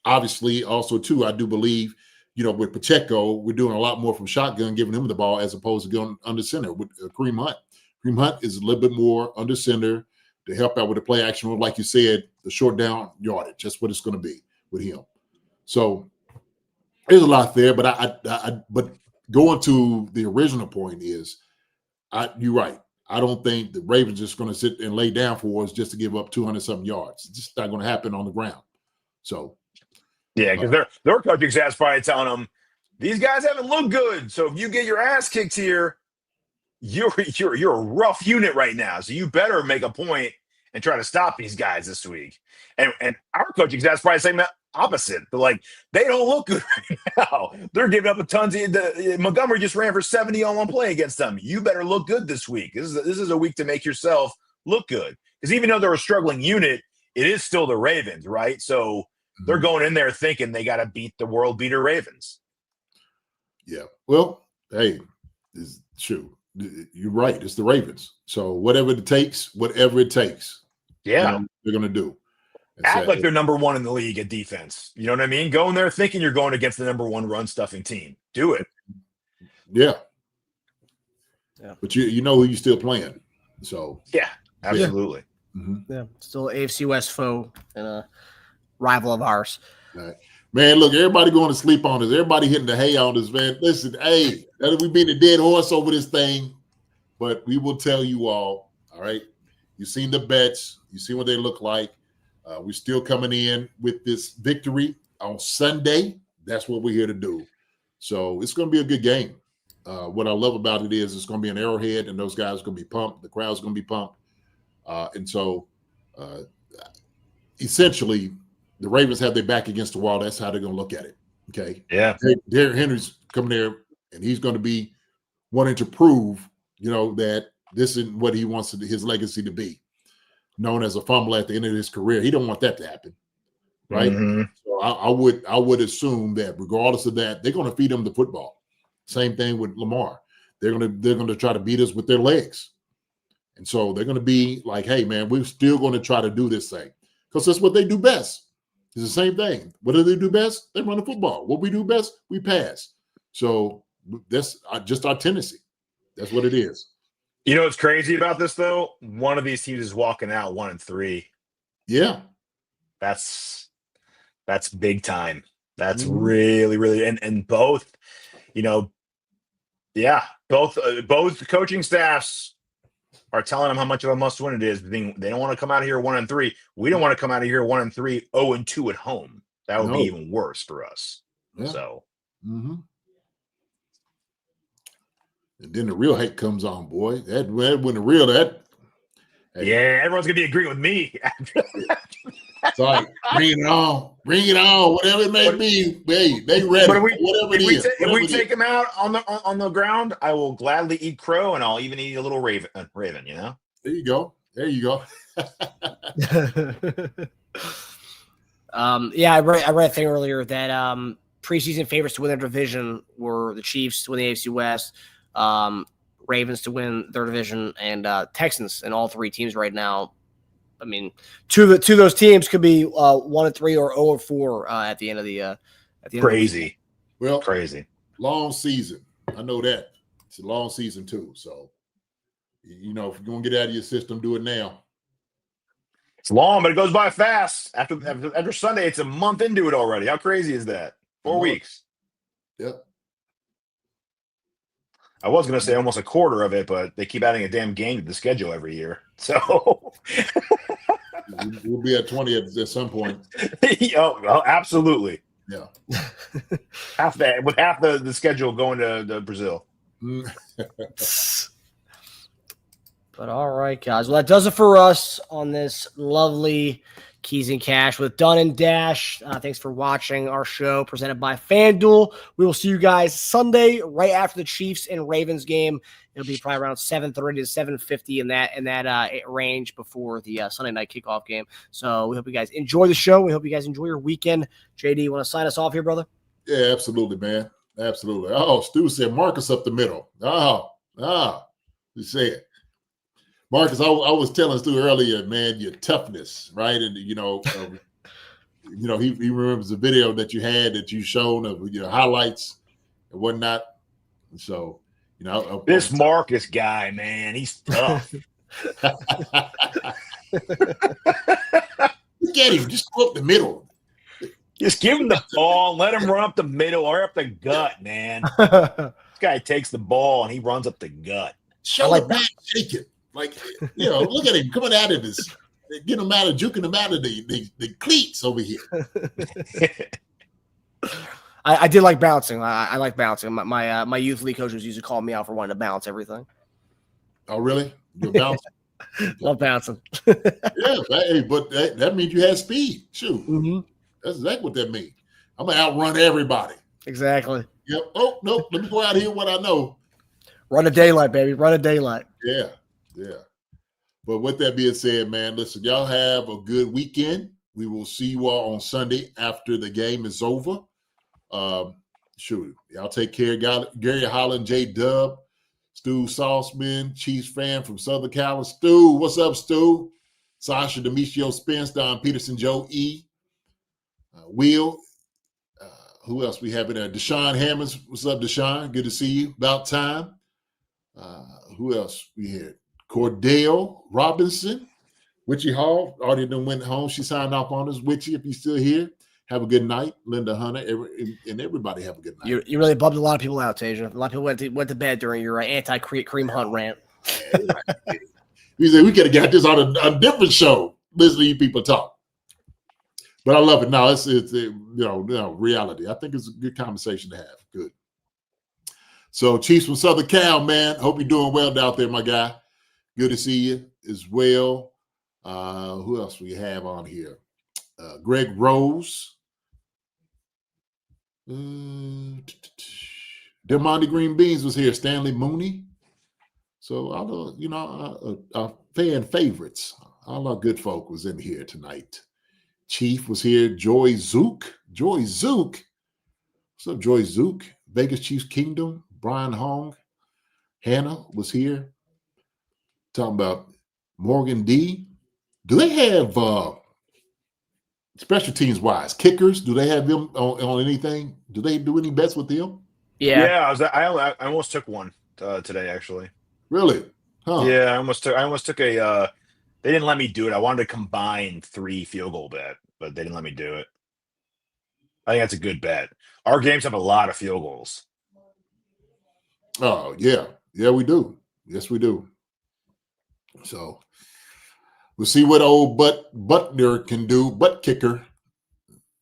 obviously, also too, I do believe, with Pacheco, we're doing a lot more from shotgun, giving him the ball as opposed to going under center with Kareem Hunt. Kareem Hunt is a little bit more under center to help out with the play action. Like you said, the short down yardage. That's what it's going to be with him. So there's a lot there, but but going to the original point is, you're right. I don't think the Ravens are just going to sit and lay down for us just to give up 200-something yards. It's just not going to happen on the ground. So, yeah, because their coaching staff's probably telling them, these guys haven't looked good. So if you get your ass kicked here, you're a rough unit right now. So you better make a point and try to stop these guys this week. And our coaching staff's probably saying that opposite. They're like, they don't look good right now. They're giving up a tons of Montgomery just ran for 70 on one play against them. You better look good this week. This is a week to make yourself look good. Because even though they're a struggling unit, it is still the Ravens, right? So they're going in there thinking they got to beat the world beater Ravens. Yeah. Well, hey, it's true. You're right. It's the Ravens. So whatever it takes. Yeah. They're going to do. Act like they're number one in the league at defense. You know what I mean? Go in there thinking you're going against the number one run stuffing team. Do it. Yeah. But you know who you're still playing. So yeah, absolutely. Yeah. Mm-hmm. Yeah. Still AFC West foe and a rival of ours. All right. Man, look, everybody going to sleep on us. Everybody hitting the hay on us, man. Listen, hey, we've been a dead horse over this thing, but we will tell you all right? You've seen the bets. You see what they look like. We're still coming in with this victory on Sunday. That's what we're here to do. So it's going to be a good game. What I love about it is it's going to be an Arrowhead, and those guys are going to be pumped. The crowd's going to be pumped. And so essentially, the Ravens have their back against the wall. That's how they're going to look at it. Okay. Yeah. Derrick Henry's coming there, and he's going to be wanting to prove, that this is what he wants his legacy to be, known as a fumble at the end of his career. He don't want that to happen, right? Mm-hmm. So I would assume that regardless of that, they're going to feed him the football. Same thing with Lamar. They're going to try to beat us with their legs, and so they're going to be like, "Hey, man, we're still going to try to do this thing because that's what they do best." It's the same thing. What do they do best? They run the football. What we do best, we pass. So that's just our tendency. That's what it is. You know what's crazy about this, though? One of these teams is walking out 1-3. Yeah. That's big time. That's really, really, and both, both coaching staffs are telling them how much of a must win it is. They don't want to come out of here 1-3. We don't want to come out of here 1-3, 0-2 at home. That would be even worse for us. Yeah. So. Mm-hmm. And then the real hate comes on, boy. That when the real that. Hey. Yeah, everyone's gonna be agreeing with me. Sorry, bring it on, whatever it may be. Hey, they ready. But if we take him out on the ground, I will gladly eat crow, and I'll even eat a little raven. There you go. I read a thing earlier that preseason favorites to win their division were the Chiefs to win the AFC West, Ravens to win their division, and Texans. And all three teams right now, I mean, two of those teams could be 1-3 or 0-4 at the end of the crazy. Crazy. Long season. I know that. It's a long season too. So, if you're gonna get out of your system, do it now. It's long, but it goes by fast. After Sunday, it's a month into it already. How crazy is that? 4 weeks. Yep. I was going to say almost a quarter of it, but they keep adding a damn game to the schedule every year. So we'll be at 20 at some point. Oh, absolutely. Yeah. Half that with half the schedule going to Brazil. But all right, guys. Well, that does it for us on this lovely Keys and Cash with Dunn and Dash. Thanks for watching our show presented by FanDuel. We will see you guys Sunday right after the Chiefs and Ravens game. It'll be probably around 7:30 to 7:50 in that range before the Sunday night kickoff game. So we hope you guys enjoy the show. We hope you guys enjoy your weekend. JD, you want to sign us off here, brother? Yeah, absolutely, man. Absolutely. Oh, Stu said Marcus up the middle. You say it. Marcus, I was telling Stu earlier, man, your toughness, right? And he remembers the video that you had that you shown of highlights and whatnot. And so, this Marcus guy, man, he's tough. Look at him, just go up the middle. Just give him the ball, let him run up the middle or up the gut, man. guy takes the ball and he runs up the gut. Show it back, shake it. Like, look at him coming out of this. Get him out of, juking him out of the cleats over here. I did like bouncing. I like bouncing. My youth league coaches used to call me out for wanting to bounce everything. Oh, really? You're bouncing? Love bouncing. Yeah, but that means you had speed. Shoot. Mm-hmm. That's exactly what that means. I'm going to outrun everybody. Exactly. Yep. Oh, no. Let me go out here what I know. Run a daylight, baby. Run a daylight. Yeah. But with that being said, man, listen, y'all have a good weekend. We will see you all on Sunday after the game is over. Y'all take care. Gary Holland, J-Dub, Stu Salzman, Chiefs fan from Southern Cali. Stu, what's up, Stu? Sasha, Demetrio Spence, Don Peterson, Joe E. Will. Who else we have in there? Deshaun Hammonds. What's up, Deshaun? Good to see you. About time. Who else we had? Cordell Robinson. Witchy Hall already done went home. She signed off on us. Witchy, if you're still here, have a good night. Linda Hunter, and everybody have a good night. You really bumped a lot of people out, Teja. A lot of people went to bed during your anti-Cream Hunt rant. We said we could have got this on a different show. Listen to you people talk. But I love it. No, it's reality. I think it's a good conversation to have. Good. So Chiefs from Southern Cal, man. Hope you're doing well out there, my guy. Good to see you as well. Who else we have on here? Greg Rose. Demonte Green Beans was here. Stanley Mooney. So our fan favorites. All our good folk was in here tonight. Chief was here. Joy Zook. What's up, Joy Zook? Vegas Chiefs Kingdom. Brian Hong. Hannah was here. Talking about Morgan D. Do they have special teams wise kickers? Do they have them on anything? Do they do any bets with them? Yeah. I almost took one today, actually. Really? Huh. Yeah, I almost took a. They didn't let me do it. I wanted to combine 3 field goal bet, but they didn't let me do it. I think that's a good bet. Our games have a lot of field goals. Oh yeah, we do. Yes, we do. So we'll see what old Butner can do. Butt kicker.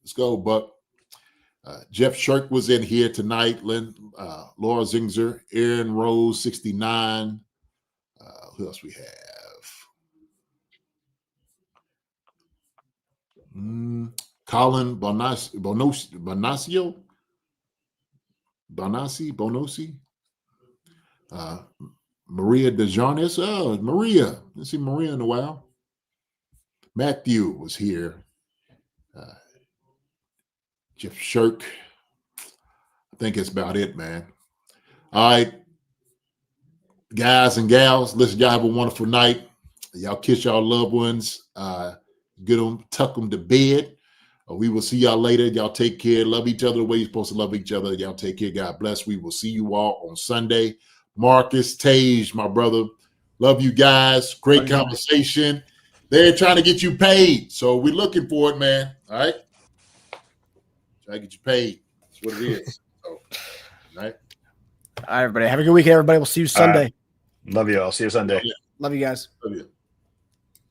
Let's go, Buck. Jeff Shirk was in here tonight. Laura Zingzer, Aaron Rose, 69. Who else we have? Colin Bonosi. Maria DeJarnis. Oh, Maria. Didn't see Maria in a while. Matthew was here. Jeff Shirk. I think that's about it, man. All right. Guys and gals, listen, y'all have a wonderful night. Y'all kiss y'all loved ones. Get them, tuck them to bed. We will see y'all later. Y'all take care. Love each other the way you're supposed to love each other. Y'all take care. God bless. We will see you all on Sunday. Marcus, Tage, my brother. Love you guys. Great conversation. They're trying to get you paid. So we're looking for it, man. All right? Try to get you paid. That's what it is. So, all right? All right, everybody. Have a good weekend, everybody. We'll see you Sunday. Right. Love you all. See you Sunday. Love you guys. Love you.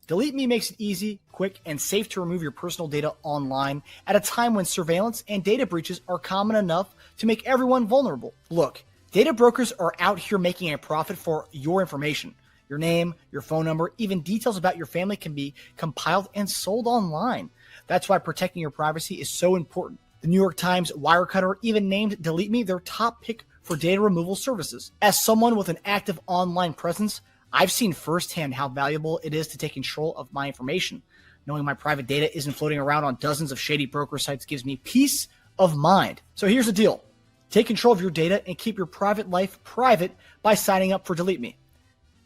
Delete Me makes it easy, quick, and safe to remove your personal data online at a time when surveillance and data breaches are common enough to make everyone vulnerable. Look, data brokers are out here making a profit for your information. Your name, your phone number, even details about your family can be compiled and sold online. That's why protecting your privacy is so important. The New York Times Wirecutter even named Delete Me their top pick for data removal services. As someone with an active online presence, I've seen firsthand how valuable it is to take control of my information. Knowing my private data isn't floating around on dozens of shady broker sites gives me peace of mind. So here's the deal. Take control of your data and keep your private life private by signing up for Delete Me.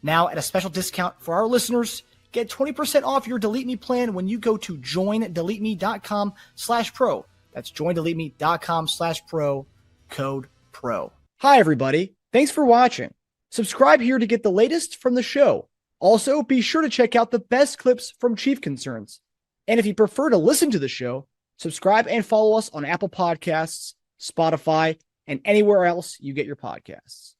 Now, at a special discount for our listeners, get 20% off your Delete Me plan when you go to joindeleteme.com/pro. That's joindeleteme.com/pro, code PRO. Hi, everybody. Thanks for watching. Subscribe here to get the latest from the show. Also, be sure to check out the best clips from Chief Concerns. And if you prefer to listen to the show, subscribe and follow us on Apple Podcasts, Spotify, and anywhere else you get your podcasts.